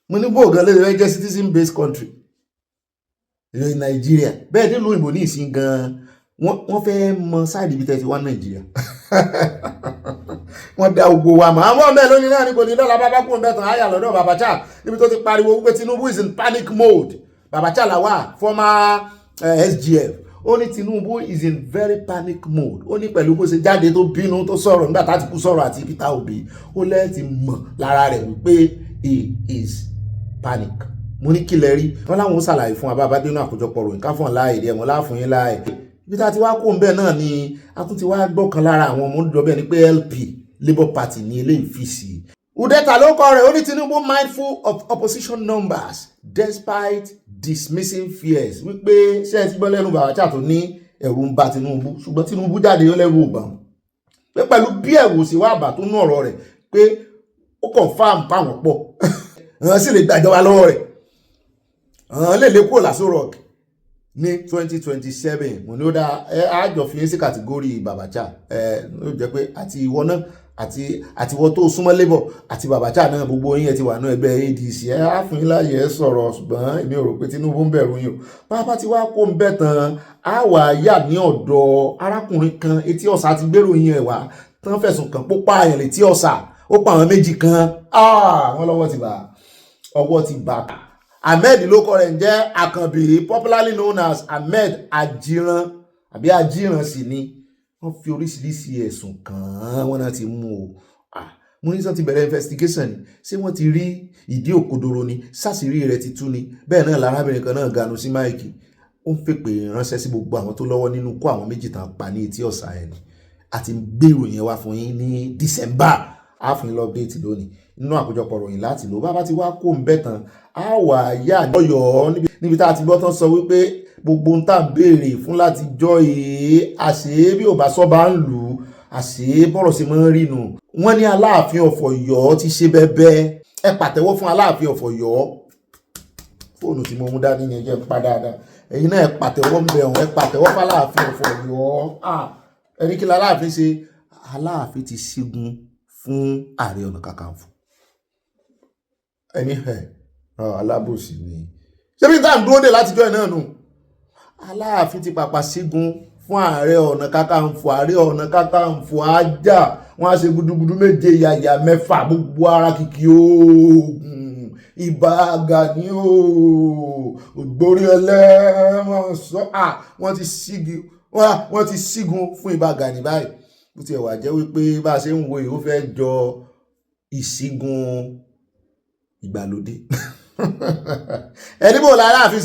Speaker 15: mo ní bóògán lè rẹ́ jẹ́ citizen based country ní Nàìjíríà bẹ́ẹ̀ nílùú òyìnbó ní ìsìn gan-an wọ́n fẹ́ mọ sáàdì ibi tẹ́tí wá Nàìjíríà wọ́n dá ogbó wa mọ̀ àwọn ọmọ ẹ̀ lónìí náà ní kò ní dọ́là bàbá kún bẹ́ẹ̀ tán àyà lọ́dọ̀ Babacha níbi tó ti pariwo wípé Tinubu is in panic mode Babacha Lawal former SGF ó ní Tinubu is in very panic mode ó ní pẹ̀lú bó ṣe jáde tó bínú tó sọ̀rọ̀ nígbà tá ti kú sọ̀rọ̀ àti Peter Obi ó lẹ́ẹ̀tì mọ̀ lára rẹ̀ wípé he is panic mo ní kí lẹ rí wọn láwọn ó ṣàlàyé fún abábádé náà àkójọpọ̀ ròyìn ká fún láàyè rí ẹ̀wọ̀n láàfún yín láàyè ibi tá a ti wá kó ń bẹ́ẹ̀ náà ni a tún ti wá gbọ́ kan lára àwọn ọmọ onídọ̀ọ́ bẹ́ẹ̀ ni pé LP Labour Party ní eléyìí fi sí i. Udeta ló kọ rẹ̀ ó ní Tinubu mindful of opposition numbers despite dismissing fears wípé ṣé ẹ ti gbọ́ lẹ́nu Abacha tó ní ẹ̀rù ń bà Tinubu ṣùgbọ́n Tinubu jáde ó lẹ́rù ò bà wọ́n pé pẹ̀lú bí ẹ̀wò sí wá bà tó nú ọ̀rọ̀ rẹ̀ pé ó confam fáwọn pọ̀ àwọn sì lè gbàjọba lọ́wọ́ rẹ̀ àwọn lè lè kúrò l'Aso Rock ní 2027 mo ní ó dá àjọ fi yín sí kàtígórì Abacha ló jẹ́ pé àti ìwọ náà àti ìwọ tó súnmọ́ Labour àti Abacha náà gbogbo yín ẹ ti wà ní ẹgbẹ́ ADC ẹ á fún yín láàyè ẹ sọ̀rọ̀ ṣùgbọ́n èmi ò rò pé Tinubu ń bẹ̀rù yín o bàbá ti wá kó ń bẹ̀ tán á wà yà ní ọ̀dọ̀ arákùnrin kan Etí Ọ̀sà ti gbèrò yín ẹ̀ wá tán fẹ̀sùn kàn pópá àyàn létí Ọ̀sà ó pa àwọn méjì kan wọ́n lọ́wọ́ ti bà ọwọ́ ti bà. Ahmed ló kọ rẹ̀ ń jẹ́ Àkànbí popularly known as Ahmed Ajiran àbí Ajiran sì ni wọ́n fi oríṣiríṣi ẹ̀sùn kàn án wọ́n náà ti mú o mo ní sọ ti bẹ̀rẹ̀ investigation ni ṣé wọ́n ti rí ìdí òkodoro ni sásìrí rẹ̀ ti tú ni bẹ́ẹ̀ náà lárábìnrin kan náà ganu sí máìkì ó ń fèpè ránṣẹ́ sí gbogbo àwọn tó lọ́wọ́ nínú kó àwọn méjì tán pa ní Etí Ọ̀sà ẹ̀ ni àti gbèrò yẹn wá fún yín ní December àfin lọ update lónìí nínú àkójọpọ̀ ròyìn láti lò bá ti wá kó ń bẹ̀ tán á wà yá ọyọ̀ níbi tá a ti gbọ́ tán sọ wípé gbogbo ń tà ń béèrè fún láti jọ àṣé bí ò bá sọ bá ń lù ú àṣé bọ́rọ̀ sí mọ́ ń rí nù. Wọ́n ní Aláàfin of Ọ̀yọ́ ti ṣe bẹ́bẹ́ ẹ pàtẹ́wọ́ fún Aláàfin of Ọ̀yọ́ fóònù tí mo mú dání yẹn jẹ́ ń pa dáadáa ẹ̀yin náà ẹ pàtẹ́wọ́ ń bẹ̀rùn ẹ pàtẹ́wọ́ fún Aláàfin of Ọ̀yọ́ ẹni kí Aláàfin ṣe Aláàfin ti ṣígun fún Ààrẹ Ọ̀nà Kakanfò ẹni alábòsí ni ṣé bí n tá ń dúró dè látijọ́ ẹ̀ náà nù. Aláàfin ti pàpà sígun fún Ààrẹ Ọ̀nà Kakanfò Ààrẹ Ọ̀nà Kakanfò ajá wọn á ṣe gudugudu méje yàyà mẹ́fà gbogbo ara kìkì oògùn Ìbà Gani ògbórí ẹlẹ́wọ̀n sọ wọ́n ti sígun fún Ìbà Gani báyìí bó ti ẹ̀wà jẹ́ wípé bá a ṣe ń wo ìhó fẹ́ jọ ìsígun ìgbàlódé ẹni bò l'Aláàfin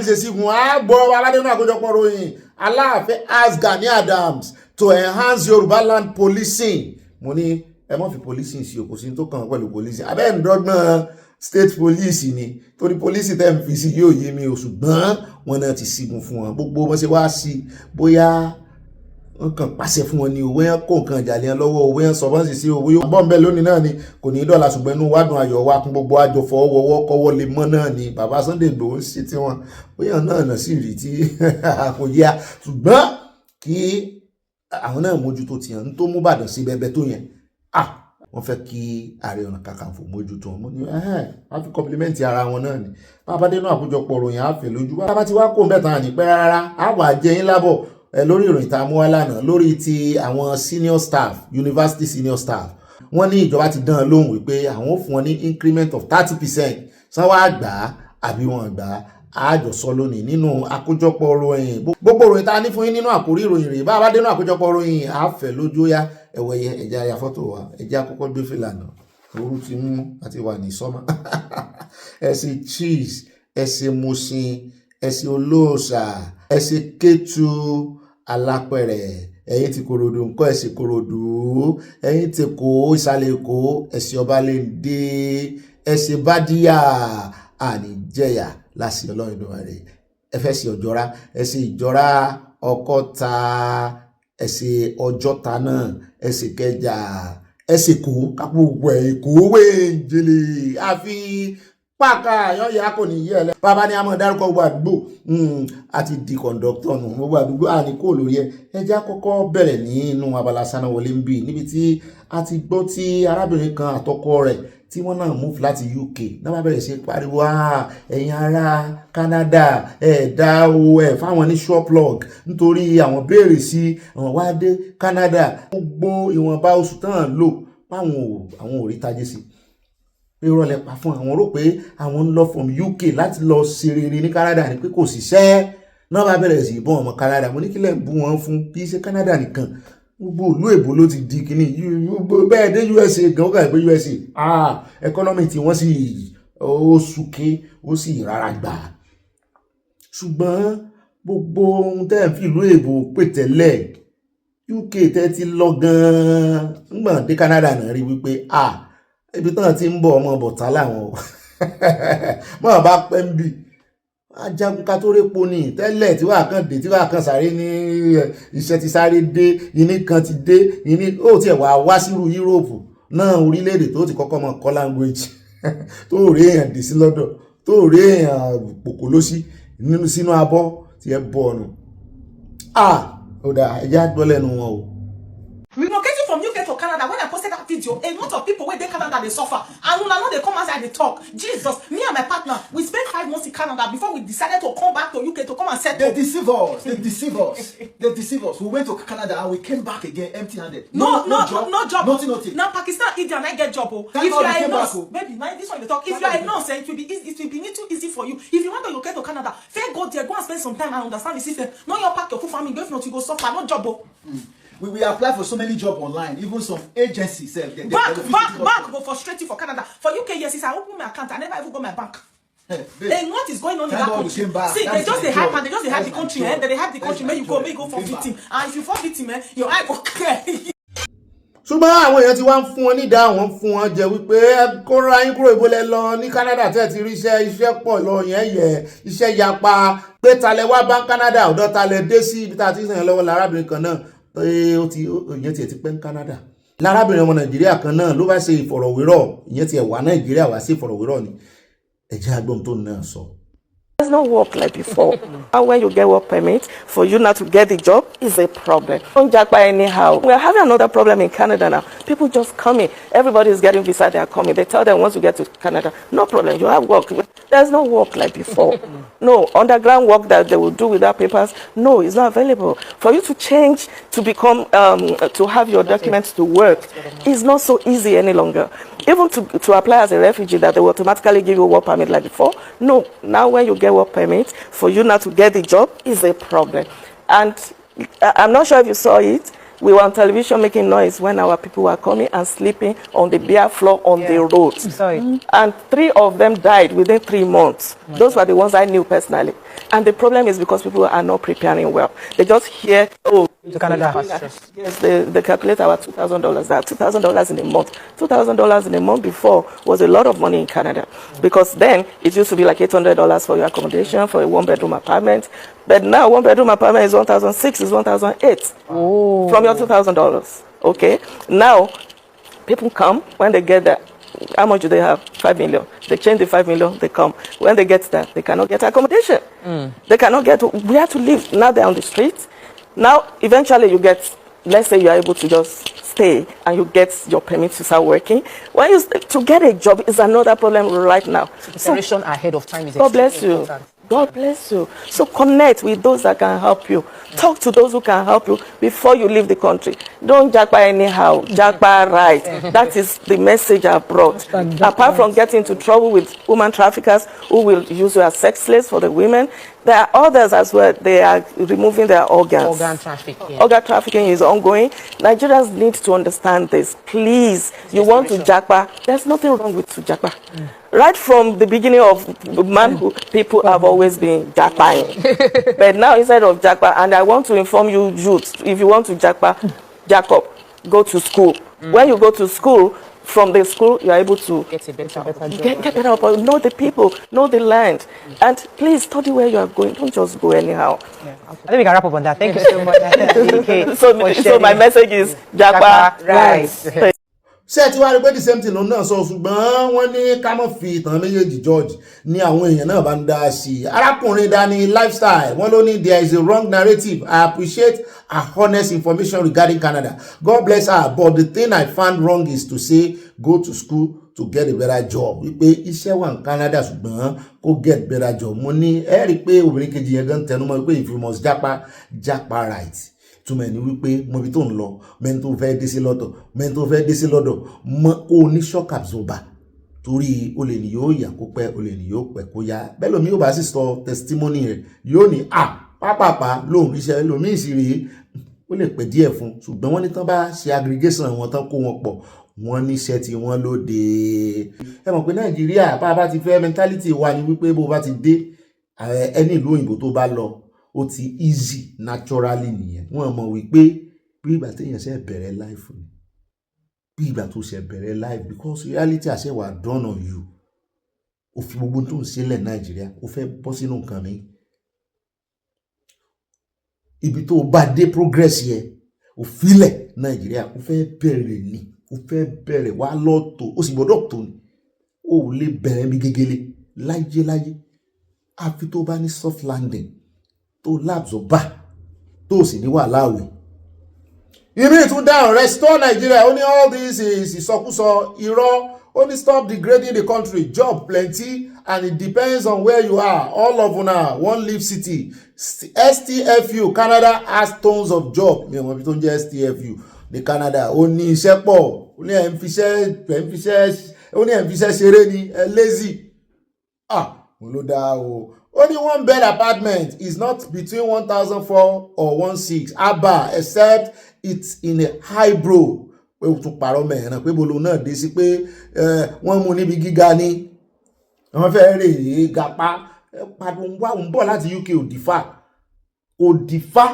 Speaker 15: ṣe sígun á gbọ́ aládé náà àkójọpọ̀ ròyìn Aláàfin ask Gani Adams to enhance Yorùbá land policing mo ní ẹ mọ́ fi policing sí òkú sí tó kàn pẹ̀lú policing abẹ́ ìdọ́gbọ́n state police ni torí police tẹ́ ń fi sí yóò yé mi o ṣùgbọ́n wọn náà ti sígun fún wọn gbogbo wọn ṣe wá sí bóyá wọ́n kàn pàṣẹ fún wọn ní owó yẹn kó nǹkan ìjà lẹ́yìn lọ́wọ́ owó yẹn sọ̀bọ́n sì sí owó yóò bọ́ ń bẹ́ lónìí náà ni kò ní dọ́là ṣùgbọ́n inú wádùn ayọ̀ wa kún gbogbo àjọ fọwọ́wọ́ kọ́wọ́ lè mọ́ náà ni bàbá Sunday Igboho ń ṣe tí wọ́n bóyá náà sì rí tí kò yá ṣùgbọ́n kí àwọn náà mójútó tiẹ̀ ń tó mú Ìbàdàn sí bẹ́ẹ̀ tó yẹn wọ́n fẹ́ kí Ààrẹ Ọ̀nà Kakanfò mójútó wọn mo ní wọ́n fi kọ́pílímẹ́ǹtì ara wọn náà ni bàbá dé náà àkójọpọ̀ ròyìn àfẹ́ lójú bàbá ti wá kó ń bẹ̀ tán ànípẹ́ rárá àwọ̀ àjẹyìn lábọ̀ lórí ìròyìn tá a mú wá lánàá lórí ti àwọn senior staff university senior staff wọ́n ní ìjọba ti dán lóhùn wípé àwọn ò fún wọn ní increment of 30% sanwó àgbà àbí wọn gbà àjọsọ lónìí nínú àkójọpọ̀ ròyìn gbogbo ròyìn tá a ní fún yín nínú àkórí ìròyìn rèé bá a bá dénú àkójọpọ̀ ròyìn àfẹ́ lójú yá ẹ̀wẹ̀yẹ ẹ̀jẹ̀ àyà fọ́tò wa ẹ̀jẹ̀ àkọ́kọ́ gbé fìlànà ooru ti mú àti wà ní sọ́mà ẹ̀sìn cheese ẹ̀sìn musin ẹ̀sìn olóòṣà ẹ̀sìn Kétu Alápẹ̀rẹ̀ ẹ̀yin ti Kòròdú ńkọ́ ẹ̀sìn Kòròdú ẹ̀yin ti Èkó ìsàlẹ̀ Èkó ẹ̀sìn Ọbalẹ́ndé ẹ̀sìn Bádíyà àníjẹ̀yà láti Ọlọ́run Èdùmàrè ẹ̀fẹ́ sí Ọ̀jọ́ra ẹ̀sìn Ìjọ́ra Ọ̀kọ́ta ẹ̀sìn Ọjọ́ta náà ẹ̀sìn Kẹjà ẹ̀sìn Èkó kápò gbọ̀ Èkó wéjìlì àfi pàkà yọ̀ọ̀yà kò ní yẹ ẹlẹ́ bàbá ní a máa dárúkọ gbogbo àdúgbò àti di kọ̀ǹdọ́tọ̀ nù gbogbo àdúgbò àní kò lórí ẹjẹ́ àkọ́kọ́ bẹ̀rẹ̀ nínú Abala Sanawole ń bì níbi tí a ti gbọ́ tí arábìnrin kan àtọkọ rẹ̀ tí wọ́n náà move láti UK náà bá bẹ̀rẹ̀ sí pariwo ẹ̀yin ará Canada ẹ̀dá fáwọn ní shoplog nítorí àwọn béèrè sí àwọn wá dé Canada gbogbo ìwọ̀nba oṣù tán lò àwọn ò rí tajé sí irọ́ lẹ pa fún àwọn rò pé àwọn ń lọ from UK láti lọ ṣe rere ní Canada ni pé kò síṣẹ́ náà bá bẹ̀rẹ̀ sí ìbọn ọmọ Canada mo ní kílẹ̀ ń bú wọn fún kí ṣe Canada nìkan gbogbo ìlú èbó ló ti di kíní bẹ́ẹ̀ dé USA gan ó kà pé USA economy tí wọ́n sì ó súnkín ó sì rárá gbà á. Ṣùgbọ́n gbogbo ohun tẹ́ ń fi ìlú èbò pè tẹ́lẹ̀ UK tẹ́ ti lọ gan-an nígbà dé Canada náà rí wípé ibi tán ti ń bọ̀ ọmọ bọ̀tá làwọn mọ̀ bá pẹ́ ń bì ajagun ká tó répo ní tẹ́lẹ̀ tí wàá kàn dé tí wàá kàn sáré ní iṣẹ́ ti sáré dé iní kan ti dé iní ó tiẹ̀ wá sírú Yúróòpù náà orílẹ̀-èdè tó ti kọ́kọ́ mọ̀ kọ́ language tó rí èèyàn dé sí lọ́dọ̀ tó rí èèyàn pòkó ló sí nínú sínú abọ́ tí ẹ bọ̀ ọ̀nù ó dà ẹjẹ́ àgbọ́ lẹ́nu wọn o.
Speaker 14: Relocating from UK to Canada, when I posted that video, a lot of people when they Canada they suffer. And when I know they come outside they talk. Jesus, me and my partner, we spent 5 months in Canada before we decided to come back to UK to come and settle.
Speaker 5: They deceive us. They deceive us. They deceive us. We went to Canada and we came back again empty-handed.
Speaker 14: No job.
Speaker 5: Nothing.
Speaker 14: Now Pakistan, India, and I get job. If you are a nurse, baby, this one they talk. If you are a nurse, it will be too easy for you. If you want to relocate to Canada, fair go there, go and spend some time and understand the system. Now you pack your full family, go if not you go suffer, no job.
Speaker 5: We apply for so many jobs online, even some agencies.
Speaker 14: Bank will frustrate you for Canada. For UK, yes, since I opened my account, I never even got my bank. And what is going on in that country? See, they just they hype and they just they hype the country. They hype the country. May you go for victim. And if you fall victim, your eye go clear.
Speaker 15: Ṣùgbọ́n àwọn èèyàn ti wá ń fún wọn nídàá àwọn fún wọn jẹ wípé kóra yín kúrò ìbólẹ̀ lọ ní Canada tẹ́ ti rí iṣẹ́ pọ̀ lọ yẹn iṣẹ́ yapa pé talẹ̀ wá bá Canada ọ̀dọ̀ talẹ̀ dé sí ibi tá a ti sàn yẹn lọ́wọ́ lárábìnrin kan náà ìyẹn tiẹ̀ ti pẹ́ ní Canada lárábìnrin ọmọ Nàìjíríà kan náà ló bá ṣe ìfọ̀rọ̀wérọ̀ ìyẹn tiẹ̀ wà Nàìjíríà wá sí ìfọ̀rọ̀wérọ̀ ni ẹ̀jẹ̀ agbóhun tó náà sọ.
Speaker 16: There's no work like before. And when you get work permit, for you not to get the job is a problem. Don't jack by anyhow. We're having another problem in Canada now. People just coming. Everybody is getting visa, they are coming. They tell them once you get to Canada, no problem, you have work. There's no work like before. No, underground work that they will do without papers, no, it's not available. For you to change, to become, to have your documents to work, is not so easy any longer. Even to apply as a refugee that they will automatically give you a work permit like before, no. Now when you get work permit, for you not to get the job is a problem. And I'm not sure if you saw it, we were on television making noise when our people were coming and sleeping on the bare floor on the road. And 3 of them died within 3 months. Those were the ones I knew personally. And the problem is because people are not preparing well. They just hear, oh,
Speaker 14: to Canada.
Speaker 16: Yes, they calculate our $2,000. That $2,000 in a month. $2,000 in a month before was a lot of money in Canada. Because then it used to be like $800 for your accommodation for a 1-bedroom apartment. But now 1-bedroom apartment is $1,600, is $1,800 from your $2,000. Okay. Now people come when they get there. How much do they have? 5 million. They change the 5 million, they come. When they get that, they cannot get accommodation. They cannot get where to live. Now they're on the streets. Now, eventually you get, let's say you are able to just stay and you get your permit to start working. When you to get a job is another problem right now.
Speaker 14: Preparation ahead of time is
Speaker 16: God bless you.
Speaker 14: Important.
Speaker 16: God bless you. So connect with those that can help you. Talk to those who can help you before you leave the country. Don't jack by anyhow. Jack by right. That is the message I brought. Apart from getting into trouble with woman traffickers who will use you as sex slaves for the women, there are others as well. They are removing their organs.
Speaker 14: Organ trafficking.
Speaker 16: Organ trafficking is ongoing. Nigerians need to understand this. Please, you want to jackpot. There's nothing wrong with to jackpot. Right from the beginning of manhood, people have always been jackpotting. But now instead of jackpot, and I want to inform you youth, if you want to jackpot, jack up, go to school. When you go to school, from the school, you are able to
Speaker 14: get a better job.
Speaker 16: Get better, know the people, know the land. And please study where you are going. Don't just go anyhow.
Speaker 14: Yeah. I think we can wrap up on that. Thank you so much.
Speaker 16: So my message is jackpot, right.
Speaker 15: Ṣé ti wá rí pé the same thing lòun náà sọ ṣùgbọ́n wọ́n ní ká mọ̀ fi ìtàn méjèèjì George ní àwọn èèyàn náà bá ń dá sí i. Arákùnrin Dani lifestyle wọ́n ló ní there is a wrong narrative. I appreciate her honest information regarding Canada. God bless her, but the thing I found wrong is to say go to school to get a better job. Wípé iṣẹ́ wà ní Canada ṣùgbọ́n kó get better job. Mo ní ẹ rí pé obìnrin kejì yẹn gan tẹnu mọ́ pé if you must japa right. Túmọ̀ ní wípé mo bí tó ń lọ mẹ́ni tó fẹ́ dé sí lọ́dọ̀ mẹ́ni tó fẹ́ dé sí lọ́dọ̀ mọ́ kó ní shock absorber torí olè ní yóò yà kó pẹ́ olè ní yóò pẹ́ kó yá bẹ́ẹ̀ lómi yóò bá sì sọ testimony rẹ̀ yóò ní pápápá lóhùn ríṣẹ́ lómi ìṣirí ó lè pẹ́ díẹ̀ fún ṣùgbọ́n wọ́n ní tán bá ṣe aggregation wọn tán kó wọn pọ̀ wọ́n níṣẹ́ tí wọ́n lóde. Ẹ mọ̀ pé Nàìjíríà bá a bá ti fẹ́ mentality wa ni wípé bó bá ti dé ẹni ìlú òyìnbó tó bá lọ ó ti easy naturally nìyẹn. Wọ́n mọ̀ wípé bí ìgbà téèyàn ṣe bẹ̀rẹ̀ life ni, bí ìgbà tó ṣe bẹ̀rẹ̀ life, because reality àṣẹ wà done on you. Ó fi gbogbo tó ń ṣẹlẹ̀ Nàìjíríà ó fẹ́ bọ́ sínú nǹkan mi. Ibi tó bá dé progress yẹ ó filẹ̀ Nàìjíríà ó fẹ́ bẹ̀rẹ̀ ni, ó fẹ́ bẹ̀rẹ̀ wá lọ́tọ̀ ó sì gbọ́dọ̀ tó ni. Ó lè bẹ̀rẹ̀ bí gégélé láyé àfi tó bá ní soft landing tó lábzọ̀ bá tó sì ní wàhálà àwẹ̀. Ibi tún dáhùn restore Nigeria ó ní all this is ìsọkúsọ irọ́. Only stop degrading the country. Job plenty and it depends on where you are. All of una one leave city. STFU Canada has tons of job. Mi ò mọ̀ bí tó ń jẹ́ STFU ní Canada. Ó ní iṣẹ́ pọ̀. Ó ní ẹ̀ ń fiṣẹ́ ṣeré ni lazy. Mo ló dáa o. Only one bed apartment is not between 1,004 or 16 Aba except it's in a high bro. Pé o tún parọ́ mẹ́rin pé bolo náà dé sí pé wọ́n mú níbi gíga ní wọ́n fẹ́ rè é gapá padà ń bọ̀ láti UK òdìfá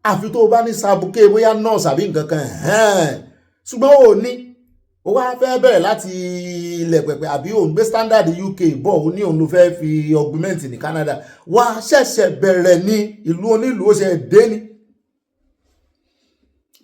Speaker 15: àfi tó o bá ní sàbùkẹ́ bóyá nọ́ọ̀sì àbí nǹkan kan ṣùgbọ́n o ní o wá fẹ́ bẹ̀rẹ̀ láti ilẹ̀ pẹ̀pẹ̀ àbí o ń gbé standard UK bọ̀ o ní òun ló fẹ́ fi augment ní Canada wá ṣẹ̀ṣẹ̀ bẹ̀rẹ̀ ní ìlú onílùú ó ṣe dé ní.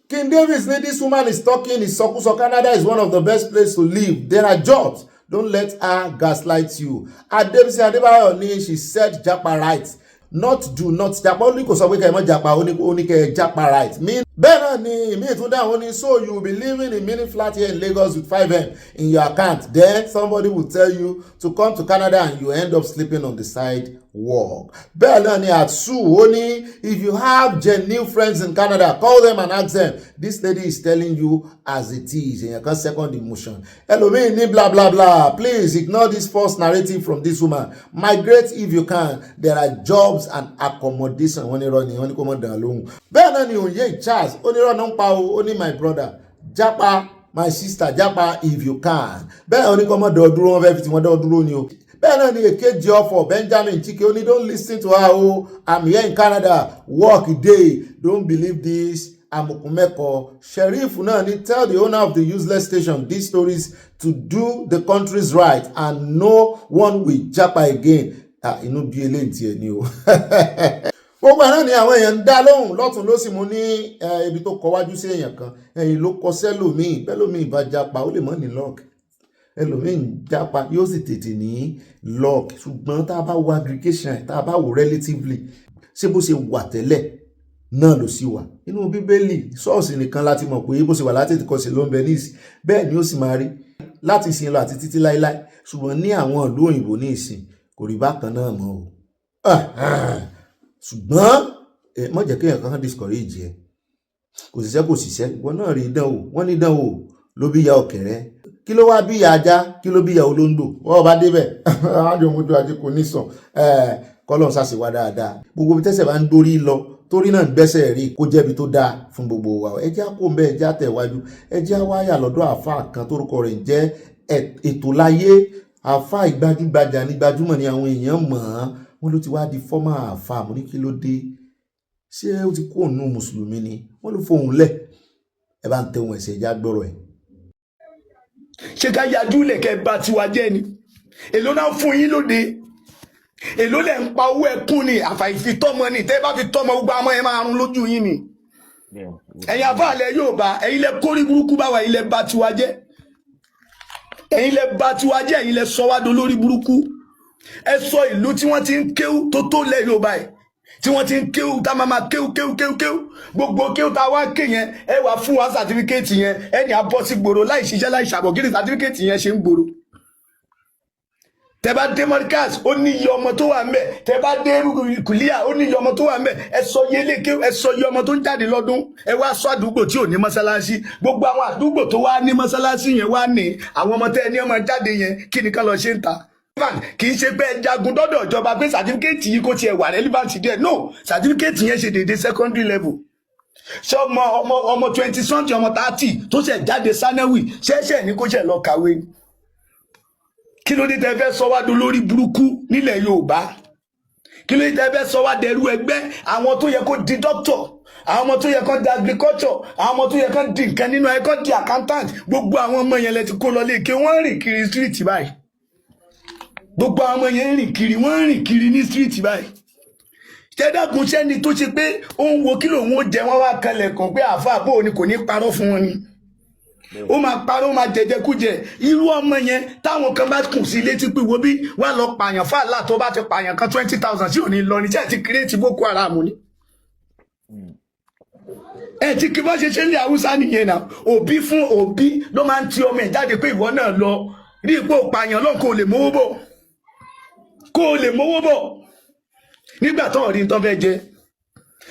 Speaker 15: King Davis said this woman is talking is so Canada is one of the best places to live. There are jobs. Don't let her gaslight you. Adebisi Adebayo ni she said japa right. Not do not japa. Only kò sọ pé kẹ́ mọ́ japa only kẹ́ japa right. Bẹ́ẹ̀ náà ni mi tún dáhùn ní so you will be living in mini flat here in Lagos with 5M in your account. Then somebody will tell you to come to Canada and you end up sleeping on the sidewalk. Bẹ́ẹ̀ náà ni Atsu ó ní if you have genuine friends in Canada call them and ask them this lady is telling you as it is. Èèyàn kan second emotion. Ẹlòmíì ní blah blah blah. Please ignore this false narrative from this woman. Migrate if you can. There are jobs and accommodation. Wọ́n ní irọ́ ni wọ́n ní kó mọ̀ dàn lóhùn. Bẹ́ẹ̀ náà ni òye Charles ó ní irọ́ náà ń pa o ó ní my brother japa my sister japa if you can. Bẹ́ẹ̀ ó ní kó mọ̀ dọ̀ dúró wọn fẹ́ fi tí wọ́n dọ̀ dúró ni o. Bẹ́ẹ̀ náà ni èkejì ọ̀fọ̀ Benjamin Chike ó ní don't listen to her o I'm here in Canada work day don't believe this amukumeko. Sheriff náà ni tell the owner of the useless station these stories to do the country's right and no one will japa again. Inú bí eléyìí tiẹ̀ ni o. Gbogbo ẹ̀rọ ni àwọn èèyàn ń dá lóhùn lọ́tún ló sì mú ní ibi tó kọ wájú sí èèyàn kan ẹ̀yìn ló kọ sẹ́lòmíì bẹ́lòmíì bá japa ó lè mọ́ ní lọ́ọ̀kì ẹlòmíì ń japa yóò sì tètè ní lọ́ọ̀kì ṣùgbọ́n tá a bá wo aggregation tá a bá wo relatively ṣé bó ṣe wà tẹ́lẹ̀ náà ló sì wà nínú bíbélì ṣọ́ọ̀ṣì nìkan láti mọ̀ pé bó ṣe wà láti kọ́ sí ló ń bẹ ní ìsìn bẹ́ẹ̀ ni ó sì máa rí láti ìsìn lọ àti títí láíláí ṣùgbọ́n ní àwọn ìlú òyìnbó ní ìsìn kò rí bákan náà mọ́ o ṣùgbọ́n má jẹ́ kéèyàn kan discourage ẹ kò ṣiṣẹ́ ìwọ náà rí ìdánwò wọ́n ní ìdánwò ló bí ya ọ̀kẹ́rẹ́ kí ló wá bí ya ajá kí ló bí ya olóńdò wọ́n bá débẹ̀ ájò mojú ajé kò ní sàn kọ́lọ́n ṣàṣìwá dáadáa gbogbo bí tẹ́sẹ̀ bá ń dórí lọ torí náà gbẹ́sẹ̀ rí kó jẹ́bi tó dáa fún gbogbo wa ẹ jẹ́ kó ń bẹ́ ẹ jẹ́ àtẹ̀wájú ẹ jẹ́ wáyà lọ́dọ̀ àáfàá kan tórúkọ rẹ̀ jẹ́ ètò láyé àáfàá ìgbajúgbajà ní gbajúmọ̀ ni àwọn èèyàn mọ̀ ọ́n wọ́n ló ti wá di fọ́mà àáfàá mo ní kí ló dé ṣé ó ti kó òun mùsùlùmí ni wọ́n ló fohùn lẹ̀ ẹ bá ń tẹ̀wọ̀n ẹ̀sẹ̀ ìjà gbọ́rọ̀ ẹ̀.
Speaker 17: ṣé ká yájú lè kẹ́ bá tiwa jẹ́ ni èló náà fún yín lóde èló lẹ̀ ń pa owó ẹkún ni àfàìfi tọ́mọ ni tẹ́ bá fi tọ́mọ gbogbo àmọ́ ẹ máa rún lójú yín ni ẹ̀yin àfàlẹ̀ Yorùbá ẹ̀yin lẹ kórí burúkú báwa ẹ̀yin lẹ bá tiwa jẹ́ ẹ̀yin lẹ bá tiwa jẹ́ ẹ̀yin lẹ sọ wá dolórí burúkú ẹ sọ ìlú tí wọ́n ti ń kéwú tó lẹ̀ Yorùbá ẹ̀ tí wọ́n ti ń kéwú tá máa kéwú gbogbo kéwú tá wá ké yẹn ẹ wá fún wa sàtífíkẹ́ẹ̀tì yẹn ẹni àbọ̀ sí gbòòrò láì ṣiṣẹ́ láì ṣàbọ̀ kí ni sàtífíkẹ́ẹ̀tì yẹn ṣe ń gbòòrò tẹ bá dé Markaz ó ní iye ọmọ tó wà ńbẹ̀ tẹ bá dé kùlíà ó ní iye ọmọ tó wà ńbẹ̀ ẹ sọ iye lékè ẹ sọ iye ọmọ tó ń jáde lọ́dún ẹ wá sọ àdúgbò tí ò ní mọ́sálásí gbogbo àwọn àdúgbò tó wá ní mọ́sálásí yẹn wá ní àwọn ọmọ tẹ ẹni ọmọ jáde yẹn kí ni ká lọ ṣe ń ta kì í ṣe pé ẹ jagun dọ́dọ̀ ìjọba pé sàtífíkẹ́ẹ̀tì yìí kò tiẹ̀ wà relevant díẹ̀ no sàtífíkẹ́ẹ̀tì yẹn ṣe déédéé secondary level ọmọ 20 something ọmọ 30 tó ṣẹ̀ jáde sánáwì ṣẹ̀ṣẹ̀ ní kó ṣẹ̀ lọ kàwé ni. Kí ló dé tẹ́ fẹ́ sọ wá dolórí burúkú nílẹ̀ Yorùbá? Kí ló dé tẹ́ fẹ́ sọ wá dẹrú ẹgbẹ́ àwọn tó yẹ kó di doctor, àwọn ọmọ tó yẹ kó di agriculture, àwọn ọmọ tó yẹ kó di nǹkan nínú ẹ kó di accountant, gbogbo àwọn ọmọ yẹn lẹ ti kó lọ lé ké wọ́n rìn kiri street báyìí. Gbogbo àwọn ọmọ yẹn rìn kiri, wọ́n rìn kiri ní street báyìí. Tẹ́dàkùn sẹ́ni tó ṣe pé ó ń wo kí lòun ó jẹ wọ́n wá kalẹ̀ kan pé àáfàá bò ní kò ní parọ́ fún wọn ni. Ó máa parọ́, ó máa jẹjẹkújẹ. Irú ọmọ yẹn táwọn kan bá kùn sí létí pé wo bí wá lọ pààyàn fàlà tó bá ti pààyàn kan 20,000 sí òní lọ ní tí ẹ ti create Boko Haram ni. Ẹ ti kí bá ṣe ní Haúsá nìyẹn náà. Òbí fún òbí ló máa ń ti ọmọ ẹ̀ jáde pé ìwọ náà lọ rí ipò pààyàn lọ kó lè mówó bọ̀. Kó lè mówó bọ̀. Nígbà tó rí tán fẹ́ jẹ.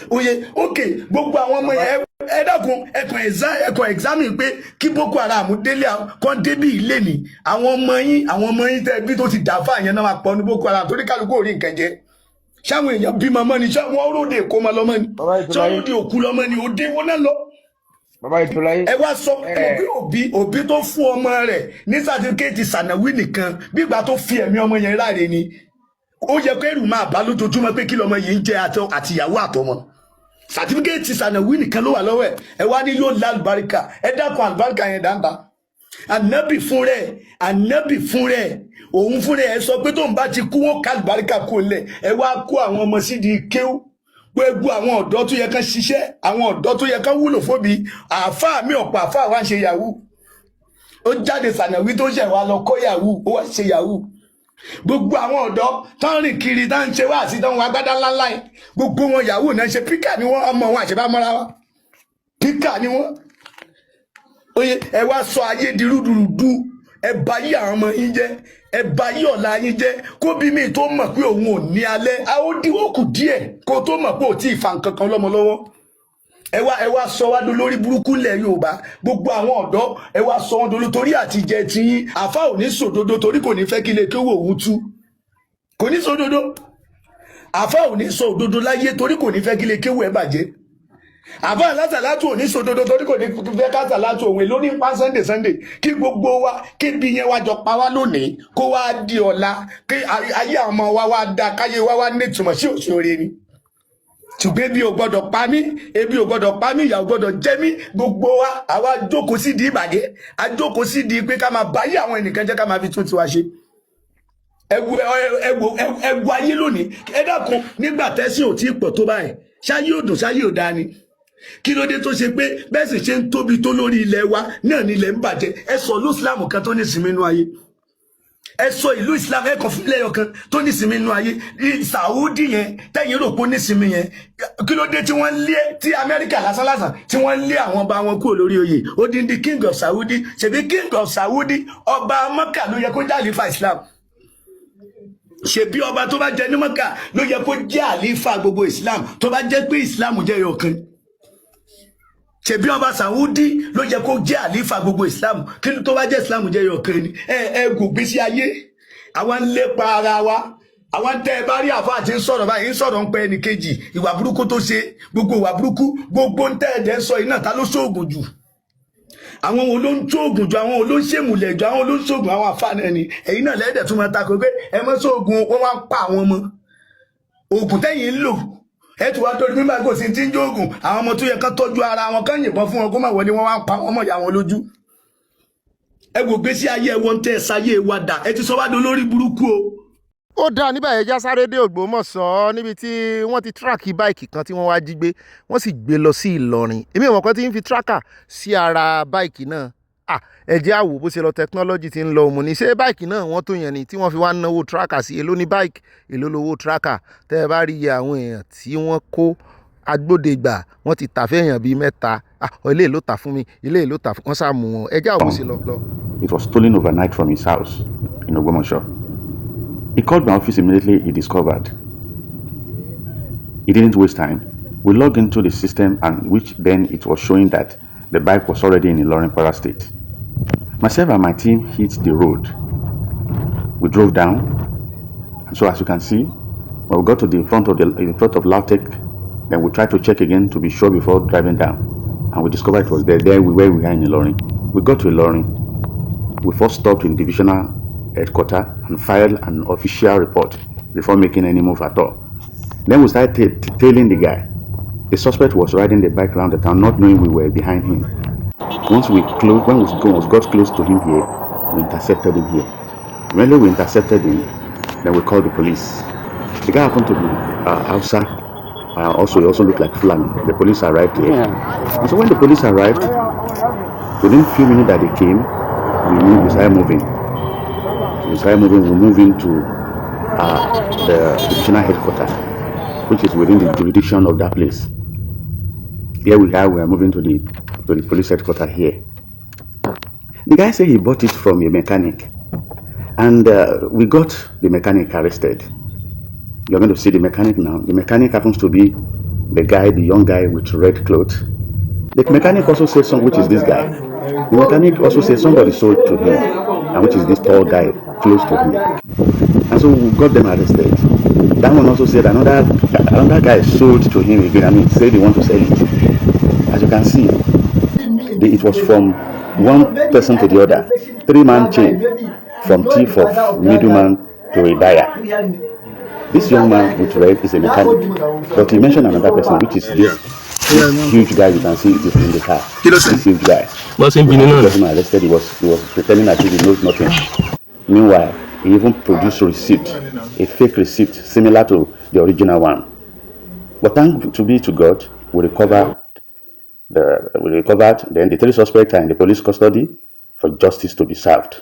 Speaker 17: Oye, okay, gbogbo àwọn ọmọ yẹn ẹ dákun ẹkùn examine pé kí Boko Haram délé kan débí ilé ni àwọn ọmọ yín tẹ́ bí tó ti dàfà yẹn náà máa pọ̀ ní Boko Haram torí kálukú orí nǹkan jẹ. Ṣáwọn èèyàn bímọ mọ́ ni wọ́n róde kó mọ lọ́mọ ni ṣọ́ róde òkú lọ́mọ ni òde wọn náà lọ. Ẹ wá sọ òbí tó fún ọmọ rẹ̀ ní sàtífíkẹ́ẹ̀tì sànàwí nìkan bí ìgbà tó fi ẹ̀mí ọmọ yẹn láre ni. Ó yẹ kó ẹrù máa bá lójoojúmọ́ pé kí lọmọ yìí ń jẹ àtìyàwó àtọmọ. Sàtífíkẹ́ẹ̀tì sànàwí nìkan ló wà lọ́wọ́ ẹ̀. Ẹ wá ní yóò lá àlùbáríkà. Ẹ dákun àlùbáríkà yẹn dáńtà. Ànábì fún rẹ̀ òun fún rẹ̀ ẹ sọ pé tóun bá ti kú wọn ká àlùbáríkà kó lẹ̀. Ẹ wá kó àwọn ọmọ sídìí kéwú. Gbogbo àwọn ọ̀dọ́ tó yẹ kán ṣiṣẹ́, àwọn ọ̀dọ́ tó yẹ kán wúlò fóbi. Àáfàá mi ọ̀pọ̀ àáfàá wá ń ṣe yahoo. Ó jáde sànàwí tó ṣẹ̀ wá lọ kọ́ yahoo, ó wá ṣe yahoo. Gbogbo àwọn ọ̀dọ́ tán rìn kiri tán ń ṣe wá sí tán wọn agbádá ńláńlá yìí gbogbo wọn yahoo náà ṣe píkà ni wọ́n ọmọ wọn àṣẹbá mọ́ra wa píkà ni wọ́n. Oye, ẹ wá sọ ayé di rúdurùdu, ẹ bá yí àwọn ọmọ yín jẹ́, ẹ bá yí ọ̀la yín jẹ́, kó bí mi tó mọ̀ pé òun ò ní alẹ́ àwọn díwọ́ kù díẹ̀ kó tó mọ̀ pé ò tí ì fa nǹkan kan lọ́mọ lọ́wọ́. Ẹ wá sọ wá dolórí burúkú lẹ̀ Yorùbá gbogbo àwọn ọ̀dọ́ ẹ wá sọ wọn dolórí torí àti jẹ ti yín. Àfá ò ní sòdodo torí kò ní fẹ́ kí ilé kéwò òun tú. Kò ní sòdodo. Àfá ò ní sọ òdodo láyé torí kò ní fẹ́ kí ilé kéwò ẹ bàjẹ́. Àfá alásàlátù ò ní sòdodo torí kò ní fẹ́ kásàlátù òun èlò ní pa Sunday kí gbogbo wa kí bí yẹn wá jọ pa wá lónìí kó wá di ọ̀la kí ayé àwọn ọmọ wa wá da káyé wá nítumọ̀ sí òṣèré ni. Ṣùgbọ́n ebi ò gbọdọ̀ pa mí, ìyà ò gbọdọ̀ jẹ mí, gbogbo wa àwa jókòó sí di ìbàjẹ́, a jókòó sí di pé ká máa báyé àwọn ẹnìkan jẹ́ ká máa fi tún tiwa ṣe. Ẹ wo ayé lónìí, ẹ dákun nígbà tẹ́sí ò tí ì pọ̀ tó báyìí, ṣáyé ò dùn ṣáyé ò dáa ni. Kí ló dé tó ṣe pé bẹ́ẹ̀ sì ṣe ń tóbi tó lórí ilẹ̀ wa náà ni ilẹ̀ ń bàjẹ́. Ẹ sọ ìlú Islam kan tó ní ìsinmi inú ayé. Ẹ sọ ìlú Islam ẹ kàn fún ilẹ̀ ọ̀kan tó ní ìsinmi inú ayé. Saudi yẹn tẹ́yìn rò pé ó ní ìsinmi yẹn. Kí ló dé tí wọ́n lé tí Amẹ́ríkà lásánlásán tí wọ́n lé àwọn ọba wọn kúrò lórí oyè. Ó dín di King of Saudi. Ṣèbí King of Saudi ọba Mọ́kà ló yẹ kó jẹ́ àlífà Islam. Ṣèbí ọba tó bá jẹ ní Mọ́kà ló yẹ kó jẹ́ àlífà gbogbo Islam tó bá jẹ́ pé Islam jẹ́ ọ̀kan. Ṣèbí ọba Saudi ló jẹ́ kó jẹ́ àlífà gbogbo Islam kí tó bá jẹ́ Islam jẹ́ ọ̀kan ni. Ẹ gògbé sí ayé àwọn ń lépa ara wa àwọn tẹ́ ẹ bá rí àfáà tí ń sọ̀rọ̀ báyìí ń sọ̀rọ̀ ń pẹ́ ẹnì kejì ìwà burúkú tó ṣe gbogbo ìwà burúkú gbogbo ń tẹ́ ẹ̀dẹ̀ sọ iná ta ló ṣoògùn jù àwọn wo ló ń ṣoògùn jù àwọn wo ló ń ṣèmùlẹ̀ jù àwọn wo ló ń ṣoògùn àwọn àfáà náà ni ẹ̀yin náà lẹ́ẹ̀dẹ̀ tún máa takò pé ẹ mọ́ ṣoògùn wọ́n wá ń pa àwọn ọmọ oògùn tẹ́yìn ń lò ẹ tún wá tó ní bá kò sí tí ń jóògùn àwọn ọmọ tó yẹ ká tọ́jú ara wọn kán yìnbọn fún wọn kó má wọlé wọn wá ń pa wọn mọ̀ ìyá wọn lójú. Ẹ wò gbé sí ayé wọn tẹ́ ẹ sáyé wa dà ẹ ti sọ wá do lórí burúkú o.
Speaker 1: Ó dáa níbà yẹn já sáré dé Ògbómọ̀ṣọ́ níbi tí wọ́n ti tíráàkì báìkì kan tí wọ́n wá jí gbé wọ́n sì gbé lọ sí Ìlọrin èmi ò mọ̀ pé tí ń fi tíráàkà sí ara báìkì náà ẹ jẹ́ àwò bó ṣe lọ tẹkinọ́lọ́jì ti ń lọ òmùní ṣé báìkì náà wọ́n tó yẹn ni tí wọ́n fi wá náwó tíráàkà sí èló ní báìkì èló lówó tíráàkà tẹ́ ẹ bá rí iye àwọn èèyàn tí wọ́n kó agbódegbà wọ́n ti tà fẹ́ èèyàn bíi mẹ́ta ilé ló tà fún mi ilé ló tà fún wọn sá mú wọn ẹ jẹ́ àwò bó ṣe lọ.
Speaker 18: It was stolen overnight from his house in Ogbomoso. He called my office immediately he discovered. He didn't waste time. We logged into the system and which then it was showing that the bike was already in Ilorin, Kwara State. Myself and my team hit the road. We drove down. And so as you can see, when we got to the front of Lautech Then we tried to check again to be sure before driving down. And we discovered it was there. There where we are in Ilorin. We got to Ilorin. We first stopped in divisional headquarters and filed an official report before making any move at all. Then we started tailing the guy. The suspect was riding the bike around the town, not knowing we were behind him. Once we got close to him here, we intercepted him here. When we intercepted him, then we called the police. The guy happened to be Hausa. He also looked like Fulani. The police arrived here. And so when the police arrived, within a few minutes that they came, we started moving. We moved into the divisional headquarters, which is within the jurisdiction of that place. Here we are moving to the police headquarters here. The guy said he bought it from a mechanic, and we got the mechanic arrested. You're going to see the mechanic now. The mechanic happens to be the young guy with red clothes. The mechanic also said something, which is this guy. The mechanic also said somebody sold to him, and which is this tall guy close to him. And so we got them arrested. That one also said another guy sold to him again. Said he want to sell it. As you can see, it was from one person to the other. 3-man chain from thief of middleman to a buyer. This young man with red is a mechanic, but he mentioned another person, which is this huge guy you can see in the car. This huge guy. He arrested. He was pretending as if he knows nothing. Meanwhile, he even produced a fake receipt similar to the original one. But thanks be to God, we recovered then the 3 suspects are in the police custody for justice to be served.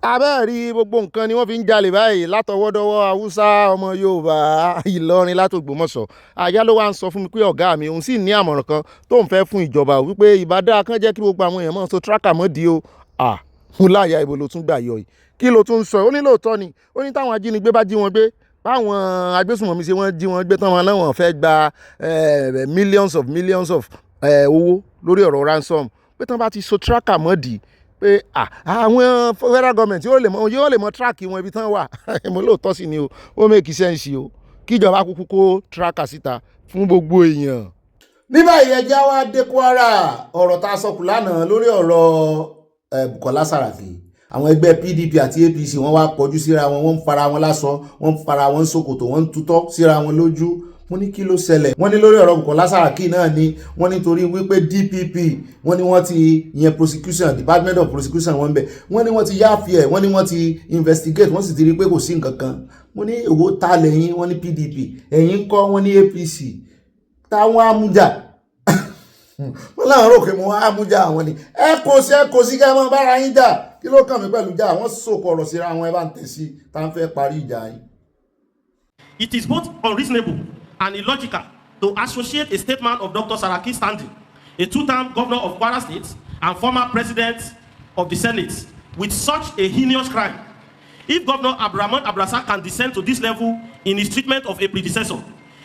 Speaker 1: abẹ́ẹ̀rí gbogbo nǹkan ni wọ́n fi ń jalè báyìí látọwọ́dọ́wọ́ haúsá ọmọ yorùbá ìlọrin látògbómọ̀ṣọ́ àyà ló wá ń sọ fún mi pé ọ̀gá mi òun sì ní àmọ̀ràn kan tó ń fẹ́ fún ìjọba wípé ìbádá kan jẹ́ kí gbogbo àwọn èèyàn mọ̀ so tracker mọ́ di o fún láàyà ibo ló tún gbà yọ yìí kí ló tún sọ ó ní lóòótọ́ ni ó ní táwọn ajínigbé bá jí wọn gbé báwọn agbésùnmọ̀mí ṣe wọ́n jí wọn gbé tán wọn náà wọ́n fẹ́ gba millions of owó lórí ọ̀rọ̀ ransom pé tán bá ti so tracker mọ́ di pé àwọn federal government yóò lè mọ track wọn ibi tán wà mo lóòótọ́ sí ni ó make sense o kíjọba kúkú kó tracker síta fún gbogbo èèyàn.
Speaker 15: ní báyìí ẹja wá dé Kwara ọ̀rọ̀ tá a sọkù lánàá lórí ọ̀rọ̀ Bukola Saraki àwọn ẹgbẹ́ PDP àti APC wọ́n wá kọjú síra wọn wọ́n ń fara wọn lásọ wọ́n ń fara wọn ṣòkòtò wọ́n ń tutọ́ síra wọn lójú wọ́n ní kí ló ṣẹlẹ̀ wọ́n ní lórí ọ̀rọ̀ Bukola Saraki náà ni wọ́n nítorí wípé DPP wọ́n ní wọ́n ti yẹn prosecution Department of Prosecution wọ́n bẹ̀ wọ́n ní wọ́n ti yáfi ẹ̀ wọ́n ní wọ́n ti investigate wọ́n sì ti rí pé kò sí nǹkan kan wọ́n ní èwo ta lẹ́yìn wọ́n ní PDP ẹ̀yìn kọ́ wọ́n ní APC táwọn amújà wọ́n láwọn rò pé mo wá amújà àwọn ni ẹ kò sí kẹ́ mọ́ bára yín jà kí ló kàn mí pẹ̀lú jà wọ́n sòkò ọ̀rọ̀ síra wọn ẹ bá ń tẹ̀ sí tá ń fẹ́ parí ìjà yín.
Speaker 19: It is both unreasonable and illogical to associate a statement of Dr. Saraki standing, a 2-term governor of Kwara State and former president of the Senate, with such a heinous crime. If Governor Abdurrahman Abrasa can descend to this level in his treatment of a predecessor,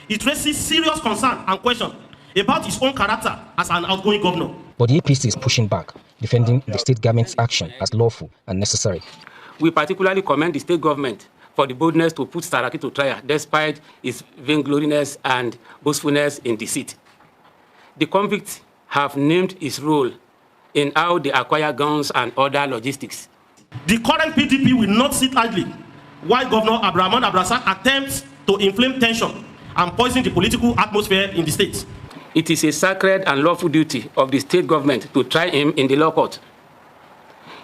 Speaker 19: it raises serious concern and question about his own character as an outgoing governor.
Speaker 20: But the APC is pushing back, defending the state government's action as lawful and necessary.
Speaker 21: We particularly commend the state government for the boldness to put Saraki to trial despite his vaingloriness and boastfulness in deceit. The convicts have named his role in how they acquire guns and other logistics.
Speaker 19: The current PDP will not sit idly while Governor Abdurrahman Abrasa attempts to inflame tension and poison the political atmosphere in the state.
Speaker 21: It is a sacred and lawful duty of the state government to try him in the law court.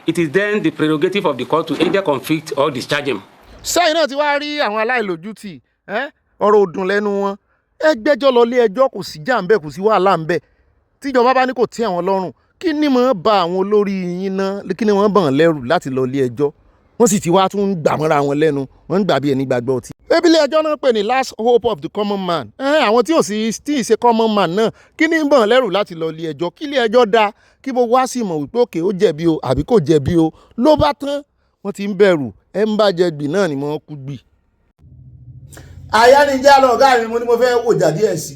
Speaker 21: It is then the prerogative of the court to either convict or discharge him.
Speaker 1: sẹ́yìn náà ti wá rí àwọn aláìlójútì ọ̀rọ̀ òdùn lẹ́nu wọn ẹgbẹ́jọ́ lọ lé ẹjọ́ kò sí jà ń bẹ̀ kò sí wàhálà ń bẹ̀ tíjọba bá ní kò tí àwọn lọ́rùn kí ni mọ̀ bá àwọn olórí yín ná kí ni wọ́n bàn lẹ́rù láti lọ lé ẹjọ́ wọ́n sì ti wá tún gbà mọ́ra wọn lẹ́nu wọ́n ń gbà bí ẹni gbàgbọ́ ọtí. ebílẹ̀ ẹjọ́ náà pè ní last hope of the common man àwọn tí ò sì tí ì ṣe common man náà kí ni bàn lẹ́rù láti lọ lé ẹjọ́ kí lé ẹjọ́ dáa kí gbogbo wá sì mọ̀ wípé òkè ó jẹ̀bi o àbí kò jẹ̀bi o ló bá tán wọ́n ti ń bẹ̀rù ẹ ń bá jẹ gbì náà ni mo kú gbì.
Speaker 15: àyáníjà lọ ọ̀gá mi mo ní mo fẹ́ wò jà díẹ̀ sí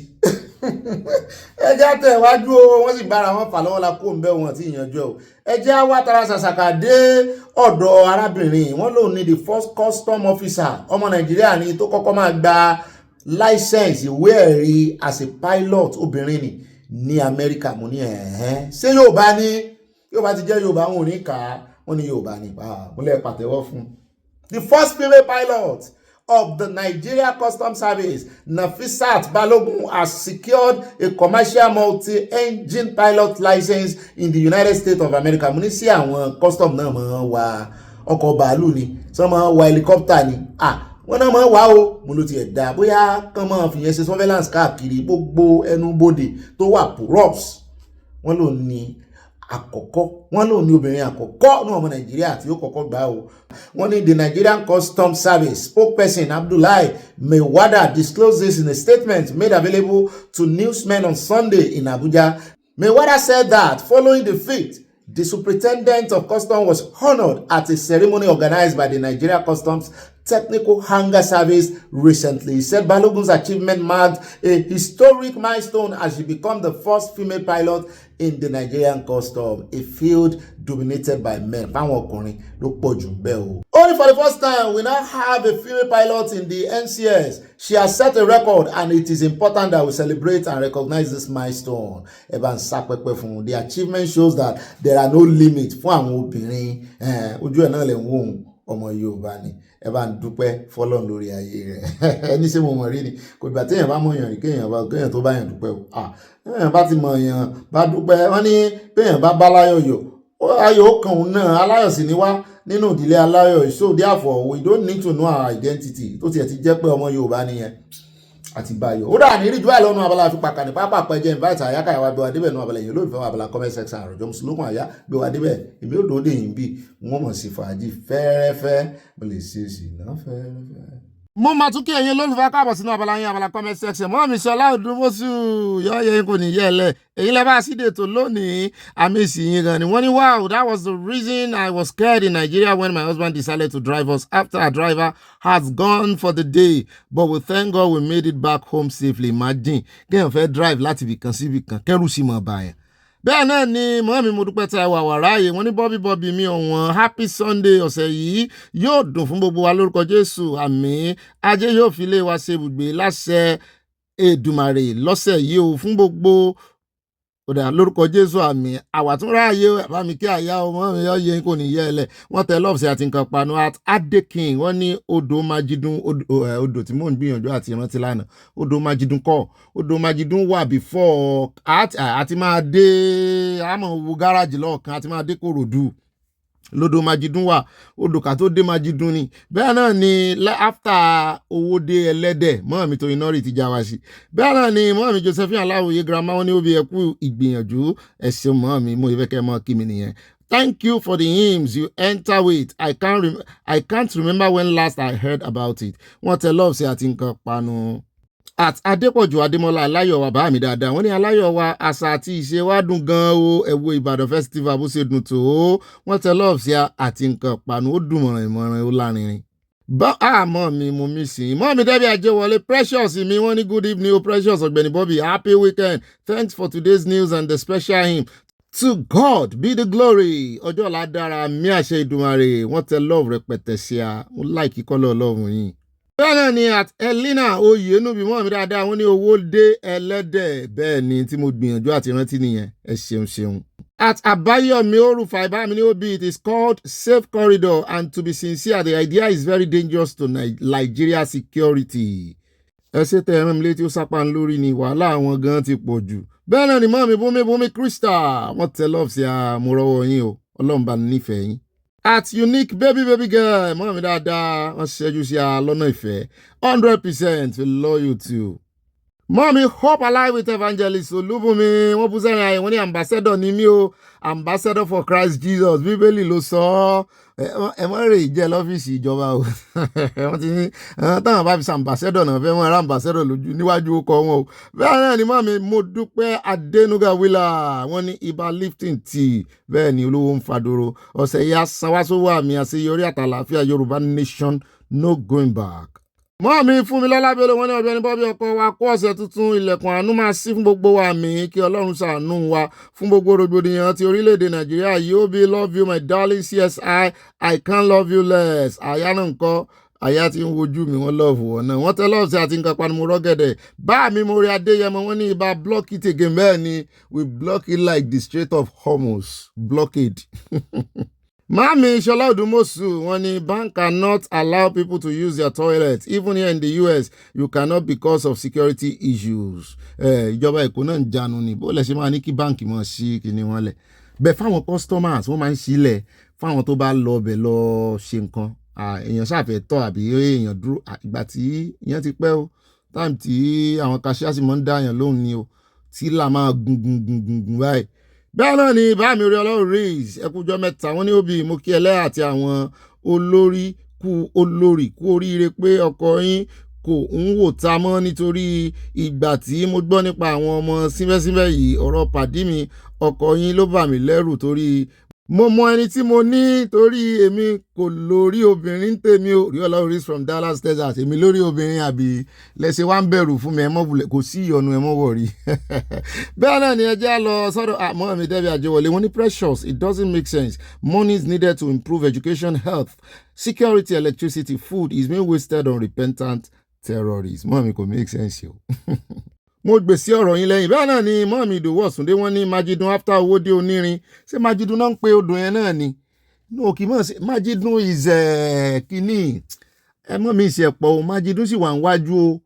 Speaker 15: ẹjẹ́ tẹ̀ wájú o wọ́n sì bára wọn fà lọ́wọ́ la kó ń bẹ́ wọn àti ìyànjú ẹ̀ o ẹjẹ́ wá tara ṣàṣàkà dé ọ̀dọ̀ arábìnrin wọn lòun ní the first custom officer ọmọ nàìjíríà ní tó kọ́kọ́ máa gba license ìwé ẹ̀rí as a pilot obìnrin ní Amẹ́ríkà. Mo ní ẹ̀hẹ́n ṣé Yorùbá ní Yorùbá ti jẹ́ Yorùbá wọn ò ní kà á wọ́n ní Yorùbá ní mo lè pàtẹ́wọ́ fún. The first female pilot of the Nigeria Customs Service, Nafisat Balogun, has secured a commercial multi-engine pilot license in the United States of America. Mo ní sí àwọn custom náà máa wa ọkọ̀ bàálù ni, sọ máa wa helicopter ni. Wọ́n náà máa wá o, mo ló ti ẹ̀ dá bóyá kán máa fi yẹn ṣe surveillance káàkiri gbogbo ẹnubodè tó wà porous. Wọ́n ló ní àkọ́kọ́, wọ́n ló ní obìnrin àkọ́kọ́ ní ọmọ Nàìjíríà tí ó kọ́kọ́ gbà o. Wọ́n ní the Nigerian Customs Service spokesperson Abdullahi Mewada disclosed this in a statement made available to newsmen on Sunday in Abuja. Mewada said that following the feat, the superintendent of customs was honored at a ceremony organized by the Nigeria Customs Technical Hangar Service recently. He said Balogun's achievement marked a historic milestone as she became the first female pilot in the Nigerian Customs, a field dominated by men. Only for the first time, we now have a female pilot in the NCS. She has set a record, and it is important that we celebrate and recognize this milestone. The achievement shows that there are no limits for obìnrin. Ojú ẹ̀ náà lè ń wò ọmọ Yorùbá ni. Ẹ bá ń dúpẹ́ fọ́lọ́run lórí ayé rẹ̀. Ẹni ṣé mo mọ̀ rí ni kò gbà téèyàn bá mọ̀ yàn rí kéèyàn tó bá yàn dúpẹ́ o. Téèyàn bá ti mọ̀ yàn bá dúpẹ́. Wọ́n ní béèyàn bá bá láyọ̀ yọ̀ ayọ̀ ó kàn òun náà aláyọ̀ sì ni wá nínú ìdílé aláyọ̀. So therefore we don't need to know our identity. Tó tiẹ̀ ti jẹ́ pé ọmọ Yorùbá nìyẹn àti báyọ̀. Ó dà ní rí jù àìlọ́nu abala fipáka ní pápá pẹ́jẹ́ invite àyáká ìwà bí wa débẹ̀ nù abala yìí olóòfẹ́ abala comment section àròjọ mùsùlùmí àyá bí wa débẹ̀ èmi ò dòde yìí bí wọ́n mọ̀ sí fàájì fẹ́rẹ́fẹ́ mo lè ṣe sí náà fẹ́rẹ́fẹ́. Mo máa tún kí ẹ̀yin olólùfẹ́ káàbọ̀ sínú abala yín abala comment section. Mọ́ mi Ṣọlá Odúmọ́sù yọ yẹn kò ní yẹ ẹlẹ́ èyí lẹ́ bá síde tó lónìí àmì ìsìyìn gan ni wọ́n ní wow, that was the reason I was scared in Nigeria when my husband decided to drive us after our driver has gone for the day, but we thank God we made it back home safely. Imagine kéèyàn fẹ́ drive láti ibì kan sí ibì kan kẹ́rù sí mọ̀ báyẹn. Bẹ́ẹ̀ náà ni mọ́mí mo dúpẹ́ tá a wà wàráyé wọ́n ní bọ́bí mi ọ̀wọ́n happy Sunday ọ̀sẹ̀ yìí yóò dùn fún gbogbo wa lórúkọ Jésù àmín. Ajé yóò fi lé wa ṣe ibùgbé láṣẹ Èdùmàrè lọ́sẹ̀ yìí o fún gbogbo ọ̀dà lórúkọ Jésù àmín. Àwàtúnráyé bá mi kí àyà ọmọ mi yọ yẹn kò ní yẹ ẹlẹ̀ wọ́n tẹ lọ́ọ̀sì àti nǹkan panu at Adekin wọ́n ní odò Májídùn odò tí mò ń gbìyànjú àti ìrántí lánàá odò Májídùn kọ́ odò Májídùn wà before àti máa dé àmọ́ wo gáràjì lọ́ọ̀kan àti máa dé Kòròdú lódò Májídùn wà odò ká tó dé Májídùn ni. Bẹ́ẹ̀ náà ni after owó dé ẹlẹ́dẹ̀ mọ́ mi tó iná rí ti já wa sí. Bẹ́ẹ̀ náà ni mọ́ mi Josephine Aláwòye girama wọn ní ó bí ẹkú ìgbìyànjú ẹ̀sìn mọ́ mi mo ìfẹ́ kẹ́ mọ́ kí mi nìyẹn. Thank you for the hymns you enter with. I can't remember when last I heard about it. Wọ́n tẹ love sí àti nǹkan panu. At Adépọ̀jù Adémọ́lá aláyọ̀ wa bá mi dáadáa wọ́n ní aláyọ̀ wa àṣà àti ìṣe wa dùn gan o ẹ wo Ìbàdàn festival bó ṣe dùn tó wọ́n tẹ love sí àti nǹkan panu ó dùn mọ̀ràn ìmọ̀ràn ó lárinrin. Mọ́ mi mo mí sí mọ́ mi Debbie Ajẹ́wọlé Precious mi wọ́n ní good evening o Precious Ogbeni Bobby happy weekend thanks for today's news and the special hymn. To God be the glory. Ọjọ́ ọ̀la dára mi àṣẹ Ìdùmarè wọ́n tẹ love rẹpẹtẹ sí a mo like kọ́lọ̀ ọlọ́run yìí. Bẹ́ẹ̀ náà ni at Elina Oyenubi mọ́ mi dáadáa wọ́n ní owó dé ẹlẹ́dẹ̀ bẹ́ẹ̀ ni tí mo gbìyànjú àti rántí nìyẹn ẹ ṣeun. At Abala Lerefe bá mi ní OB it is called safe corridor and to be sincere the idea is very dangerous to Nigeria security. Ẹ ṣe tẹ ẹran mi létí ó sápá lórí ni wàhálà àwọn gan ti pọ̀ jù. Bẹ́ẹ̀ náà ni mọ́ mi bómi Krista wọ́n tẹ love sí àmúrọ́wọ́ yín o Ọlọ́run bá nífẹ̀ẹ́ yín. At unique baby girl mọ́ mi dáadáa wọ́n ṣẹ́jú sí lọ́nà ìfẹ́ 100% we love you too. Mọ́ mi hope alive with evangelist Olúbùnmi wọ́n bú sẹ́rin ayé wọ́n ní ambassador ní mí o ambassador for Christ Jesus bíbélì ló sọ ẹ mọ́ rè jẹ́ lọ́fíìsì ìjọba o wọ́n ti ní táwọn bá fi ṣe ambassador náà fẹ́ wọ́n ra ambassador lójú níwájú ọkọ̀ wọn o. Bẹ́ẹ̀ náà ni mọ́ mi mo dúpẹ́ Adénúgà wílà wọ́n ní ibà lifting tea bẹ́ẹ̀ ni olówó ń fadoro ọ̀sẹ̀ yìí asanwásówó àmì àṣeyọrí àtàlàáfíà Yorùbá nation no going back. Mọ́ mi fún mi lọ́lá bẹ́ẹ̀ wọ́n ní Ọ̀gbẹ́ni Bobby ọkọ wa kó ọ̀sẹ̀ tuntun ilẹ̀kùn àánú máa ṣí fún gbogbo wa mi kí Ọlọ́run ṣàánú wa fún gbogbo rògbòdìyàn ti orílẹ̀-èdè Nàìjíríà yóò bí love you my darling CSI I can't love you less àyà náà nǹkan àyà tí ń wojú mi wọ́n lọ́ọ̀fù wọn náà wọ́n tẹ́ lọ́ọ̀sì àti nǹkan panumọ́ rọ́gẹ̀dẹ̀ bá mi mo rí Adéyẹmọ wọ́n ní ibà block it again bẹ́ẹ̀ ni we block it like the Strait of Hormuz blockade. Mami Ṣọlá Odùmọ̀ṣù wọ́n ní bank cannot allow people to use their toilets even here in the US you cannot because of security issues. Ìjọba Èkó náà ń jánu ni bó lẹ ṣe máa ní kí báǹkì mọ̀ sí kíní wọn lẹ̀ bẹ́ẹ̀ fáwọn customers wọ́n máa ń sílẹ̀ fáwọn tó bá lọ ọbẹ̀ lọ ṣe nǹkan èèyàn ṣàfẹ́ tọ́ àbí èèyàn dúró ìgbà tí ìyẹn ti pẹ́ o táìmù tí àwọn cashier sì máa ń dá èèyàn lóhùn ni o tí là máa gun báyìí. Bẹ́ẹ̀ náà ni bá mi rí ọlọ́run reis ẹkújọ́ mẹ́ta wọ́n ní òbí mo kí ẹlẹ́ àti àwọn olórí kú oríire pé ọkọ yín kò ń wò ta mọ́ nítorí ìgbà tí mo gbọ́ nípa àwọn ọmọ síbẹ̀síbẹ̀ yìí ọ̀rọ̀ pàdí mi ọkọ yín ló bà mí lẹ́rù torí mo mọ ẹni tí mo ní torí èmi kò lórí obìnrin tèmi ò rí ọlọ́run reis from Dallas Texas èmi lórí obìnrin àbí lẹ́sẹ̀ wá ń bẹ̀rù fún mi ẹmọ́ bulẹ̀ kò sí ìyọnu ẹmọ́ wọ̀rí. Bẹ́ẹ̀ náà ni ẹjẹ́ lọ sọ́dọ̀ àmọ́ mi Debbie Ajewole wọ́n ní precious it doesn't make sense money is needed to improve education health security electricity food is being wasted on repentant terrorists mọ́ mi kò make sense o. Mo gbèsè ọ̀rọ̀ yín lẹ́yìn bẹ́ẹ̀ náà ni mọ́ mi Ìdòwú Ọ̀súndé wọ́n ní Májídùn after owó dé onírin ṣé Májídùn náà ń pe odò yẹn náà ni no kì í mọ̀ sí Májídùn is kínní ẹ mọ́ mi ìṣẹ̀pọ̀ o Májídùn sì wà níwájú o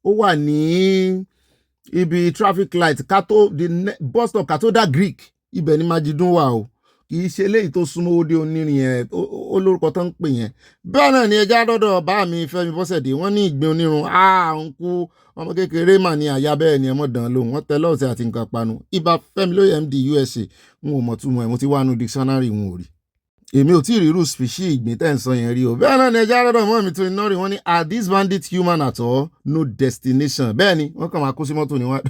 Speaker 15: ó wà ní ibi traffic light kátó the bus stop kátó dá Greek ibẹ̀ ni Májídùn wà o kì í ṣe eléyìí tó súnmọ́ òde onírin yẹn ó lórúkọ tó ń pè yẹn. Bẹ́ẹ̀ náà ni ẹja dọ́dọ̀ bá mi Fẹ́mi Bọ́sẹ̀dé wọ́n ní ìgbín onírun ń kú ọmọ kékeré mà ní àyà bẹ́ẹ̀ ni ẹmọ dàn lóhùn wọ́n tẹ lọ́ọ̀sẹ̀ àti nǹkan panu ibà Fẹ́mi lóye MD USA n ò mọ̀ túmọ̀ ẹ̀ mo ti wá nu dictionary n ò rí èmi ò tí ì rírú species ìgbín tẹ́ ń sọ yẹn rí o. Bẹ́ẹ̀ náà ni ẹja dọ́dọ̀ mọ́ mi tó iná rí wọ́n ní are these bandits human at all no destination bẹ́ẹ̀ ni wọ́n kàn máa kó sí mọ́tò níwájú.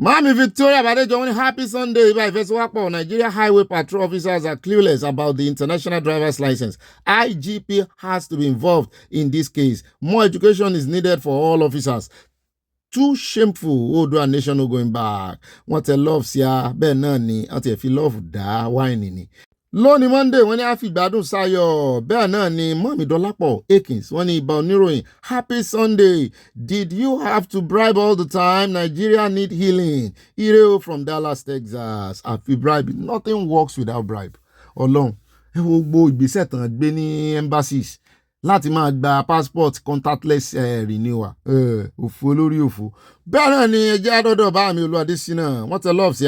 Speaker 15: Mami Victoria Badejo wọ́n ní happy Sunday ibà ìfẹsíwápọ̀ Nigeria highway patrol officers are clueless about the international driver's license. IGP has to be involved in this case. More education is needed for all officers. Too shameful Oòduà nation no going back. Wọ́n tẹ love sí a bẹ́ẹ̀ náà ni wọ́n ti fi love dá wáìnì ni. Lónìí Monday wọ́n ní a fi ìgbádùn sáyọ̀ bẹ́ẹ̀ náà ni mọ́mí Dọ́lápọ̀ Akins wọ́n ní ìbà oníròyìn happy Sunday did you have to bribe all the time Nigeria need healing Ireo from Dallas Texas àfi bribe nothing works without bribe Ọlọ́run ẹ wo gbogbo ìgbésẹ̀ tán gbé ní embassies láti máa gba passport contactless renewal òfò lórí òfò. Bẹ́ẹ̀ náà ni ẹjẹ́ àdọ́dọ̀ bá mi Olúwadésínà wọ́n tẹ lọ́ọ̀sì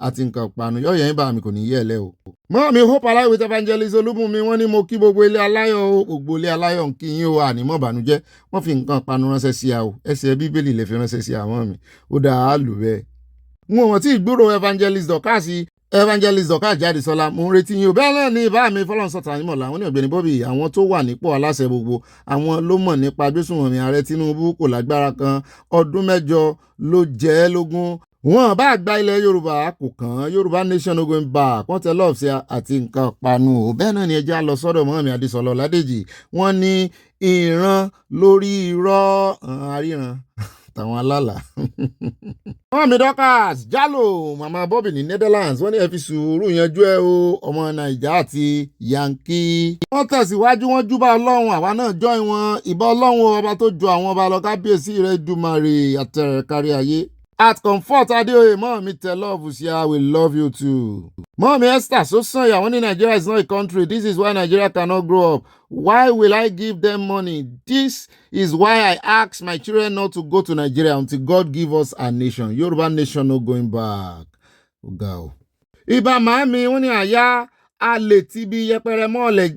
Speaker 15: àti nǹkan panu yọ̀ọ̀yẹ̀ yín bá mi kò ní yẹ̀ lẹ́ o. Mọ́ mi hope alive with evangelist Olúbùnmi wọ́n ní mo kí gbogbo ilé aláyọ̀ o gbogbo ilé aláyọ̀ ń kí yín o ànímọ́ ìbànújẹ́ wọ́n fi nǹkan panu ránṣẹ́ sí a o ẹsẹ̀ bíbélì lè fi ránṣẹ́ sí àwọn mi ó dáa á lò bẹ́ẹ̀. Wọn ò tí ì gbúrò evangelist Dorcas Jádesọ́lá mo ń retí yín o. Bẹ́ẹ̀ náà ni bá mi Fọlọ́runṣọ́ Ànímọ̀lá àwọn ní Ọ̀gbẹ́ni Bobby àwọn tó wà nípò aláṣẹ gbogbo àwọn ló mọ̀ nípa gbésùnmọ̀mí ààrẹ Tinubu kò lágbára kan ọdún 8 ló jẹ́ lógún wọn bá gba ilẹ̀ Yorùbá kò kàn Yorùbá nation no going back wọ́n tẹ lọ́ọ̀sì àti nǹkan panu o. Bẹ́ẹ̀ náà ni ẹja lọ sọ́dọ̀ mọ́mí Adésọlá Ọládèjì wọ́n ní ìran lórí irọ́ àríran tàwọn alálà. Mọ́mí Dorcas Jalo mama Bobby ní Netherlands wọ́n ní ẹ fi sùúrù yanjú ẹ o ọmọ Nàìjà àti Yankee. Wọ́n tẹ̀síwájú wọ́n júbà Ọlọ́run àwa náà join wọn ìbà Ọlọ́run ọba tó ju àwọn ọba lọ kábíyèsí rẹ̀ Dùmarè àtẹ̀rẹ̀ kárí ayé. At Comfort Adeoye, Mommy tell love yeah, we love you too. Mommy Esther, so sorry, when Nigeria is not a country, this is why Nigeria cannot grow up. Why will I give them money? This is why I ask my children not to go to Nigeria until God give us a nation. Yoruba nation no going back. Go. Iba mami, wọ́n ní àyà alè tí bí yẹpẹrẹ mọ́ọ̀lẹ̀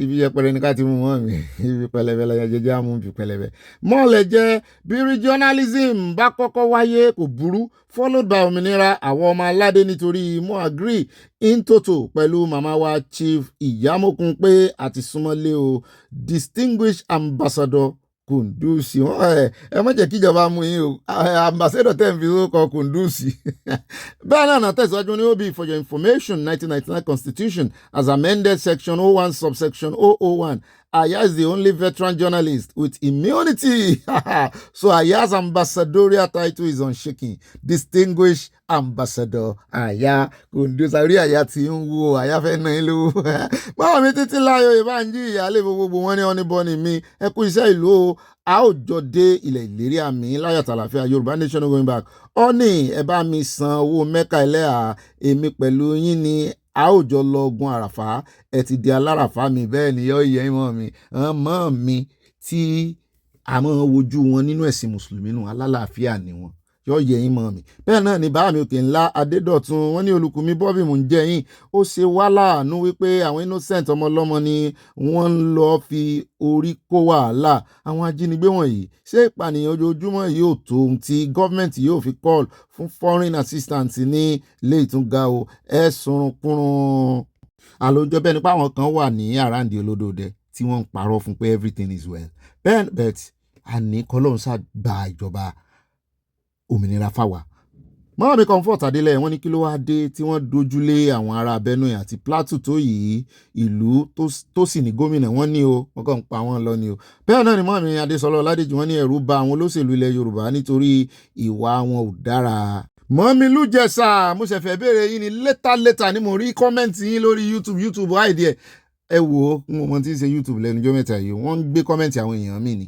Speaker 15: ibi yẹpẹrẹ ní ká ti mú wọn mi ibi pẹlẹbẹ lẹ́yìn jẹjẹ àmú ibi pẹlẹbẹ mọ́ọ̀lẹ̀ jẹ́ bí regionalism bá kọ́kọ́ wáyé kò burú followed by òmìnira àwọn ọmọ aládé nítorí mo agree in total pẹ̀lú màmá wa Chief Ìyámókun pé àti súnmọ́lé o distinguished ambassador Kùndùsì ẹ má jẹ́ kíjọba mú yín o ambassador tẹ́ ń fi kọ Kùndùsì bẹ́ẹ̀ náà tẹ̀síwájú ní OB for your information 1999 constitution as amended section 01 subsection 001 Aya is the only veteran journalist with immunity. So Aya's ambassadorial title is unshaken. Distinguished ambassador Aya. Kùndùsà orí Aya tí ń wo Aya fẹ́ náà ló. Báwo mi títí láyọ̀ ìbánjí ìyáálé gbogbo wọn ní ọ́nìbọ́nì mi. Ẹ kú iṣẹ́ ìlú o. A ó jọ dé ilẹ̀ ìlérí àmì láyọ̀ tàlàfíà Yorùbá nation no going back. Ọ́nì ẹ bá mi san owó Mẹ́kà ẹlẹ́à èmi pẹ̀lú yín ni a ó jọ lọ ogun àràfá ẹ ti di aláràfá mi bẹ́ẹ̀ ni yọ yẹ mọ́ mi mọ́ mi tí a máa wojú wọn nínú ẹ̀sìn mùsùlùmí nù alálàáfíà ni wọn yọ yẹ yín mọ́ mi bẹ́ẹ̀ náà ni bàá mi òkè ńlá Adédọ̀tun wọn ní Olùkùnmi Bobby mò ń jẹ yín ó ṣe wá láàánú wípé àwọn innocent ọmọ ọlọ́mọ ni wọ́n ń lọ fi orí kó wàhálà àwọn ajínigbé wọ̀nyí ṣé ìpànìyàn ojoojúmọ́ yóò tó ohun tí gọ́ọ̀mẹ̀ntì yóò fi call fún foreign assistance ní ilé ìtúnga o ẹ sunkúrun àlòjọ bẹ́ẹ̀ nípa àwọn kan wà ní àràǹdí olódòdẹ tí wọ́n ń parọ́ fún pé everything is well bẹ́ẹ̀ bet àní kọ́lọ́run ṣá gba ìjọba òmìnira fáwa mọ́ mi comfort adélẹ̀ wọ́n ní kí ló wá dé tí wọ́n dojúlé àwọn ará Benue àti Plateau tó yìí ìlú tó sì ní gómìnà wọ́n ní o wọ́n kàn ń pa wọ́n lọ ní o bẹ́ẹ̀ náà ni mọ́ mi Adésọlá Ọládèjì wọ́n ní ẹ̀rù bà àwọn olóṣèlú ilẹ̀ Yorùbá nítorí ìwà wọn ò dára mọ́mí lújẹsà mo ṣẹ̀fẹ̀ béèrè yín ni létà ni mo rí kọ́mẹ́ǹtì yín lórí YouTube àìdí ẹ wò ó mo ti ń ṣe YouTube lẹ́nu ọjọ́ mẹ́ta yìí wọ́n ń gbé kọ́mẹ́ǹtì àwọn èèyàn mi ni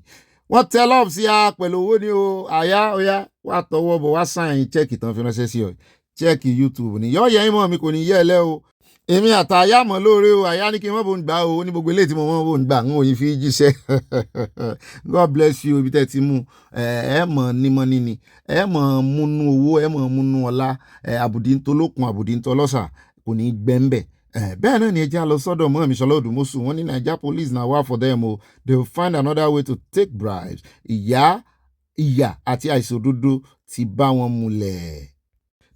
Speaker 15: wọ́n tẹ lọ́ọ̀bù sí a pẹ̀lú owó ní o àyà ọ̀yà wà tọwọ́ bọ̀ wá sáyìn chẹ́ẹ̀kì tán fi ránṣẹ́ sí ọ chẹ́ẹ̀kì YouTube ni yọ́ yẹ́yìn mọ́ mi kò ní yẹ́ ẹ lẹ́ o èmi àtàyà mọ̀ lóore o àyà ní kí n mọ̀ bò ń gbà o ní gbogbo eléyìí tí mo mọ̀ bò ń gbà ń òyìn fi jíṣẹ́ God bless you ibi tẹ́ ti mú ẹ mọ̀ nímọ̀ níní ẹ mọ̀ múnú owó ẹ mọ̀ múnú ọlá àbùdí ń tolókun àbùdí ń tọlọ́sà kò ní gbẹ́ńbẹ̀ bẹ́ẹ̀ náà ni ẹja lọ sọ́dọ̀ mọ́ mi Ṣọlá Odùmọ́sù wọ́n ní Naija police na wà for them o they will find another way to take bribes ìyà àti àìṣòdodo ti bá wọn múlẹ̀.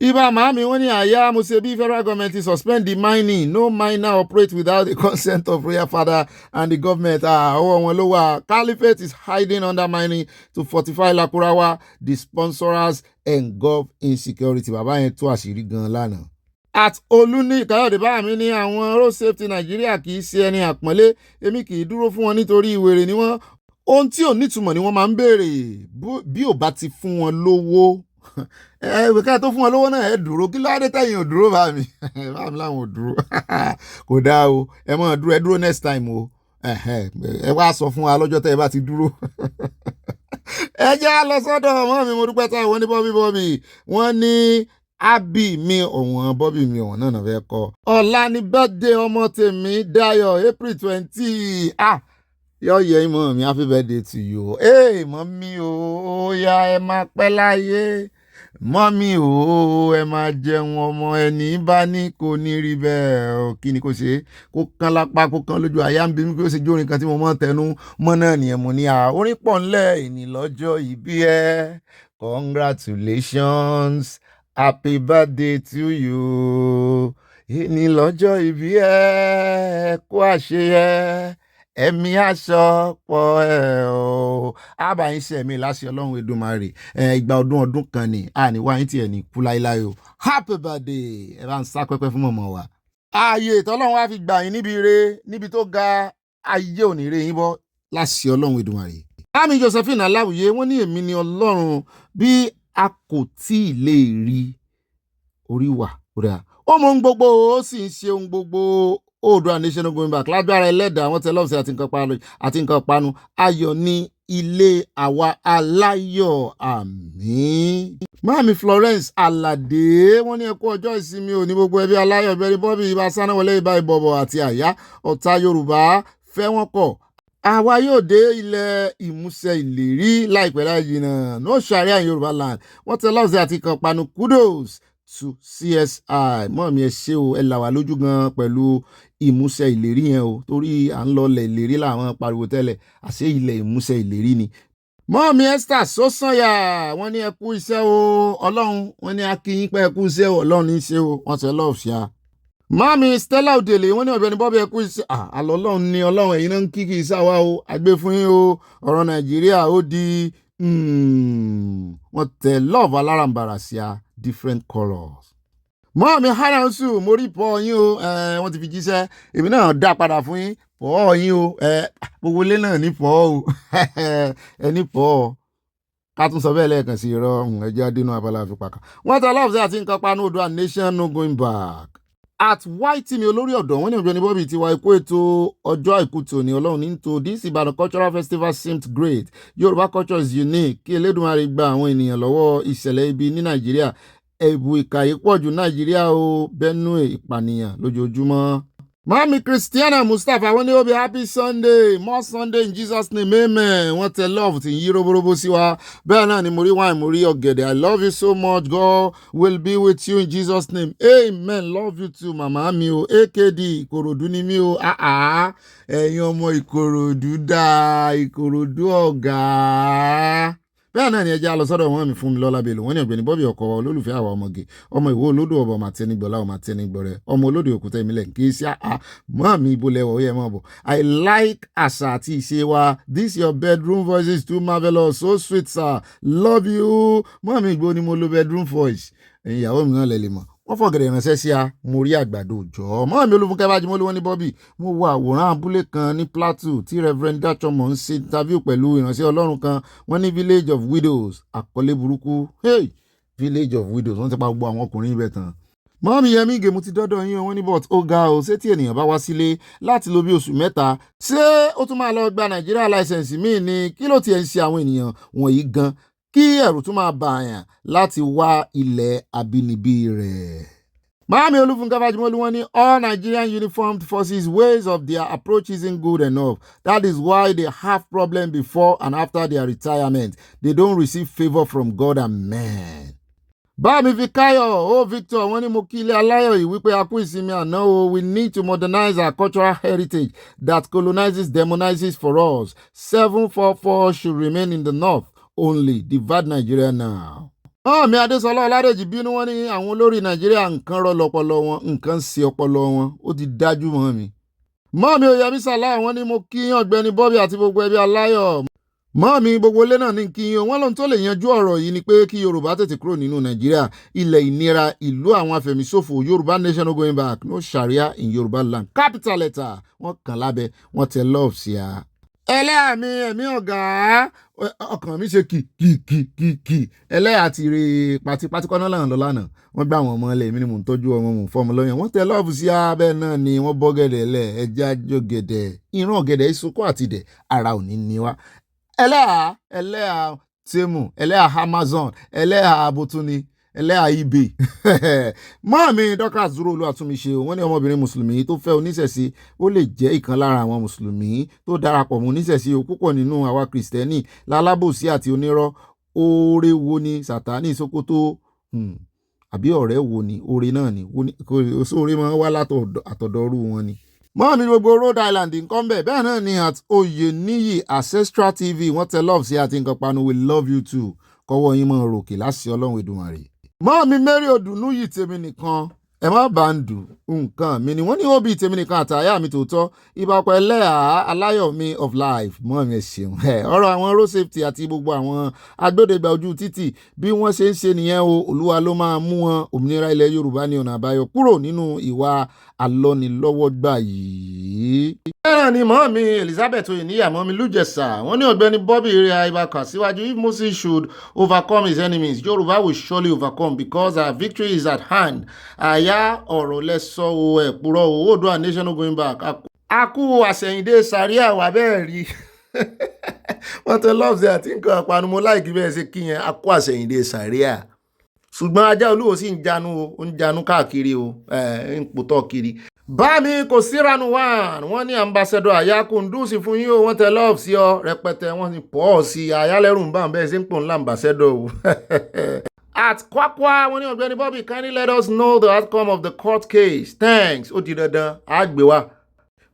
Speaker 15: Ibà màámi wọ́n ní àyà mo ṣe bí federal government suspend the mining no miner operate without the consent of royal father and the government ọwọ́ wọn ló wà caliphate is hiding under mining to fortify Lakurawa the sponsors engulf insecurity bàbá yẹn tó àṣírí gan lánàá. At Olúni Káyọ̀dé bá mi ní àwọn road safety Nàìjíríà kì í ṣe ẹni àpọ́nlé èmi kì í dúró fún wọn nítorí ìwèrè ni wọ́n ohun tí ò nítumọ̀ ni wọ́n máa ń béèrè bí ò bá ti fún wọn lówó ká tó fún wọn lówó náà ẹ dúró kí lóde tẹ̀yìn ò dúró bá mi láwọn ò dúró kò dáa o ẹ mọ̀ dúró ẹ dúró next time o ẹ wá sọ fún wa lọ́jọ́ tẹ́ ẹ bá ti dúró ẹ jẹ́ lọ sọ́dọ̀ ọmọ mi mo dúpẹ́ táwọn ní Bobby wọ́n ní àbí mi ọ̀wọ́n Bobby mi ọ̀wọ́n náà fẹ́ kọ́ ọ̀la ní birthday ọmọ tèmi Dayọ̀ April 20 yọ yẹ ìmọ̀ mi happy birthday to you mọ́mí o ya ẹ máa pẹ́ láyé mọ́mí o ẹ máa jẹun ọmọ ẹni bá ní kò ní rí bẹ́ẹ̀ kí ni kò ṣe kó kán lápá kó kán lójú àyà ń bí mi kí ó ṣe jórin kan tí mo mọ̀ tẹnu mọ́ náà nìyẹn mo ní orin pọ̀ ńlẹ̀ ìní lọ́jọ́ ìbí ẹ congratulations happy birthday to you ìní lọ́jọ́ ìbí ẹ kú àṣeyẹ ẹ̀mí aṣọ pọ̀ o àbáyín ṣe ẹ̀mí láṣẹ Ọlọ́run Èdùmàrè ìgbà ọdún kan ni àníwá yín tiẹ̀ ní kú láíláí o happy birthday ẹ bá ń sá pẹ́pẹ́ fún mọ̀mọ́ wa. ààyè tọ́lọ́run wá fi gbà yín níbi ire níbi tó ga ayé òní re yín bọ́ láṣẹ Ọlọ́run Èdùmàrè. àmì Josephine Aláwìyé wọ́n ní èmi ni Ọlọ́run bí a kò tí ì lè rí orí wà kódà ó mọ ohun gbogbo ó sì ń ṣe ohun gbogbo Oòduà nation no going back lágbára ẹlẹ́dàá àwọn tẹ́lọ́ọ̀sì àti nǹkan panu ayọ̀ ní ilé àwa aláyọ̀ àmín. Máàmi Florence Aládé wọ́n ní ẹ kú ọjọ́ ìsinmi òní gbogbo ẹbí aláyọ̀ bẹ́ẹ̀ ni Bobby Ibà Sanawole Ibà Ìbọ̀bọ̀ àti àyà ọ̀tá Yorùbá fẹ́ wọ́n kọ̀. Àwa yóò dé ilẹ̀ ìmúṣẹ ìlérí láìpẹ́ láì jìnnà no sharia in Yorùbá land wọ́n tẹ́lọ́ọ̀sì àti nǹkan panu kudos to CSI mọ́ọ̀mí ẹ ṣé o ẹ là wá lójú gan pẹ̀lú ìmúṣẹ ìlérí yẹn o torí à ń lọlẹ̀ ìlérí làwọn pariwo tẹ́lẹ̀ àṣé ilẹ̀ ìmúṣẹ ìlérí ni. mọ́ọ̀mí Esther Sọ́sànyà wọ́n ní ẹ kú iṣẹ́ o Ọlọ́run wọ́n ní akínyín pé ẹ kú iṣẹ́ o Ọlọ́run ní í ṣe o wọ́n ṣe lọ́ọ̀ ṣá. mọ́ọ̀mí Stella Odele wọ́n ní Ọ̀gbẹ́ni Bobby ẹ kú iṣẹ́ àlọ́ Ọlọ́run ní Ọlọ́run ẹ̀yin náà ń kíkì ìsáwá o àgbẹ̀ fún yín o ọ̀rọ̀ Nàìjíríà ó di wọ́n tẹ love alárànbarà sí a different colours. mọ́ọ̀mí Hánàṣù mo rí pọ̀ yín o wọ́n ti fi jíṣẹ́ èmi náà dá padà fún yín pọ̀ yín o gbogbo ilé náà ní pọ̀ o ẹ ní pọ̀ ká tún sọ bẹ́ẹ̀ lẹ́ẹ̀kan sí irọ́ ẹjẹ́ adínú abala àfipáká wọ́n tẹ lọ́ọ̀fù àti nǹkan panu odò and nation no going back. At White mi olórí ọ̀dọ́ wọ́n ní Ọ̀gbẹ́ni Bobby ti wá ikú ètò ọjọ́ àìkú tòní ọlọ́run ní tó this Ìbàdàn cultural festival seemed great. Yorùbá culture is unique kí Elédùmarè gba àwọn ènìyàn lọ́wọ́ ìṣẹ̀lẹ̀ ibi ní Nàìjíríà ẹ̀bù ìkàyé pọ̀jù Nàìjíríà o Benue ìpànìyàn lójoojúmọ́. Mami Christiana Mustapha wọ́n ní ó bí happy Sunday more Sunday in Jesus name amen wọ́n tẹ love tí ń yí roborobo sí wa bẹ́ẹ̀ náà ni mo rí wine mo rí ọ̀gẹ̀dẹ̀ I love you so much God will be with you in Jesus name amen love you too màmá mi o AKD Ìkòròdú ni mi o ẹ̀yin ọmọ Ìkòròdú dáa Ìkòròdú ọ̀gá. Bẹ́ẹ̀ náà ni ẹjẹ́ lọ sọ́dọ̀ wọn mi fún mi lọ́la bèlò wọ́n ní Ọ̀gbẹ́ni Bobby ọkọ̀ olólùfẹ́ àwa ọmọge ọmọ ìwó olódò ọba ọmọ àtẹnigbọ̀lá ọmọ àtẹnigbọ̀rẹ́ ọmọ olódò òkúta ìmílẹ̀ kì í sí mọ́ mi ibo lẹ́wọ̀ ó yẹ mọ́ bọ̀. I like àṣà àti ìṣe wa this your bedroom voice is too marvelous so sweet sir love you mọ́ mi ìgbó ni mo lo bedroom voice ẹ̀yin ìyàwó mi náà lẹ lè mọ̀ wọ́n fọ̀gẹ̀dẹ̀ ìránṣẹ́ sí a mo rí àgbàdo òjọ́ mọ́ mi Olúfúnkẹ́ Bájímọ́lú wọn ní Bobby mo wo àwòrán abúlé kan ní Plateau tí Reverend Dachomo ń ṣe interview pẹ̀lú ìránṣẹ́ Ọlọ́run kan wọ́n ní village of widows àkọlé burúkú village of widows wọ́n ti pa gbogbo àwọn ọkùnrin ibẹ̀ tán. Mọ́mí Yẹmí Ìgè mo ti dọ́dọ̀ yín wọ́n ní but ó ga o ṣé tí ènìyàn bá wá sílé láti lo bí oṣù mẹ́ta ṣé ó tún máa lọ gba Nàìjíríà láìsẹ̀nsì míì ni kí ló tiẹ̀ ń ṣe àwọn ènìyàn wọ̀nyí gan kí ẹ̀rù tún máa bà àyàn láti wá ilẹ̀ abínibí rẹ̀. Mami Olúfúnkẹ́ Bájímọ́lú wọ́n ní all Nigerian uniformed forces ways of their approach isn't good enough. That is why they have problem before and after their retirement. They don't receive favor from God and men. Bámi Fikayo Victor wọ́n ní mo kí ilé aláyọ̀ yìí wípé a kú ìsinmi àná o we need to modernize our cultural heritage that colonizes demonizes for us. 744 should remain in the north only divide Nigeria now. Mi Adésọlá Ọládèjì bínú wọn ní àwọn olórí Nàìjíríà nǹkan rọ lọpọlọ wọn nǹkan ṣe ọpọlọ wọn ó ti dájú mọ́ mi. Mọ́mi Oyèmí Sàlá wọn ní mo kí Ọ̀gbẹ́ni Bobby àti gbogbo ẹbí aláyọ̀. Mọ́mi gbogbo ilé náà ní kí yín wọ́n lóhun tó lè yanjú ọ̀rọ̀ yìí ni pé kí Yorùbá tètè kúrò nínú Nàìjíríà ilẹ̀ ìnira ìlú àwọn afẹ̀míṣòfò Yorùbá nation no going back no Sharia in Yorùbá land capital letter wọ́n kàn lábẹ́ wọ́n tẹ love sí a. Ẹlẹ́yà mi ẹ̀mí ọ̀gá ọkàn mi ṣe kì ẹlẹ́yà ti rè pátipátí kọ́nà lànà lánàá wọ́n gbá àwọn ọmọ ilẹ̀ mi ni mò ń tọ́jú ọmọ mò ń fọ́mọ lọ́yàn wọ́n tẹ lọ́ọ̀fù sí abẹ́ náà ni wọ́n bọ́ gẹ̀dẹ̀ lẹ̀ ẹja jó gẹ̀dẹ̀ ìran ọ̀gẹ̀dẹ̀ ìsokó àti ìdẹ̀ ara ò ní ní wá. ẹlẹ́yà Temu ẹlẹ́yà Amazon ẹlẹ́yà Abotuni ẹlẹ́yà ibè mọ́ọ̀mí dọ́kà zúrò olú àtúnmíṣe wọ́n ní ọmọbìnrin mùsùlùmí tó fẹ́ oníṣẹ̀ṣe ó lè jẹ́ ìkan lára àwọn mùsùlùmí tó darapọ̀ mọ́ oníṣẹ̀ṣe púpọ̀ nínú àwa kìrìsìtẹ́nì lálábòsí àti onírọ́ oore wo ni Sátánì Sókótó àbí ọ̀rẹ́ wo ni oore náà ni oore máa ń wá látọ̀dọ̀rú wọn ni. Mọ́ọ̀mí gbogbo Rhode Island nǹkan bẹ́ẹ̀ bẹ́ẹ̀ náà ni at Oyeniyi Ancestral TV wọ́n tẹ love sí àti nǹkan panu we love you too kọ́wọ́ yín mọ́ ròkè láṣẹ Ọlọ́run Èdùmàrè. Mọ́ọ̀mí Mary Odùnúyì tèmi nìkan ẹ má bá ń dù nǹkan mi ni wọ́n ní òbí tèmi nìkan àtàyà mi tòótọ́ ìbápẹ́ ẹlẹ́yà aláyọ̀ mi of life mọ́ọ̀mí ẹ ṣeun ọ̀rọ̀ àwọn road safety àti gbogbo àwọn agbódegbà ojú títì bí wọ́n ṣe ń ṣe nìyẹn o Olúwa ló máa mú wọn òmìnira ilẹ̀ Yorùbá ní ọ̀nà àbáyọ kúrò nínú ìwà alọ́nilọ́wọ́gbà yìí. Bẹ́ẹ̀ ni mọ́ọ̀mí Elizabeth Oyeniyi mọ́ọ̀mí Lújẹ̀sà wọ́n ní Ọ̀gbẹ́ni Bobby rẹ̀ ibakà síwájú if Moses should overcome his enemies Yorùbá will surely overcome because our victory is at hand. Àyà ọ̀rọ̀ lẹ́sọ̀ o ẹ̀pùrọ̀ o Oòduà nation no going back. A kú àsẹ̀yìndé Sàríà wà bẹ́ẹ̀ rí wọ́n tẹ lọ́ọ̀sì àti nǹkan àpanumọ́ láìkí bẹ́ẹ̀ ṣe kíyẹn a kú àsẹ̀yìndé Sàríà ṣùgbọ́n ajá olúwo sì ń janú káàkiri o ń pòtọ́ kiri. Bámi kò síranu wọ́n ní ambassador àyà Kúndùsì fún yín o wọ́n tẹ lọ́ọ̀f sí ọ rẹpẹtẹ wọ́n ti pọ̀ sí àyálẹ́rù ń bá bẹ́ẹ̀ sí ń pò ńlá ambassador o. At Kwakwa wọ́n ní Ọ̀gbẹ́ni Bobby kindly let us know the outcome of the court case thanks ó di dandan àgbè wa.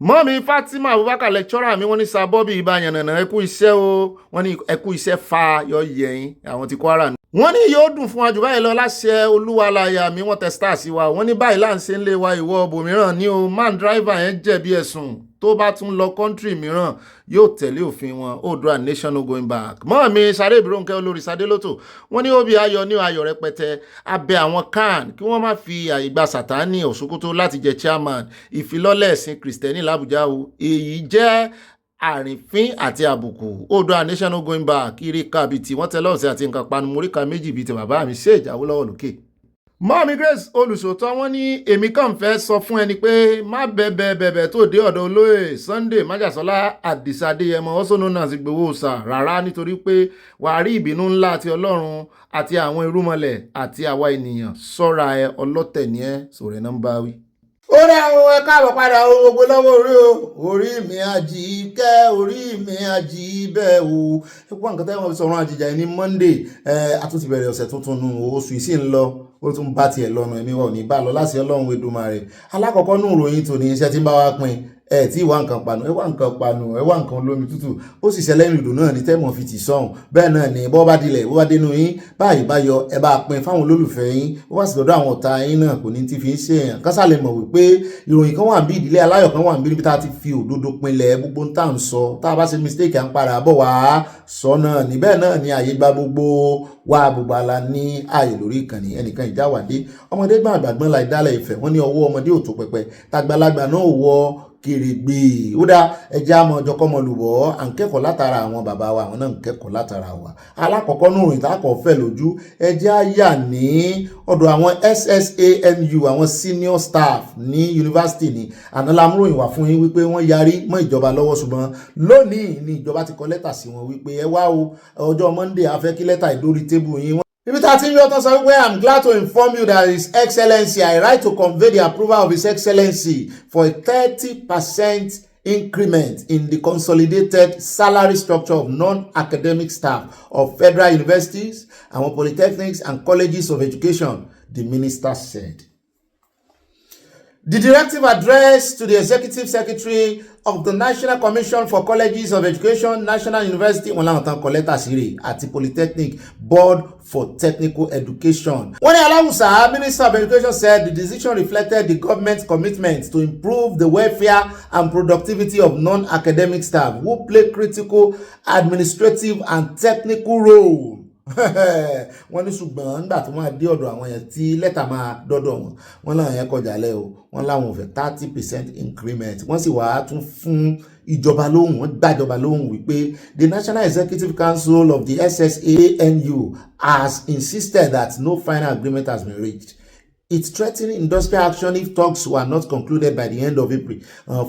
Speaker 15: Mọ́mí Fatima Abubakar lecturer mi wọ́n ní Sir Bobby ibà yànnànà ẹkú iṣẹ́ o wọ́n ní ẹkú iṣẹ́ fa yọ yẹ̀yìn àwọn ti Kwara
Speaker 1: wọ́n ní yóò dùn fún àjò báyìí lọ láṣẹ olúwa láyà mi wọ́n tẹ star sí wa wọ́n ní báyìí láǹṣe ń lé wa ìwọ bòmíràn ní o man driver yẹn jẹ̀bi ẹ̀sùn tó bá tún lọ kọ́ńtírì mìíràn yóò tẹ̀lé òfin wọn Oòduà nation no going back. mọ́ mi sáré ìbírónkẹ́ olórí sadé lótò wọ́n ní òbí ayọ̀ ní ayọ̀ rẹpẹtẹ abẹ àwọn kan kí wọ́n má fi àyè gba Sàtánì Òṣókótó láti jẹ chairman ìfilọ́lẹ̀ ẹ̀sìn kìrìsìtẹ́nì làbújá o èyí jẹ́ àrífín àti àbùkù Oòduà nation no going back ìrìkà bíi tí wọ́n tẹ́lẹ̀ ọ̀sẹ̀ àti nǹkan panu móríkà méjì bíi ti bàbá mi ṣe ìjáwó lọ́wọ́ lókè. mọ́mí Grace olùsòótọ́ wọ́n ní èmi kàn fẹ́ sọ fún ẹni pé má bẹ̀bẹ̀ tó dé ọ̀dọ̀ olóyè Sunday Májàsọ́lá Àdìsá Adéyẹmọ also known as Ìgbòho Òòṣà rárá nítorí pé wàá rí ìbínú ńlá àti Ọlọ́run àti àwọn irúnmọlẹ̀ àti àwa ènìyàn sọ́ra ẹ ọlọ́tẹ̀ ní ẹ sọ̀rọ̀ náà ń bá wí. ó dá àwọn ẹ káàbọ̀ padà gbogbo lọ́wọ́ orí mi àjíkẹ́ orí mi àjí bẹ́ẹ̀ o ẹ̀kọ́ nǹkan tẹ́wọ̀n fi sọ̀rọ̀ àjíjà ní Monday àtúntì bẹ̀rẹ̀ ọ̀sẹ̀ tuntun nù oṣù ìsì ń lọ ó tún bá tiẹ̀ lọ́nà ẹ̀mí wa ò ní bá lọ láti Ọlọ́run Èdùmàrè alákọ̀ọ́kọ́ nù ròyìn tòní iṣẹ́ tí ń bá wa pín tí ìwà nǹkan panu ẹ wá nǹkan olómi tútù ó sì ṣẹlẹ̀ ìrìndò náà ní tẹ́mọ̀ fi tì sọ́hùn bẹ́ẹ̀ náà ni bọ́ bá dilẹ̀ bó bá dénú yín báyìí bá yọ ẹ bá pín fáwọn olólùfẹ́ yín bó bá sì lọ́dọ̀ àwọn ọ̀tá yín náà kò ní ti fi ń ṣe èèyàn kásá lè mọ̀ wípé ìròyìn kan wà bí ìdílé aláyọ̀ kan wà níbi tá a ti fi òdodo pinlẹ̀ gbogbo ń tà ń sọ tá a bá ṣe mistake à ń padà bọ̀ wá sọ náà níbẹ̀ náà ni àyè gba gbogbo wa gbogbo ala ní ààyè lórí ìkànnì ẹnìkan ìjáwádé ọmọdé gbọ́n àgbàgbọ́n la ìdálẹ̀ ìfẹ́ wọ́n ní ọwọ́ ọmọdé ò tó pẹpẹ tàgbàlagbà náà ò wọ kèrègbè ó dá ẹjẹ́ àmọ́ ọjọ́ kọ́mọ lùbọ́ à ń kẹ́kọ̀ọ́ látara àwọn bàbá wa àwọn náà ń kẹ́kọ̀ọ́ látara wa alákọ̀ọ́kọ́ nù rìn tákọ̀ fẹ́ lójú ẹjẹ́ àyà ní ọ̀dọ̀ àwọn SSANU àwọn senior staff ní yunifásitì ní àná lámúròyìn wà fún yín wípé wọ́n yarí mọ́ ìjọba lọ́wọ́ ṣùgbọ́n lónìí ni ìjọba ti kọ lẹ́tà sí wọn wípé ẹ wá o ọjọ́ Monday a fẹ́ kí lẹ́tà ìdórí tébù yín ibi tá a ti ń yọ tán sọ wípé I'm glad to inform you that His Excellency I write to convey the approval of His Excellency for a 30% increment in the consolidated salary structure of non-academic staff of federal universities, our polytechnics and colleges of education, the minister said. The directive addressed to the Executive Secretary of the National Commission for Colleges of Education, National University, àti Polytechnic Board for Technical Education. Wọ́n ní Aláwùsá, Minister of Education said the decision reflected the government's commitment to improve the welfare and productivity of non-academic staff who play critical administrative and technical roles. Wọ́n ní ṣùgbọ́n nígbà tó máa dé ọ̀dọ̀ àwọn yẹn tí lẹ́tà máa dọ́dọ̀ wọn wọ́n láwọn yẹn kọjá lẹ́ o wọ́n láwọn fẹ́ 30% increment wọ́n sì wàá tún fún ìjọba lóhùn wọ́n gbàjọba lóhùn wípé the National Executive Council of the SSANU has insisted that no final agreement has been reached. It's threatening industrial action if talks were not concluded by the end of April.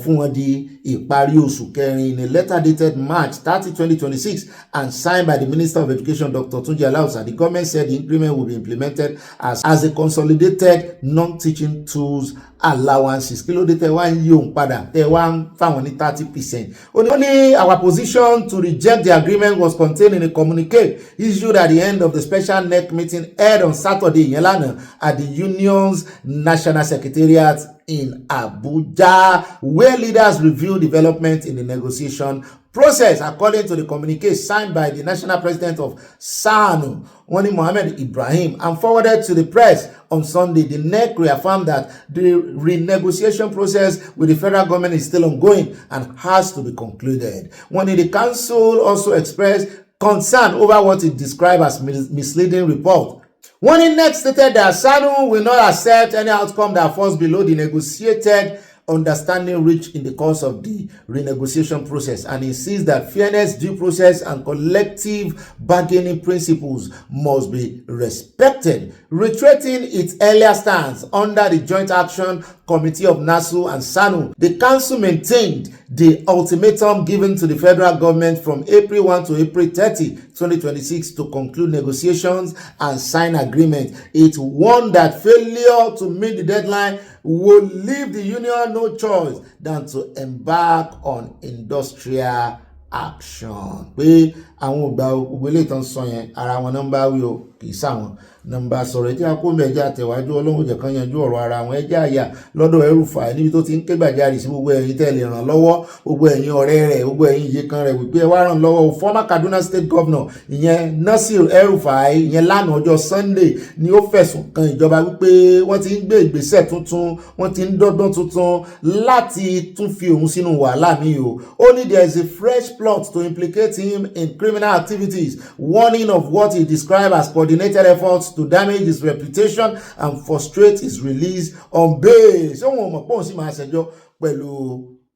Speaker 1: Fún wọn di ìparí oṣù kẹrin in a letter dated March 30, 2026 and signed by the Minister of Education, Dr. Tunji Alausa. The government said the increment will be implemented as a consolidated non-teaching tools allowances. Kí ló dé tẹ́ wá ń yí òun padà tẹ́ wá ń fáwọn ní 30%. Only our position to reject the agreement was contained in a communique issued at the end of the special NEC meeting held on Saturday in Yelana at the Union's National Secretariat in Abuja, where leaders reviewed development in the negotiation process. According to the communique signed by the national president of SANU, Wani Mohammed Ibrahim, and forwarded to the press on Sunday, the NEC reaffirmed that the renegotiation process with the federal government is still ongoing and has to be concluded. Wani, the council also expressed concern over what it described as misleading report. Wani next stated that SANU will not accept any outcome that falls below the negotiated understanding reached in the course of the renegotiation process and insists that fairness, due process, and collective bargaining principles must be respected. Reiterating its earlier stance under the Joint Action Committee of NASU and SANU, the council maintained the ultimatum given to the federal government from April 1 to April 30, 2026 to conclude negotiations and sign agreement. It warned that failure to meet the deadline would leave the union no choice than to embark on industrial action. Pé
Speaker 15: àwọn ò gba gbogbo eléyìí tán sọ yẹn ara wọn náà ń bá wí o kì í sáwọn nọ́mbà sọ̀rọ̀ ẹjẹ́ akóńbẹ̀ ẹjẹ́ àtẹ̀wájú ọlọ́run jẹ̀ kan yanjú ọ̀rọ̀ ara wọn ẹjẹ́ àyà lọ́dọ̀ El-Rufai níbi tó ti ń ké gbàjarì sí gbogbo ẹ̀yin tẹ́ lè ràn lọ́wọ́ gbogbo ẹ̀yin ọ̀rẹ́ rẹ̀ gbogbo ẹ̀yin iye kan rẹ̀ wípé ẹ wá ràn lọ́wọ́ former Kaduna State Governor ìyẹn Nasir El-Rufai ìyẹn lánàá ọjọ́ Sunday ni ó fẹ̀sùn kan ìjọba wípé wọ́n ti ń gbé ìgbésẹ̀ tuntun wọ́n ti ń dọ́gbọ́n tuntun láti tún fi òun sínú wàhálà mi o ó ní there is a fresh plot to implicate him in criminal activities warning of what he described as coordinated efforts to damage his reputation and frustrate his release on bail. ṣé wọn ò mọ̀ pé òun sì máa ṣẹjọ́ pẹ̀lú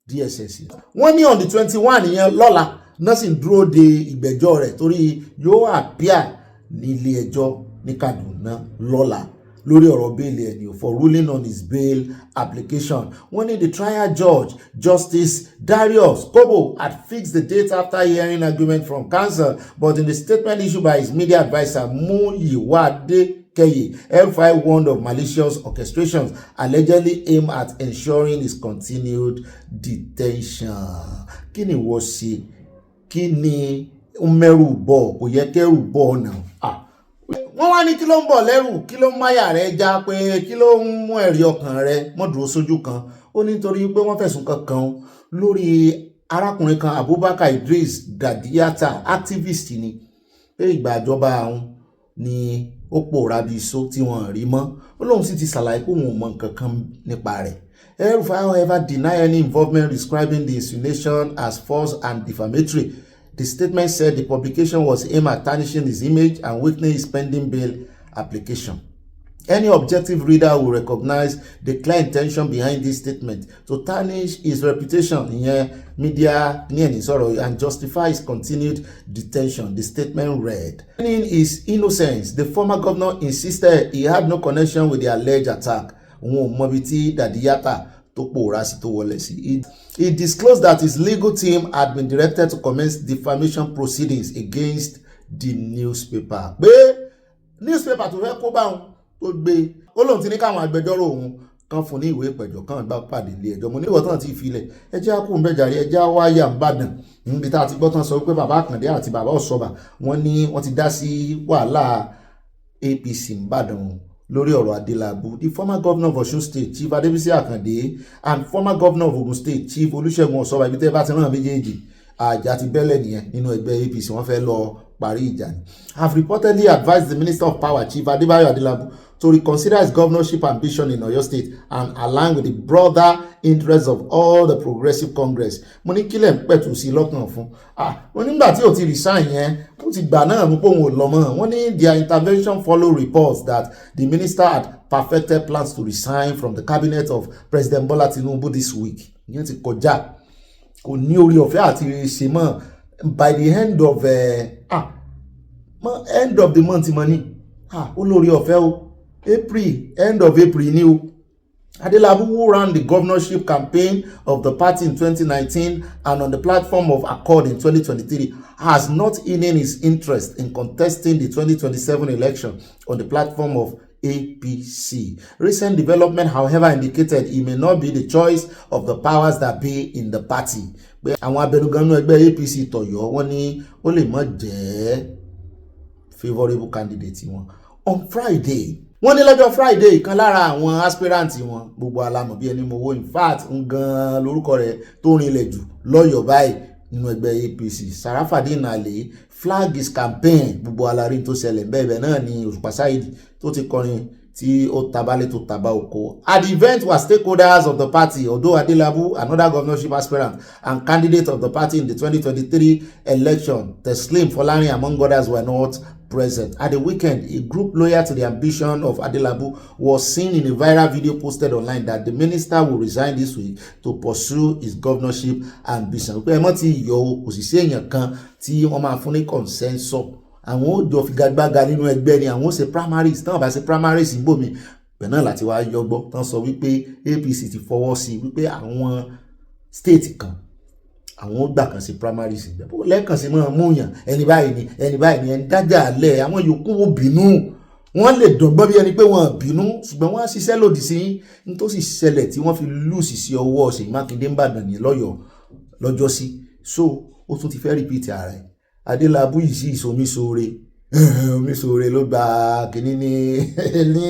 Speaker 15: DSS. wọ́n ní on the 21 ìyẹn lọ́la náà sì ń dúró de ìgbẹ́jọ́ rẹ̀ torí yóò appear ní ilé ẹjọ́ ní Kaduna lọ́la lórí ọ̀rọ̀ bẹ́ẹ̀lì ẹni for ruling on his bail application. wọ́n ní the trial judge Justice Darius Kobo had fixed the date after hearing argument from counsel, but in the statement issued by his media advisor Muyiwade Keye, El-Rufai warned of malicious orchestrations allegedly aimed at ensuring his continued detention. Kí ni wọ́n ṣe? Kí ni ó mẹ́rù bọ̀? Kò yẹ kẹ́rù bọ̀ náà. Wọ́n wá ní kí ló ń bọ̀ lẹ́rù, kí ló ń máyà rẹ já pé kí ló ń mú ẹ̀rí ọkàn rẹ mọ́ dúró sójú kan. Ó ní nítorí pé wọ́n fẹ̀sùn kankan lórí arákùnrin kan Abubakar Idris Dadiyata activist ni pé ìgbà ìjọba àwọn ni ó pòórá bí iṣó tí wọ́n rí mọ́. Ó lóun sì ti ṣàlàyé pé òun ò mọ nǹkan kan nípa rẹ̀. El-Rufai, however, denied any involvement, describing the insinuation as false and defamatory. The statement said the publication was aimed at tarnishing his image and weakening his pending bail application. Any objective reader will recognize the clear intention behind this statement to tarnish his reputation in media and justify his continued detention. The statement read, in his innocence, the former governor insisted he had no connection with the alleged attack. He disclosed that his legal team had been directed to commence defamation proceedings against the newspaper. Newspaper tó fẹ́ kó bá wọn tó gbé ó lóun ti ní káwọn agbẹjọ́rò òun kan fún ní ìwé ìpẹ̀jọ́ kan bá pàdé ilé ẹjọ́ mo ní ìwọ̀n tán ti filẹ̀ ẹjẹ́ àkóhùn bẹ́jàre ẹjẹ́ wáyà ń bàdàn níbi tá a ti gbọ́ tán sọ wípé bàbá Àkàndé àti bàbá Ọ̀ṣọ́bà wọ́n ní wọ́n ti dá sí wàhálà APC ń bàdàn lórí ọ̀rọ̀ Adélabú. The former governor of Osun State Chief Adébísí Àkàndé and former governor of Ogun State Chief Olúṣẹ́gun Ọ̀ṣọ́bà ibi tẹ́ bá ti rán méjèèjì àjà ti bẹ́lẹ̀ nìyẹn nínú ẹgbẹ́ APC wọ́n fẹ́ lọ parí ìjà ni. Have reportedly advised the Minister of Power Chief Adébáyọ̀ Adélabú to reconsider his governorship ambition in Oyo State and align with the broader interests of all the Progressive Congress. Mo ní kílẹ̀ ń pẹ̀tù sí lọ́kàn fún. Wọ́n nígbà tí ò ti resign yẹn ó ti gbà náà mú pé òun ò lọ mọ́. Wọ́n ní their intervention follow reports that the minister had perfected plans to resign from the cabinet of President Bola Tinubu this week. Ìyẹn ti kọjá. Kò ní orí ọ̀fẹ́ àti ṣe mọ́ by the end of the month money. Ó lórí ọ̀fẹ́ o. April, end of April ni o. Adelabu, who ran the governorship campaign of the party in 2019 and on the platform of Accord in 2023, has not hidden his interest in contesting the 2027 election on the platform of APC. Recent development, however, indicated he may not be the choice of the powers that be in the party. Àwọn abẹnuganu ẹgbẹ́ APC tọ̀yọ́ wọ́n ní ó lè má jẹ́ favourable candidate wọn. On Friday, wọ́n ní lọ́jọ́ Friday kan lára àwọn aspirant wọn gbogbo alamọ̀ bí ẹni mowó in fact ń gan lórúkọ rẹ̀ tó rinlẹ̀ jù lọ́yọ̀ báyìí nínú ẹgbẹ́ APC Sarafadeen Ali flag his campaign gbogbo alarí tó ṣẹlẹ̀ bẹ́ẹ̀ náà ni Òṣùpá Saheed tó ti kọrin tí ó tabalẹ̀ tó taba oko. At the event were stakeholders of the party, although Adelabu, another governorship aspirant and candidate of the party in the 2023 election, Teslim Folarin among others were not present. At the weekend, a group loyal to the ambition of Adelabu was seen in a viral video posted online that the minister will resign this week to pursue his governorship ambition. Pé ẹmọ́ ti yọ òṣìṣẹ́ èèyàn kan tí wọ́n máa fún ní consensus. Àwọn ó jọ figagbága nínú ẹgbẹ́ ni àwọn ó ṣe primaries tán bá ṣe primaries níbòmí bẹ́ẹ̀ náà láti wá yọgbọ́ tán sọ wípé APC ti fọwọ́ sí wípé àwọn state kan àwọn ó gbà kan sí primaries ìgbà lẹ́ẹ̀kan sí máa mú yàn ẹni báyìí ni ẹni dájà alẹ́ àwọn yòókù ó bínú wọ́n lè dọ̀gbọ́n bí ẹni pé wọ́n bínú ṣùgbọ́n wọ́n á ṣiṣẹ́ lòdì sí ní tó sì ṣẹlẹ̀ tí wọ́n fi lùsì sí ọwọ́ Ṣèyí Mákindé ń bàdàn ní lọ́yọ̀ọ́ lọ́jọ́ sí so ó tún ti fẹ́ repeat ara ẹ̀ Adélabú yìí sí ìsomisore omisore ló gba kínní ní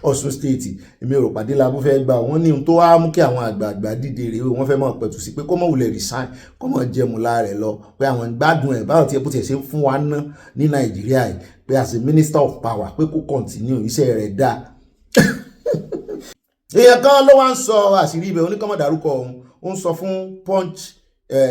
Speaker 15: Ọ̀ṣun state. Èmi rò pàdé Adélabú fẹ́ gbà wọ́n ní ohun tó wá mú kí àwọn àgbààgbà dìde rèé wọ́n fẹ́ mọ̀ pẹ̀tù sí pé kó mọ̀ wulẹ̀ resign kó mọ̀ jẹmúlá rẹ̀ lọ pé àwọn gbádùn ẹ̀ báwo tí ẹ bó tiẹ̀ ṣe ń fún wa ná ní Nàìjíríà yìí pé as a minister of power pé kó continue iṣẹ́ rẹ̀ dáa. Èèyàn kan ló wá ń sọ àṣírí ibẹ̀ oníkọ́mọ̀ dárúkọ òun ó ń sọ fún Punch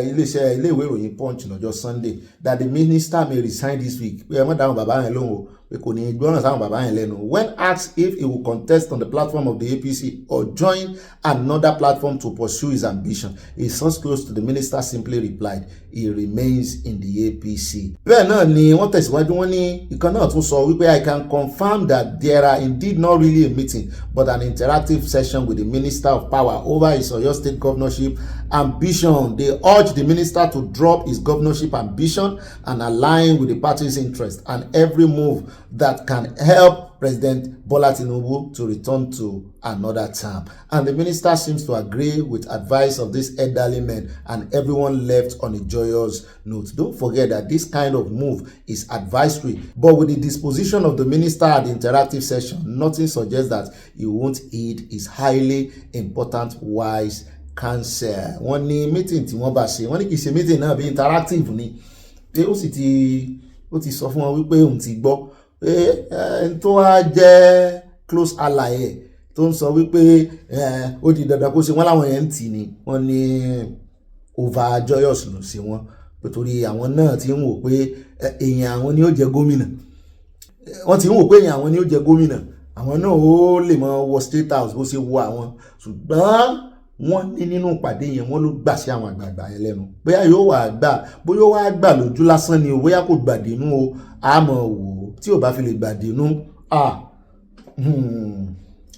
Speaker 15: iléeṣẹ́ ilé ìwé ìròyìn Punch lọ́jọ́ Sunday that the minister may resign this week pé ẹ mọ̀ dáhùn bàbá yẹn lóhùn o pé kò ní gbọ́ràn sáwọn bàbá yẹn lẹ́nu. When asked if he will contest on the platform of the APC or join another platform to pursue his ambition, a source close to the minister simply replied he remains in the APC. Bẹ́ẹ̀ náà ni wọ́n tẹ̀síwájú wọ́n ní ìkan náà tún sọ wípé I can confirm that there are indeed not really a meeting but an interactive session with the minister of power over his Oyo state governorship ambition. They urge the minister to drop his governorship ambition and align with the party's interest and every move that can help President Bola Tinubu to return to another term. And the minister seems to agree with advice of this elderly men and everyone left on a joyous note. Don't forget that this kind of move is advisory, but with the disposition of the minister at the interactive session, nothing suggests that he won't heed his highly important wise counsel. Wọ́n ní meeting tí wọ́n bá ṣe wọ́n ní kì í ṣe meeting náà bí interactive ni pé ó ti sọ fún wọn wípé òun ti gbọ́ pé tó wá jẹ́ close ally ẹ̀ tó ń sọ wípé ó di dandan kó ṣe wọ́n láwọn yẹn ń tì ní wọ́n ní over joyous ló ṣe wọ́n nítorí àwọn náà ti ń wò pé èèyàn àwọn ni ó jẹ gómìnà wọ́n ti ń wò pé èèyàn àwọn ni ó jẹ gómìnà àwọn náà ó lè mọ wọ state house bó ṣe wọ àwọn ṣùgbọ́n wọ́n ní nínú ìpàdé yẹn wọ́n ló gbà sí àwọn àgbààgbà yẹn lẹ́nu bóyá yóò wá gbà bóyá ó wá gbà lójú lásán ni o bóyá kò gbàdénú o àmọ́ wò ó tí ò bá fi lè gbàdénú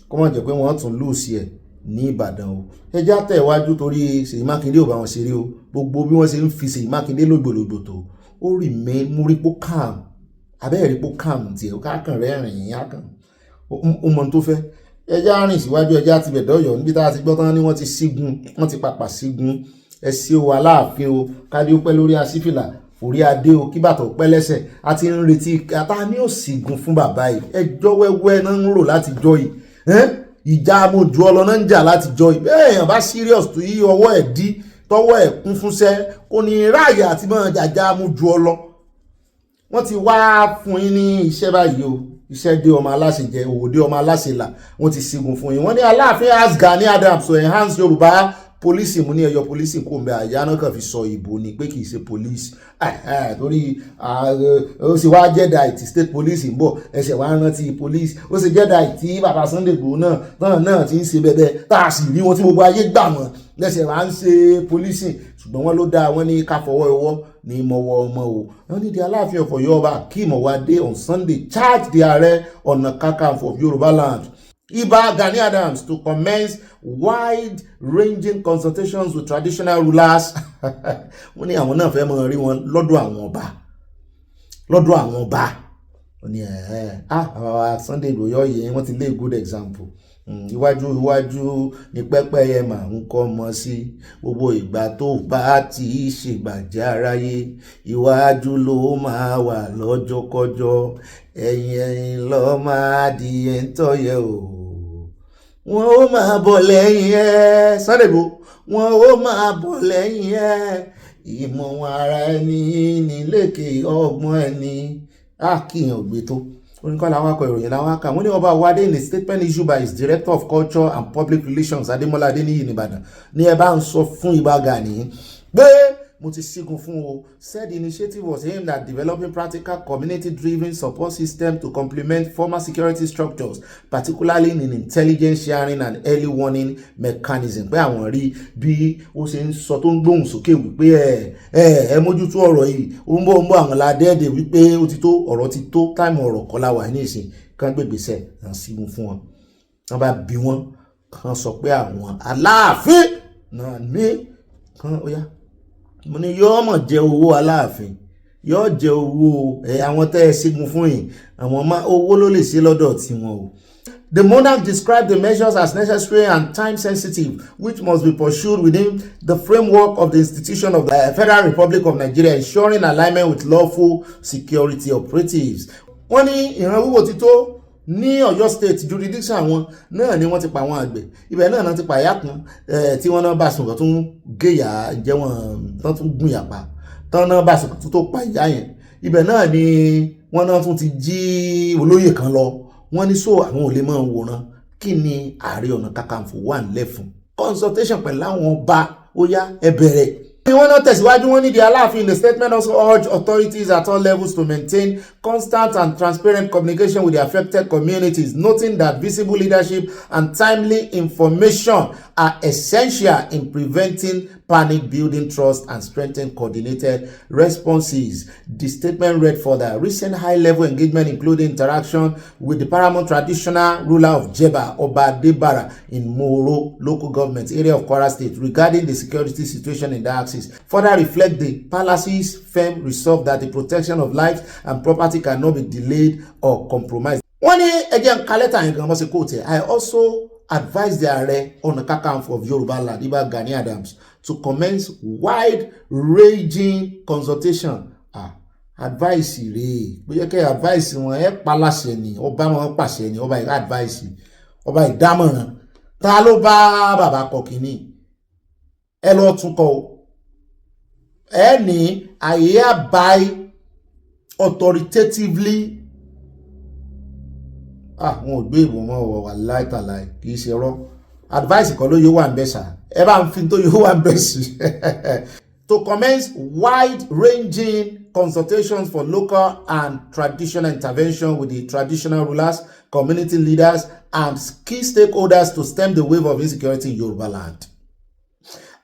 Speaker 15: kó má jẹ́ pé wọ́n tún lù sí ẹ̀ ní Ìbàdàn o. ẹjẹ́ àtẹ̀wájú torí Ṣèyí Mákindé ò bá wọn ṣeré o gbogbo bí wọ́n ṣe ń fi Ṣèyí Mákindé lògbòlògbò tó ó rì mí mú rí pó calm abẹ́rẹ́ rí pó calm tiẹ̀ ó káàkàn rẹ́rìn-ín àkàn ó mọ tó fẹ́. ẹjẹ́ àrìn síwájú ẹjẹ́ àti bẹ̀dọ́yọ̀ níbi tá a ti gbọ́ tán ni wọ́n ti sígun wọ́n ti pàpà sígun ẹ sí o Aláàfin o kádé ó pẹ́ lórí asífìlà orí adé o kíbàtọ̀ pẹ́ lẹ́sẹ̀ a ti ń retí ata ní òsìgùn fún bàbá yìí ẹjọ́ wẹ́wẹ́ náà ń rò láti jọ yìí ìjà amójú ọlọ náà ń jà láti jọ yìí bẹ́ẹ̀ èèyàn bá serious tó yí ọwọ́ ẹ̀ dí tọwọ́ ẹ̀ kún fúnṣẹ́ kò ní ráàyè àti mọ́ jàjà amójú ọlọ. wọ́n ti wá fún yín ní iṣẹ́ báyìí o iṣẹ́ dé ọmọ aláṣẹ jẹ òwò dé ọmọ aláṣẹ là wọ́n ti sígun fún yín. wọ́n ní Aláàfin ask Gani Adams to enhance Yorùbá police mú ní ẹyọ police kò mbẹ àyà náà kàn fi sọ ìbò ni pé kì í ṣe police torí ó sì wá jẹ́dà ìtì state police ń bọ̀ ẹsẹ̀ wá rántí police ó sì jẹ́dà ìtì bàbá Sunday Igboho náà ti ń ṣe bẹ́bẹ́ tá a sì rí wọn tí gbogbo ayé gbà wọ́n lẹ́sẹ̀ wá ń ṣe police ṣùgbọ́n wọ́n ló dá wọn ní ká fọwọ́ ẹwọ́ ní mọ̀wọ́ ọmọ o. wọ́n ní the Aláàfin of Ọ̀yọ́ Ọba Akeem Ọwádé on Sunday charged the Ààrẹ Ọ̀nà Kakanfò of Yorùbá land Iba Gani Adams to commence wide-ranging consultations with traditional rulers. wọ́n ní àwọn náà fẹ́ mọ̀ rí wọn lọ́dọ̀ àwọn ọba wọ́n ní àwọn Sunday Igboho yẹn wọ́n ti lé good example. iwájú ní pẹ́pẹ́yẹ mà ń kọ́ mọ́ sí gbogbo ìgbà tó bá ti ṣègbàjẹ́ aráyé iwájú ló máa wà lọ́jọ́kọ́jọ́ ẹ̀yìn ló máa di ẹ̀ ń tọ́yẹ o wọ́n ó máa bọ̀ lẹ́yìn ẹ̀ Sunday Igboho wọ́n ó máa bọ̀ lẹ́yìn ẹ̀ ìmọ̀ wọn ara ẹni nílékè ọgbọ́n ẹni kíyàn ò gbé tó oníkọ́ làwọn akọ ìròyìn làwọn aka wọ́n ní Ọba Awádé in a statement issued by his director of culture and public relations Adémọ́lá Adéníyì nìbàdàn ní ẹ bá ń sọ fún Ìbà Gani pé mo ti sígun fún o. Said the initiative was aimed at developing practical community-driven support system to complement former security structures, particularly in intelligence sharing and early warning mechanism. Pé àwọn rí bí ó ṣe ń sọ tó ń gbóhùn sókè wípé ẹ mójútó ọ̀rọ̀ yìí ó ń bọ̀ àwọn ládẹ́ẹ̀dẹ̀ wípé ó ti tó ọ̀rọ̀ ti tó táìmù ọ̀rọ̀ kọ́lá wà ní ìsìn kan gbègbèsẹ̀ kan sígun fún wọn. wọ́n bá bí wọ́n kan sọ pé àwọn Aláàfin náà ní kan ó yá mo ní yóò mọ̀ jẹ́ owó Aláàfin yóò jẹ owó àwọn tẹ́ ẹ sígun fún yìí àwọn owó ló lè ṣe lọ́dọ̀ tiwọn o. The monarch described the measures as necessary and time-sensitive, which must be pursued within the framework of the institution of the Federal Republic of Nigeria, ensuring alignment with lawful security operatives. Wọ́n ní ìran wíwò ti tó ní Ọ̀yọ́ state jurisdiction àwọn náà ni wọ́n ti pa àwọn àgbẹ̀ ibẹ̀ náà ti pa ìyá kan tí wọ́n náà bá sùn kan tún géyà jẹ́ wọn tán tún gún yàpá tán náà bá sùn kan tó pa ìyá yẹn ibẹ̀ náà ni wọ́n náà tún ti jí olóyè kan lọ. Wọ́n ní so àwọn ò lè máa wòran kí ni Ààrẹ Ọ̀nà Kakanfò wà nílẹ̀ fún consultation pẹ̀lú àwọn ọba ó yá ẹ bẹ̀rẹ̀. Wọ́n náà tẹ̀síwájú wọ́n ní the Alaafin the statement also urged authorities at all levels to maintain constant and transparent communication with the affected communities, noting that visible leadership and timely information are essential in preventing panic, building trust, and strengthening coordinated responses. The statement read further, recent high-level engagement including interaction with the paramount traditional ruler of Jeba, Oba Debara, in Moro local government area of Kwara State regarding the security situation in the axis. Further reflect the palace's firm resolve that the protection of lives and property cannot be delayed or compromised. Wọ́n ní ẹjẹ́ ń ka lẹ́tà yẹn gan mọ́ sí kóòtù. I also advise the Ààrẹ Ọ̀nà Kakanfò of Yoruba land, Iba Gani Adams, to commence wide-ranging consultation. Advice rèé bóyá kẹ́ advice wọn paláṣẹ ni ọba wọn pàṣẹ ni ọba advice ọba ìdámọ̀ràn ta ló bá bàbá kọ kínní ẹ lọ tún kọ o ẹ ní I hereby authoritatively wọn ò gbé ìbò mọ́ wà láìtàláì kì í ṣe rọ́ advice kan ló yóò wà ń bẹ́ sà ẹ bá ń fi tó yóò wà ń bẹ́ sí to commence wide-ranging consultations for local and traditional intervention with the traditional rulers, community leaders, and key stakeholders to stem the wave of insecurity in Yoruba land.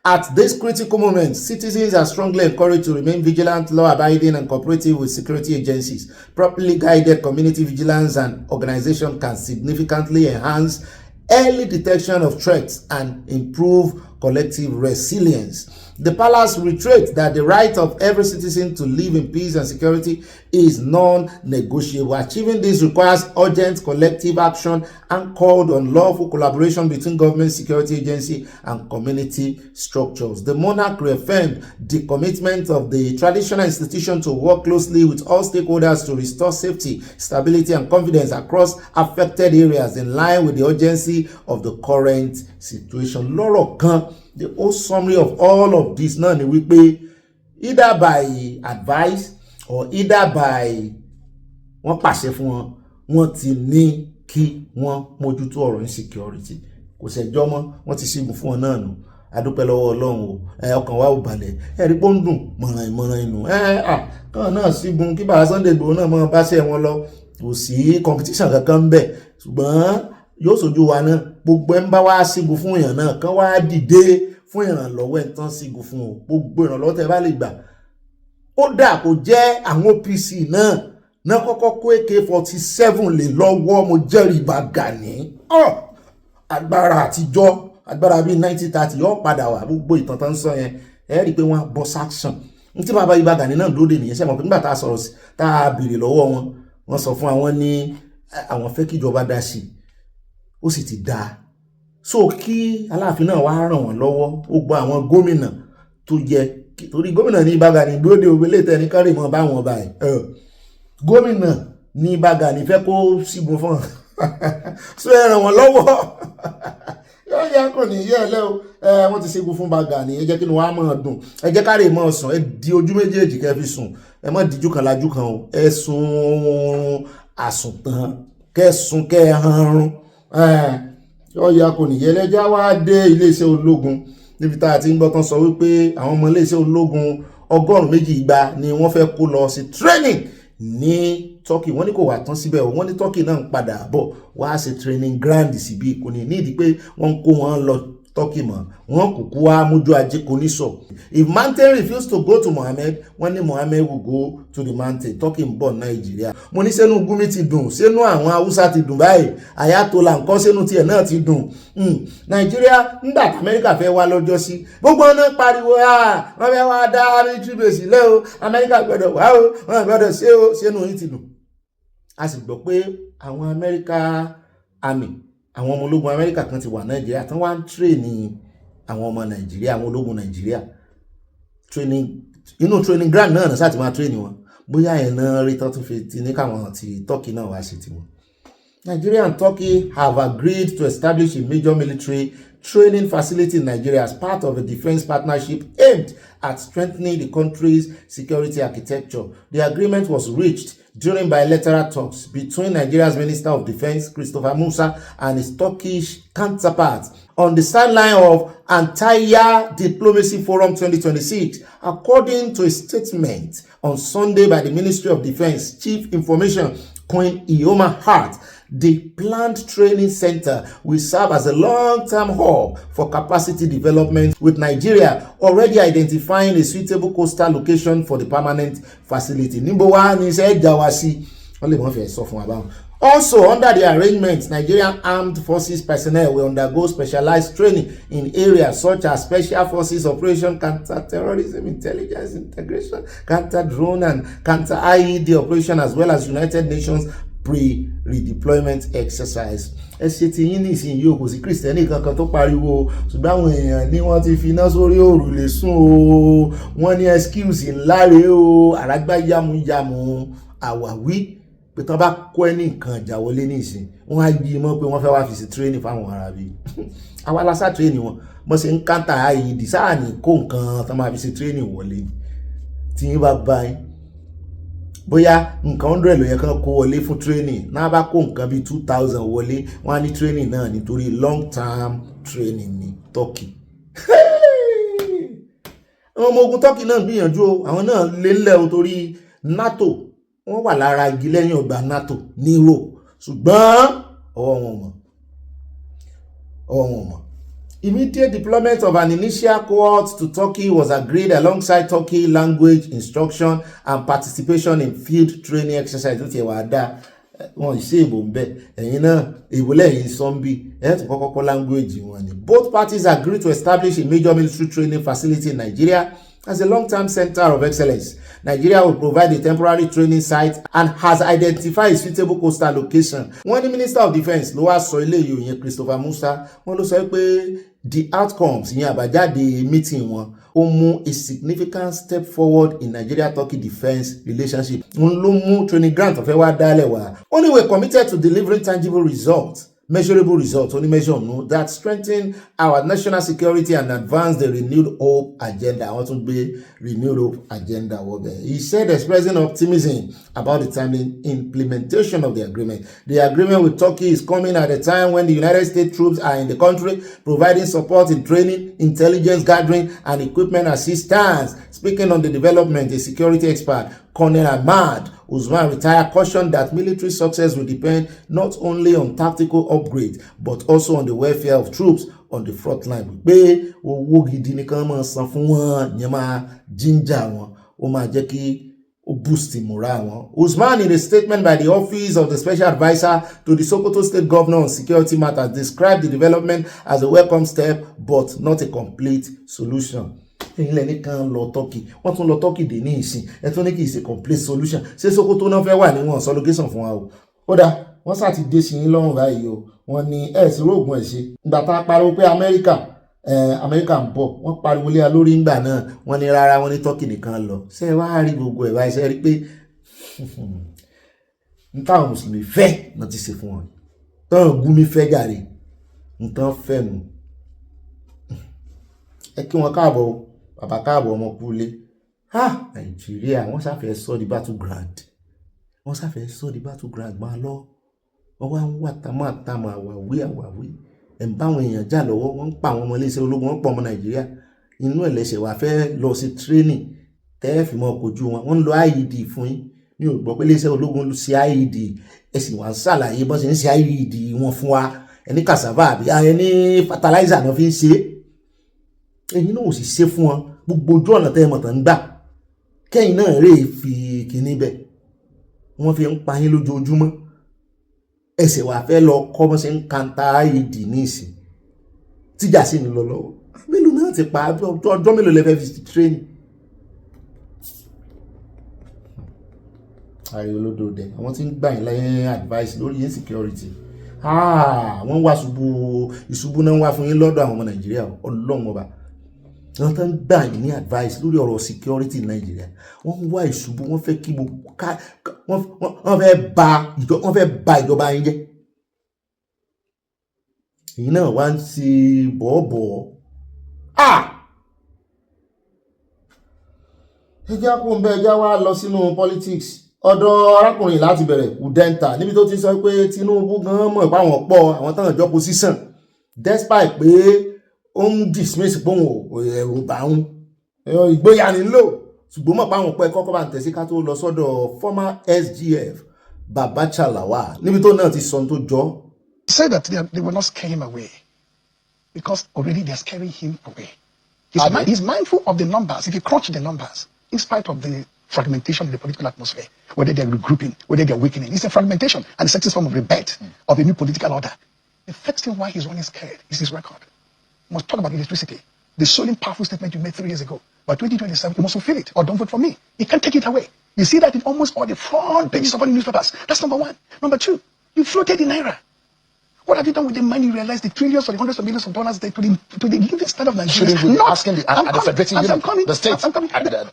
Speaker 15: At this critical moment, citizens are strongly encouraged to remain vigilant, law-abiding, and cooperative with security agencies. Properly guided community vigilance and organization can significantly enhance early detection of threats and improve collective resilience. The palace reiterates that the right of every citizen to live in peace and security is non-negotiable. Achieving this requires urgent collective action and called on lawful collaboration between government, security agency, and community structures. The monarch reaffirmed the commitment of the traditional institution to work closely with all stakeholders to restore safety, stability, and confidence across affected areas in line with the urgency of the current situation. Lọ́rọ̀ kan, the whole summary of all of this náà ni wípé either by advice or either by wọ́n pàṣẹ fún wọn wọ́n ti ní kí wọ́n mójútó ọ̀rọ̀ insecurity kò sẹ́jọ́ mọ́ wọ́n ti sígun fún wọn náà nù adúpẹ́ lọ́wọ́ Ọlọ́run o ọkàn wa ò balẹ̀ rí pé ó ń dùn mọ̀ràn inú kàn náà sígun kí bàbá Sunday Igboho náà mọ́ bá ṣe wọn lọ kò sí competition kankan ń bẹ̀ ṣùgbọ́n yóò sojú wa náà gbogbo ẹ̀ ń bá wá sígun fún èèyàn náà kán wá dìde fún ìrànlọ́wọ́ ẹ̀ tán sígun fún o gbogbo ìrànlọ́wọ́ tẹ́ bá lè gbà ó dà kó jẹ́ àwọn OPC náà kọ́kọ́ kó AK-47 lè lọ́wọ́ mo jẹ́rìí Ìbà Gani agbára àtijọ́ agbára bíi 1930 yóò padà wà gbogbo ìtàn tán sọ yẹn ẹ rí i pé wọ́n bọ́ saction ní tí bàbá Ìbà Gani náà lóde nìyẹn sẹ́mọ̀ pé nígbà tá a sọ̀rọ̀ sí tá a béèrè lọ́wọ́ wọ́n sọ fún àwọn ní àwọn fẹ́ kíjọba dá sí ó sì ti dáa so kí Aláàfin náà wá ràn wọ́n lọ́wọ́ ó gba àwọn gómìnà tó yẹ torí gómìnà ní Ìbà Gani gbóde ògbélé tẹni kárì mọ́ bá wọn báyìí gómìnà ní Ìbà Gani fẹ́ kó sígun fún so ẹ ràn wọ́n lọ́wọ́ yóò yá kò ní yẹ ẹlẹ́ o wọ́n ti sígun fún Ìbà Gani ẹ jẹ́ kí ni wọ́n á mọ̀ dùn ẹ jẹ́ kárì mọ́ sùn ẹ di ojú méjèèjì kẹ́ fi sùn ẹ má díjú kan lájú kan o ẹ sùn àsùntàn kẹ́ sùn kẹ́ hanrun ọ̀yà kò nìyẹn lẹ́jà wá dé iléeṣẹ́ ológun níbi tá a ti ń gbọ́ tán sọ wípé àwọn ọmọ iléeṣẹ́ ológun 200 ni wọ́n fẹ́ kó lọ sí training ní Turkey wọ́n ní kò wà tán síbẹ̀ wọ́n ní Turkey náà ń padà bọ̀ wá ṣe training ground síbi kò ní nídìí pé wọ́n ń kó wọn lọ Turkey mọ́ wọ́n kúkú wá mójú ajé kò ní sọ. If mountain refuse to go to Mohammed, wọ́n ní Mohammed will go to the mountain. Turkey ń bọ̀ Nàìjíríà. Mo ní sẹ́nu Gumi ti dùn, sẹ́nu àwọn Haúsá ti dùn báyìí, Ayatollah nǹkan sẹ́nu tiẹ̀ náà ti dùn. Nàìjíríà nígbà tí Amẹ́ríkà fẹ́ wá lọ́jọ́ sí, gbogbo ọ̀nà pariwo wọ́n fẹ́ wá dá military base lẹ́ o, Amẹ́ríkà gbọ́dọ̀ wá o, wọ́n gbọ́dọ̀ ṣe o, sẹ́nu yìí ti dùn. A sì gbọ́ pé àwọn Amẹ́ríkà army, àwọn ọmọ ológun Amẹ́ríkà kan ti wà Nàìjíríà tán wá ń tréní àwọn ọmọ Nàìjíríà, àwọn ológun Nàìjíríà. Training ground náà sáà ti máa tréní wọn. Bóyá ẹ̀nà rí tán tún fi ti ní káwọn ti Turkey náà wá ṣe tiwọn. Nigeria and Turkey have agreed to establish a major military training facility in Nigeria as part of a defense partnership aimed at strengthening the country's security architecture. The agreement was reached during bilateral talks between Nigeria's Minister of Defense, Christopher Musa, and his Turkish counterpart on the sideline of Antalya Diplomacy Forum 2026, according to a statement on Sunday by the Ministry of Defense Chief Information Queen Ioma Hart. The planned training center will serve as a long-term hub for capacity development, with Nigeria already identifying a suitable coastal location for the permanent facility. Also, under the arrangement, Nigerian Armed Forces personnel will undergo specialized training in areas such as Special Forces Operation, Counter-Terrorism, Intelligence Integration, Counter-Drone and Counter-IED Operation, as well as United Nations pre-redeployment exercise. Ẹsẹ̀ tí yín nìsín yóò kò sí Kristẹni kankan tó pariwo ṣùgbọ́n àwọn èèyàn ní wọ́n ti fi iná sórí òrùlé sùn o, wọ́n ní excuse ńlá rèé o, àràgbá yamuyamu àwàwí pé tán bá kọ́ ẹni nǹkan ìjà wọlé nísìn wọ́n á yí mọ́ pé wọ́n fẹ́ wá fi sí training fáwọn Arabi. Àwa la sá training wọn bọ́n ṣe ń kántà IED sáà ní kó nǹkan tán máa fi sí training wọlé tí yín bá bá yín. Bóyá nǹkan 100 ló yẹ kán kó wọlé fún training náà bá kó nǹkan bí 2000 wọlé wọ́n á ní training náà nítorí long term training ní Turkey. Àwọn ọmọ ogun Turkey náà gbìyànjú o, àwọn náà lé ńlẹ̀ o torí NATO wọ́n wà lára igi lẹ́yìn ọgbà NATO ní Europe, ṣùgbọ́n ọwọ́ wọn mọ̀. Immediate deployment of an initial cohort to Turkey was agreed alongside Turkey language instruction and participation in field training exercise. Ó ti wà dá wọn ṣe ìbò ń bẹ ẹ̀yin náà ìbò lẹ́yìn sọ́nbí ẹ̀ tún kọ́kọ́ language wọn ni. Both parties agreed to establish a major military training facility in Nigeria as a long-term center of excellence. Nigeria will provide a temporary training site and has identified a suitable coastal location. Wọ́n ní Minister of Defense ló wá sọ ilé yìí yẹn Christopher Musa, wọ́n ló sọ pé the outcomes ìyẹn àbájáde meeting wọn ó mú a significant step forward in Nigeria-Turkey defense relationship. Wọ́n ló mú training grant ọ̀fẹ́ wá dálẹ̀ wá. Only we're committed to delivering tangible results, measurable results, only measure no, that strengthen our national security and advance the renewed hope agenda. I want to be renewed hope agenda. He said, expressing optimism about the timely implementation of the agreement. The agreement with Turkey is coming at a time when the United States troops are in the country, providing support in training, intelligence gathering, and equipment assistance. Speaking on the development, a security expert, Colonel Ahmad Usman retired, cautioned that military success will depend not only on tactical upgrades but also on the welfare of troops on the front line. Pé owó gidi nìkan máa san fún wọn, yẹn máa ginger wọn, ó máa jẹ́ kí ó boost morale wọn. Usman, in a statement by the office of the special advisor to the Sokoto State Governor on security matters, described the development as a welcome step but not a complete solution. Ilẹ̀ nìkan lọ Turkey wọ́n tún lọ Turkey dé ní ìsìn ẹ tún ní kì í ṣe complete solution. Ṣé Sokoto náà fẹ́ wà níwọ̀n sọ location fún wa o. Kódà wọ́n sá ti dé sí yín lọ́rùn báyìí o. Wọ́n ní sí rògùn ẹ̀ ṣe. Ìgbà tá a pariwo pé Amẹ́ríkà ń bọ̀ wọ́n pariwo lé wa lórí ńgbà náà wọ́n ní rárá wọ́n ní Turkey nìkan lọ. Ṣé wá rí gbogbo ẹ̀ báyìí ṣe rí pé n táwọn mùsùlùmí fẹ́ náà ti ṣe fún wọn. Táwọn Gumi fẹ́ jàre n tán fẹ́ nu. Ẹ kí wọn káàbọ̀ o. Bàbá káàbọ̀ ọmọ kúlé. Nàìjíríà wọ́n sáfẹ́ sọ di battleground. Wọ́n sáfẹ́ sọ di battleground máa lọ. Wọ́n wá ń wà támàtámà àwàwí. Ẹ̀ ń bá àwọn èèyàn jà lọ́wọ́, wọ́n ń pa àwọn ọmọ iléeṣẹ́ ológun, wọ́n ń pa ọmọ Nàìjíríà. Inú ẹ̀lẹ́sẹ̀ wà fẹ́ lọ sí training tẹ́ fi mọ́ kojú wọn. Wọ́n ń lo IED fún yín. Mi ò gbọ́ pé iléeṣẹ́ ológun lu sí IED. Ẹ sì wá ń ṣàlàyé bọ́n ṣe ń ṣe IED wọn fún wa. ẹni cassava àbí ẹni fertilizer náà fi ń ṣe ẹ̀yin náà ò sì ṣe fún wọn gbogbo ojú ọ̀nà tẹ́ ẹ mọ̀ tán ń gbà kẹ́yìn náà rè fi kíní bẹ̀ wọ́n fi ń pa yín lójoojúmọ́ ẹsẹ̀ wà fẹ́ lọ kọ́ bọ́n ṣe ń kanta IED ní ìsìn tíjà sí ni lọ lọ́wọ́ mélòó náà ti pa ọjọ́ mélòó lẹ́fẹ́ fi tírénì. ayé olódòdè àwọn tí ń gbà yín lẹ́yìn advice lórí insecurity wọ́n wá ìṣubú náà wá fún yín lọ́dọ̀ àwọn ọmọ Nàìjíríà Ọlọ́run ọba wọ́n tán gbà yín ní advice lórí ọ̀rọ̀ security Nàìjíríà wọ́n wá ìṣubú wọ́n fẹ́ kí wọ́n fẹ́ ba ìjọba yín jẹ́ èyí náà wá ń ṣe bọ̀ọ̀bọ̀ ẹjá kó ń bẹ ẹjá wá lọ sínú politics ọ̀dọ̀ arákùnrin láti bẹ̀rẹ̀ Udenta níbi tó ti sọ pé Tinubu gan mọ̀ páwọn pọ̀ àwọn táwọn jọ position despite pé ó ń dismiss pòun ẹ̀rù bá ń ìgboyà nílò ṣùgbọ́n mọ̀ páwọn pọ̀ ẹ̀kọ́ bá ń tẹ̀sí ká tó lọ sọ́dọ̀ former SGF Babacha Lawal níbi tó náà ti sọ tó jọ.
Speaker 3: He said that they will not scare him away because already they're scaring him away. He's mindful of the numbers. If you crunch the numbers, in spite of the fragmentation in the political atmosphere, whether they're regrouping, whether they're weakening, it's a fragmentation and the sexiest form of rebirth of a new political order. The first thing why he's running scared is his record. We must talk about electricity. The solemn powerful statement you made 3 years ago. By 2027, you must fulfill it or don't vote for me. You can't take it away. You see that in almost all the front pages of all the newspapers. That's number one. Number two, you floated the naira. What have you done with the money? You realize the trillions or the hundreds of millions of dollars to the living standard of Nigeria.
Speaker 2: Shouldn't we be asking the federating unit, the states?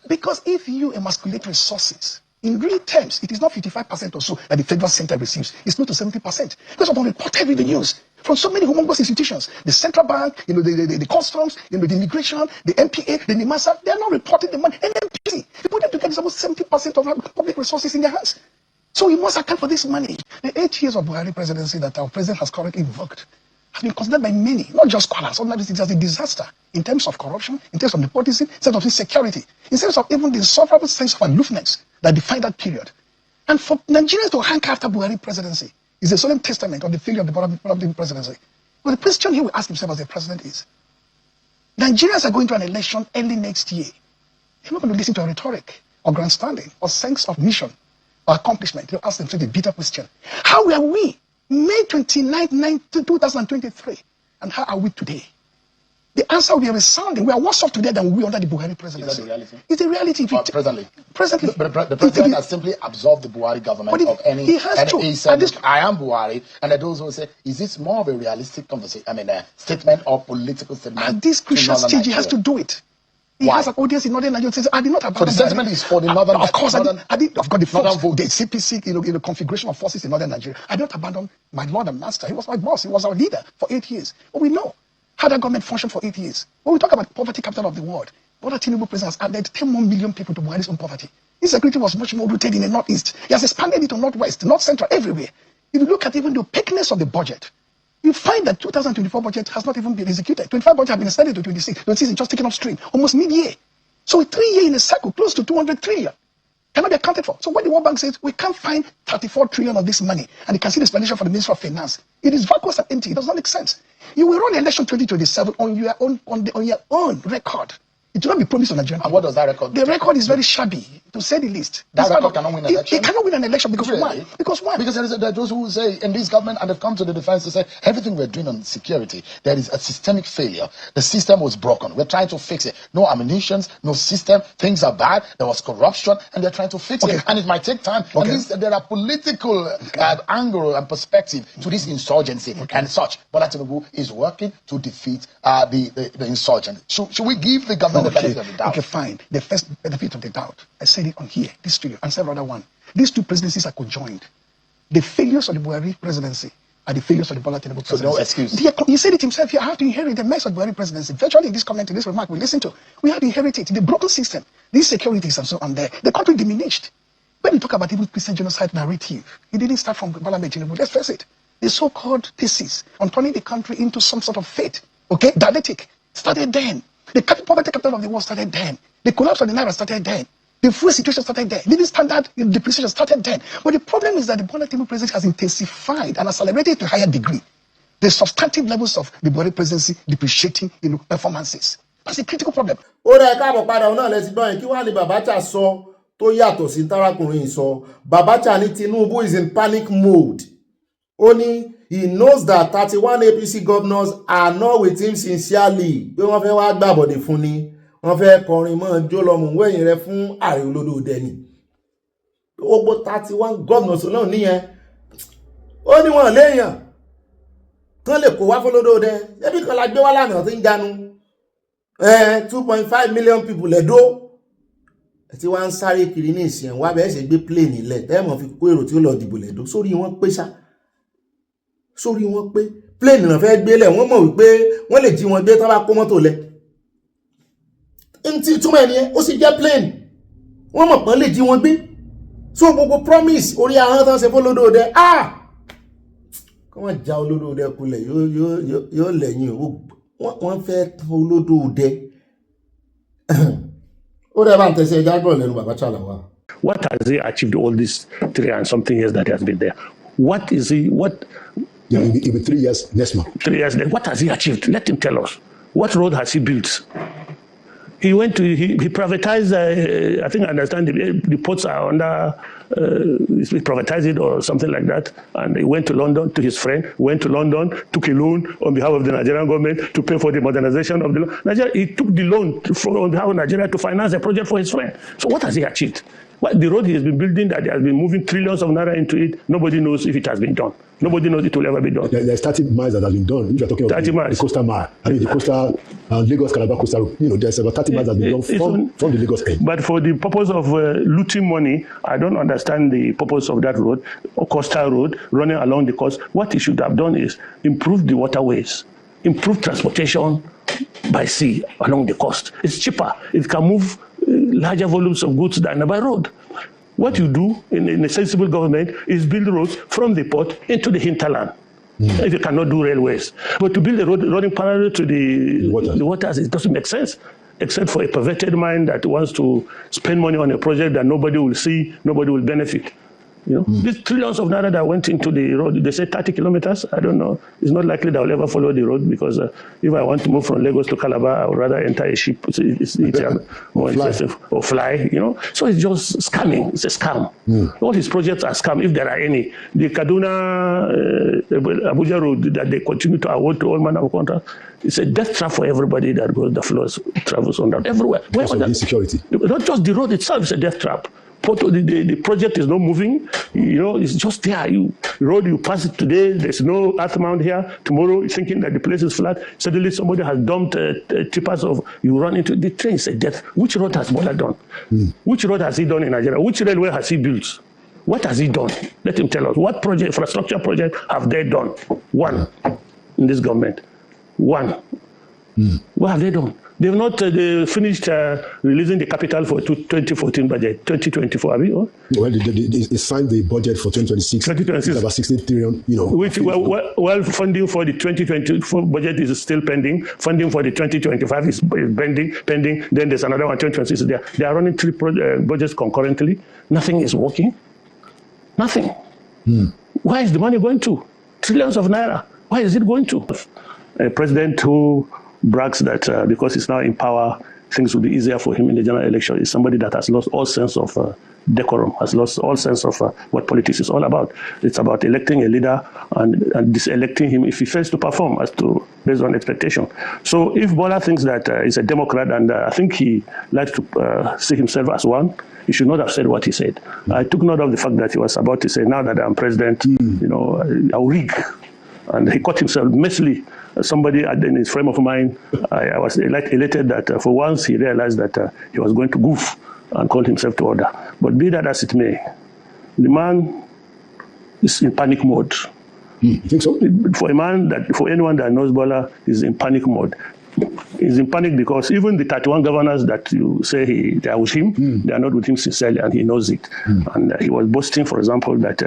Speaker 3: Because if you emasculate resources, in real terms, it is not 55% or so that the federal center receives. It's not to 70%. Because of unreported revenues from so many humongous institutions. The central bank, the customs, the immigration, the MPA, the NIMASA, they are not reporting the money. NMPC, they put them together, it's almost 70% of public resources in their hands. So we must account for this money. The 8 years of Buhari presidency that our president has currently invoked has been considered by many, not just scholars, ordinary citizens, as a disaster in terms of corruption, in terms of nepotism, in terms of insecurity, in terms of even the insufferable sense of aloofness that defined that period. And for Nigerians to hanker after Buhari presidency is a solemn testament of the failure of the Buhari presidency. But the question he will ask himself as a president is, Nigerians are going to an election early next year. They're not going to listen to a rhetoric or grandstanding or sense of mission or accomplishment. They'll ask themselves a bitter question. How were we May 29, 2023? And how are we today? The answer will be resounding. We are worse off today than we were under the Buhari presidency.
Speaker 2: Is that the reality?
Speaker 3: It's the reality.
Speaker 2: Presently.
Speaker 3: The
Speaker 2: president has simply absolved the Buhari government of any.
Speaker 3: He has to.
Speaker 2: He said, I am Buhari. And there are those who say, is this more of a realistic conversation? Statement or political statement?
Speaker 3: At this crucial stage, he has to do it. He has an audience in Northern Nigeria. I did not abandon.
Speaker 2: So the sentiment is for the Northern.
Speaker 3: Of course, I've got the force,
Speaker 2: vote.
Speaker 3: the CPC, the configuration of forces in Northern Nigeria. I did not abandon my Lord and Master. He was my boss. He was our leader for 8 years. But we know how that government functioned for 8 years. When we talk about poverty capital of the world, what the Tinubu president has added 10 more million people to Buhari's own poverty. Insecurity was much more rooted in the northeast. He has expanded it to northwest, north central, everywhere. If you look at even the opaqueness of the budget, you find that 2024 budget has not even been executed. 25 budget has been extended to 26. 26 is just taken upstream, almost mid-year. So a 3 year in a cycle, close to 200 trillion, cannot be accounted for. So when the World Bank says we can't find 34 trillion of this money, and you can see the explanation for the Minister of Finance, it is vacuous and empty. It does not make sense. You will run election 2027 on your own record. It will not be promised on Nigeria.
Speaker 2: And what does that record do?
Speaker 3: The record is very shabby, to say the least.
Speaker 2: That record cannot win an election?
Speaker 3: It cannot win an election because
Speaker 2: really?
Speaker 3: why? Because why?
Speaker 2: Because there are those who say in this government, and they've come to the defense to say everything we're doing on security, there is a systemic failure. The system was broken. We're trying to fix it. No ammunitions, no system. Things are bad. There was corruption, and they're trying to fix it. And it might take time. At least there are political angle and perspective to this insurgency and such. Bola Tinubu is working to defeat the insurgent. Should we give the government the benefit of the doubt?
Speaker 3: Fine. The first benefit of the doubt. I said it on here, this studio, and several other one. These two presidencies are conjoined. The failures of the Buhari presidency are the failures of the Bola Tinubu presidency.
Speaker 2: So no excuse.
Speaker 3: He said it himself. You have to inherit the mess of the Buhari presidency. Virtually in this comment, in this remark we listen to, we have to inherit it. The broken system, these securities and so on there. The country diminished. When we talk about even Christian genocide narrative, it didn't start from Bola Tinubu. Let's face it. The so-called thesis on turning the country into some sort of fate, dialectic, started then. The poverty capital of the world started then. The collapse of the Naira started then. The fuel situation started then. Living standard depreciation started then. But the problem is that the Bola Tinubu presidency has intensified and accelerated to a higher degree.
Speaker 2: The substantive levels of the Buhari presidency depreciating, performances. That's a critical problem.
Speaker 15: Ó rẹ̀ káàbọ̀ padà ọ̀nà lẹ́sìn gbọ́n yẹn kí wàá ní Babacha sọ tó yàtọ̀ sí tárákùnrin sọ. Babacha ní Tinubu is in panic mode. Ó ní he knows that 31 APC governors are not with him sincerely. Pé wọ́n fẹ́ wá gbàbọ̀dè fún ni. Wọ́n fẹ́ kọrin mọ́ jó lọ́mù wẹ̀yìn rẹ fún ààrẹ olódòdẹ ni. Ó gbọ́ 31 governors náà níyẹn. Ó ní wọn léèyàn kán lè kó wá fọlódòdẹ. Ẹbí kan la gbé wá lánàá tí ń jánu. 2.5 million people lẹ́dọ́. Tí wọ́n ń sáré kiri ní ìsìn wá bẹ́ẹ̀ ṣe gbé plane ilẹ̀ tẹ́ẹ̀mọ̀ fi kó èrò tí ó lọ dìbò lẹ́dọ́. Sórí wọn pé ṣá. Sórí wọn pé plane náà fẹ́ gbélẹ̀ wọ́n mọ̀ wípé wọ́n lè jí wọn gbé tán bá kó mọ́tò lẹ̀. Ntí túmọ̀ ẹni yẹn ó sì jẹ́ plane wọ́n mọ̀ pọ́n lè jí wọn gbé. So gbogbo promise orí ahọ́n tán ṣe fọlódòdẹ kí wọ́n já olódòdẹ kulẹ̀ yóò lẹ́yìn o. Wọ́n fẹ́ tán olódòdẹ. Ó dẹ̀ bá ń tẹ̀sí ẹja gbọ́ lẹ́nu Babacha làwà.
Speaker 5: What has he achieved all these 3 and something years that he has been there? What is he, what?
Speaker 3: Yeah, it'll be 3 years next month.
Speaker 5: 3 years, what has he achieved? Let him tell us. What road has he built? He went to, he privatized, I think I understand the ports are under, he privatized it or something like that. And he went to London to his friend, went to London, took a loan on behalf of the Nigerian government to pay for the modernization of the Nigeria. He took the loan on behalf of Nigeria to finance a project for his friend. So what has he achieved? Well, the road he has been building, that he has been moving trillions of naira into it, nobody knows if it has been done. Nobody knows it will ever be done.
Speaker 3: There's 30 miles that have been done. If you're talking about the coastal mile, I mean the coastal Lagos-Calabar coastal road, there's about 30 miles that have been done from the Lagos end.
Speaker 5: But for the purpose of looting money, I don't understand the purpose of that road, or coastal road, running along the coast. What he should have done is improve the waterways, improve transportation by sea along the coast. It's cheaper. It can move larger volumes of goods than by road. What you do in a sensible government is build roads from the port into the hinterland. If you cannot do railways. But to build a road running parallel to the waters, it doesn't make sense. Except for a perverted mind that wants to spend money on a project that nobody will see, nobody will benefit. These trillions of naira that went into the road, they say 30 kilometers. I don't know. It's not likely that I will ever follow the road because if I want to move from Lagos to Calabar, I would rather enter a ship. It's more expensive. Or fly, So it's just scamming. It's a scam. All these projects are scam, if there are any. The Kaduna Abuja road that they continue to award to all manner of contracts, it's a death trap for everybody that goes, the flows, travels on that. Everywhere.
Speaker 3: Insecurity.
Speaker 5: Not just the road itself is a death trap. The project is not moving, it's just there. You pass it today, there's no earth mound here. Tomorrow, you're thinking that the place is flat. Suddenly, somebody has dumped tippers of, you run into the train, it's a death. Which road has Bola done? Which road has he done in Nigeria? Which railway has he built? What has he done? Let him tell us. What project, infrastructure project have they done? One in this government. One. What have they done? They've not finished releasing the capital for 2014 budget, 2024, have you?
Speaker 3: Well, they signed the budget for 2026. 2026. About 16 trillion,
Speaker 5: Which, well, funding for the 2024 budget is still pending. Funding for the 2025 is pending. Then there's another one, 2026. They are running 3 budgets concurrently. Nothing is working. Nothing. Where is the money going to? Trillions of naira. Where is it going to? A president who brags that because he's now in power, things will be easier for him in the general election is somebody that has lost all sense of decorum, has lost all sense of what politics is all about. It's about electing a leader and diselecting him if he fails to perform based on expectation. So if Bola thinks that he's a Democrat and I think he likes to see himself as one, he should not have said what he said. I took note of the fact that he was about to say, now that I'm president, I'll rig. And he caught himself messily. Somebody in his frame of mind, I was elated that for once he realized that he was going to goof and call himself to order. But be that as it may, the man is in panic mode.
Speaker 3: You think so?
Speaker 5: For anyone that knows Bola, is in panic mode. He's in panic because even the 31 governors that you say they are with him, they are not with him sincerely, and he knows it. And he was boasting, for example, that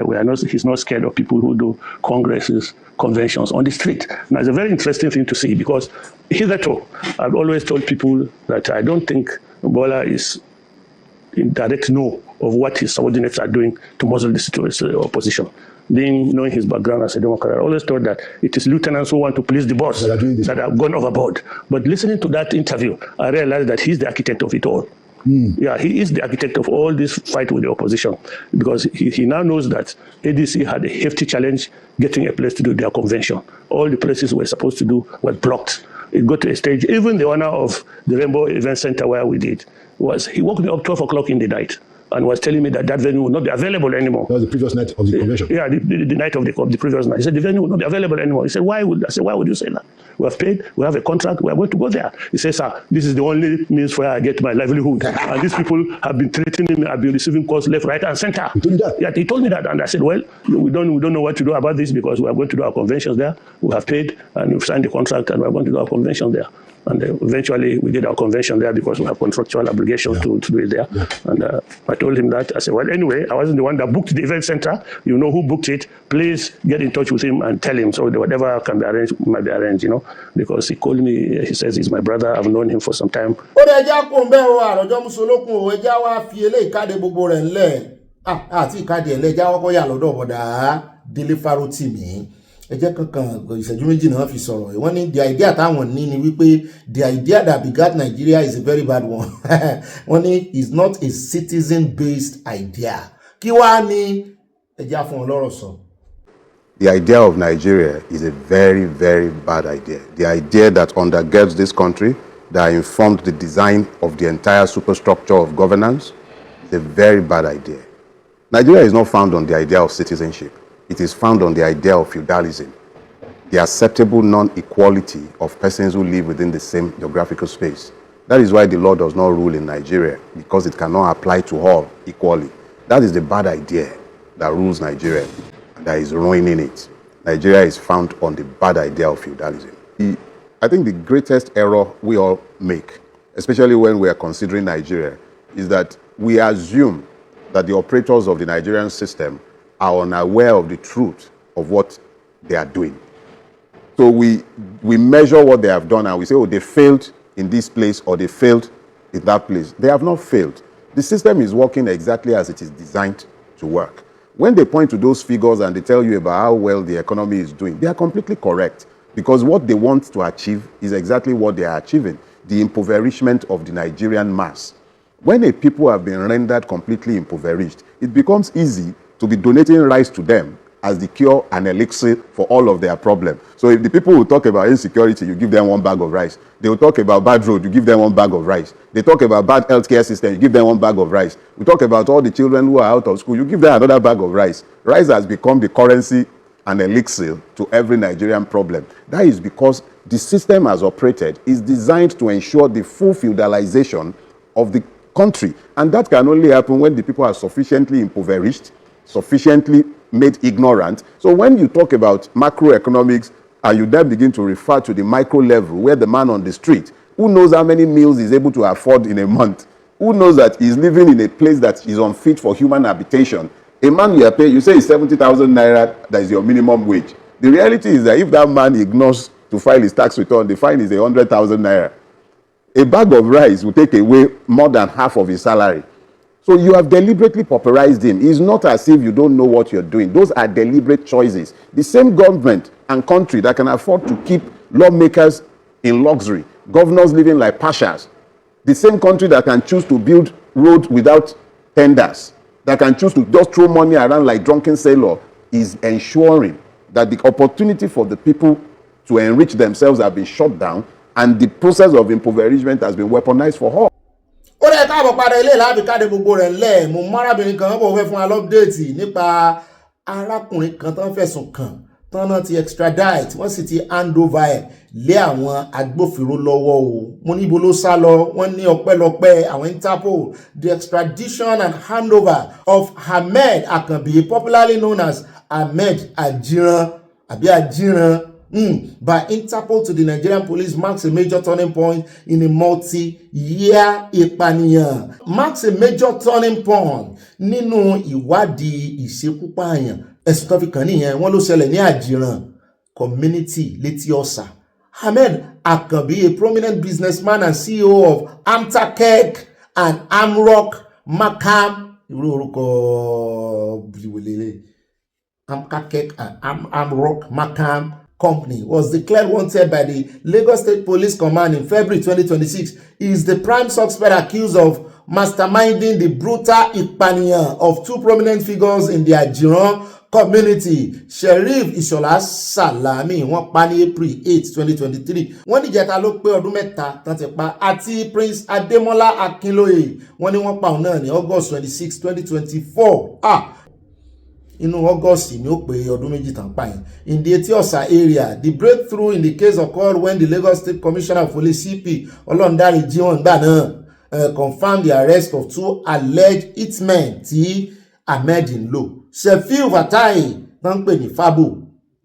Speaker 5: he's not scared of people who do congresses, conventions on the street. Now, it's a very interesting thing to see because hitherto, I've always told people that I don't think Bola is in direct no of what his subordinates are doing to muzzle the opposition. Knowing his background as a Democrat, I always thought that it is lieutenants who want to please the boss that have gone overboard. But listening to that interview, I realized that he's the architect of it all. Yeah, he is the architect of all this fight with the opposition, because he now knows that ADC had a hefty challenge getting a place to do their convention. All the places we're supposed to do were blocked. It got to a stage, even the owner of the Rainbow Event Center where we did, he woke me up 12 o'clock in the night and was telling me that venue would not be available anymore.
Speaker 3: That was the previous night of the convention?
Speaker 5: Yeah, the night of the previous night. He said, the venue would not be available anymore. He said, why would you say that? We have paid, we have a contract, we are going to go there. He says, sir, this is the only means where I get my livelihood. And these people have been threatening me, I've been receiving calls left, right, and center.
Speaker 3: He told you that?
Speaker 5: Yeah, he told me that. And I said, well, we don't know what to do about this, because we are going to do our conventions there. We have paid, and we've signed the contract, and we are going to do our convention there. And eventually we did our convention there because we have contractual obligations to do it there. And I told him that. I said, well, anyway, I wasn't the one that booked the event center. You know who booked it. Please get in touch with him and tell him. So whatever can be arranged might be arranged, because he called me. He says he's my brother. I've known him for some time.
Speaker 15: Ó dẹ̀ já kó ń bẹ́ o àròjọ́ musolókun òwe já wá fi eléyìí káde gbogbo rẹ̀ ńlẹ̀ àti ìkáde ẹ̀ lẹ́jà wọ́kọ́ yà lọ́dọ̀ bọ̀dà Délé Fárótìmí. Ẹjẹ́ kankan ìṣẹ́jú méjì náà fi sọ̀rọ̀ wọ́n ní the idea táwọn ní ni wípé the idea that begat Nigeria is a very bad one. Wọ́n ní is not a citizen based idea. Kí wá ní ẹjẹ́ fún ọlọ́rọ̀ sọ.
Speaker 4: The idea of Nigeria is a very, very bad idea. The idea that undergirds this country, that informed the design of the entire superstructure of governance, is a very bad idea. Nigeria is not found on the idea of citizenship. It is found on the idea of feudalism, the acceptable non-equality of persons who live within the same geographical space. That is why the law does not rule in Nigeria, because it cannot apply to all equally. That is the bad idea that rules Nigeria, and that is ruining it. Nigeria is found on the bad idea of feudalism. I think the greatest error we all make, especially when we are considering Nigeria, is that we assume that the operators of the Nigerian system are unaware of the truth of what they are doing. So we measure what they have done and we say, oh, they failed in this place or they failed in that place. They have not failed. The system is working exactly as it is designed to work. When they point to those figures and they tell you about how well the economy is doing, they are completely correct, because what they want to achieve is exactly what they are achieving, the impoverishment of the Nigerian mass. When a people have been rendered completely impoverished, it becomes easy to be donating rice to them as the cure and elixir for all of their problems. So if the people will talk about insecurity, you give them one bag of rice. They will talk about bad road, you give them one bag of rice. They talk about bad healthcare system, you give them one bag of rice. We talk about all the children who are out of school, you give them another bag of rice. Rice has become the currency and elixir to every Nigerian problem. That is because the system as operated is designed to ensure the full feudalization of the country. And that can only happen when the people are sufficiently impoverished, sufficiently made ignorant. So when you talk about macroeconomics and you then begin to refer to the micro level, where the man on the street, who knows how many meals he's able to afford in a month, who knows that he's living in a place that is unfit for human habitation. A man you are paying, you say it's 70,000 naira, that is your minimum wage. The reality is that if that man ignores to file his tax return, the fine is 100,000 naira. A bag of rice will take away more than half of his salary. So you have deliberately pauperized him. It's not as if you don't know what you're doing. Those are deliberate choices. The same government and country that can afford to keep lawmakers in luxury, governors living like pashas, the same country that can choose to build roads without tenders, that can choose to just throw money around like drunken sailor, is ensuring that the opportunity for the people to enrich themselves have been shut down, and the process of impoverishment has been weaponized for all.
Speaker 15: Ó rẹ̀ káàbọ̀ padà ilé láàbí káde gbogbo rẹ̀ lẹ̀ mo márábìnrin kan bọ̀ fẹ́ fún alọ́pdéètì nípa arákùnrin kan tán fẹ̀sùn kàn tán náà ti extradite wọ́n sì ti hand over ẹ̀ lé àwọn agbófinró lọ́wọ́ o mo ní ibo ló sá lọ wọ́n ní ọpẹ́lọpẹ́ àwọn Interpol. The extradition and handover of Ahmed Akanbi, popularly known as Ahmed Ajiran by Interpol to the Nigerian police marks a major turning point in a multi-year ìpànìyàn. Marks a major turning point nínú ìwádìí ìṣekúpààyàn. Ẹ̀sùn tó fi kàn nìyẹn wọ́n ló ṣẹlẹ̀ ní Àjìràn community létí Ọ̀sà. Ahmed Akanbi, a prominent businessman and CEO of Amtakek and Amrock Makam irú orúkọ ìwòlélẹ̀ Amrock Makam Company was declared wanted by the Lagos State Police Command in February 2026. He is the prime suspect accused of masterminding the brutal ìpànìyàn of two prominent figures in the Ajiran community. Sheriff Ishola Salami wọ́n pa ní April 8, 2023. Wọ́n ní ìjẹta ló pé ọdún mẹ́ta tán ti pa, àti Prince Ademola Akinloye wọ́n ní wọ́n pa òun náà ní August 26, 2024. Inú August ni ó pé ọdún méjì tán pa yẹn. In the Eti-Osa area, the breakthrough in the case occurred when the Lagos State Commissioner of Police CP Olondare Jiwon gbà náà confirmed the arrest of two alleged hitmen tí Ahmed ń lò. Sefiu Fatai tán pè ní Fabo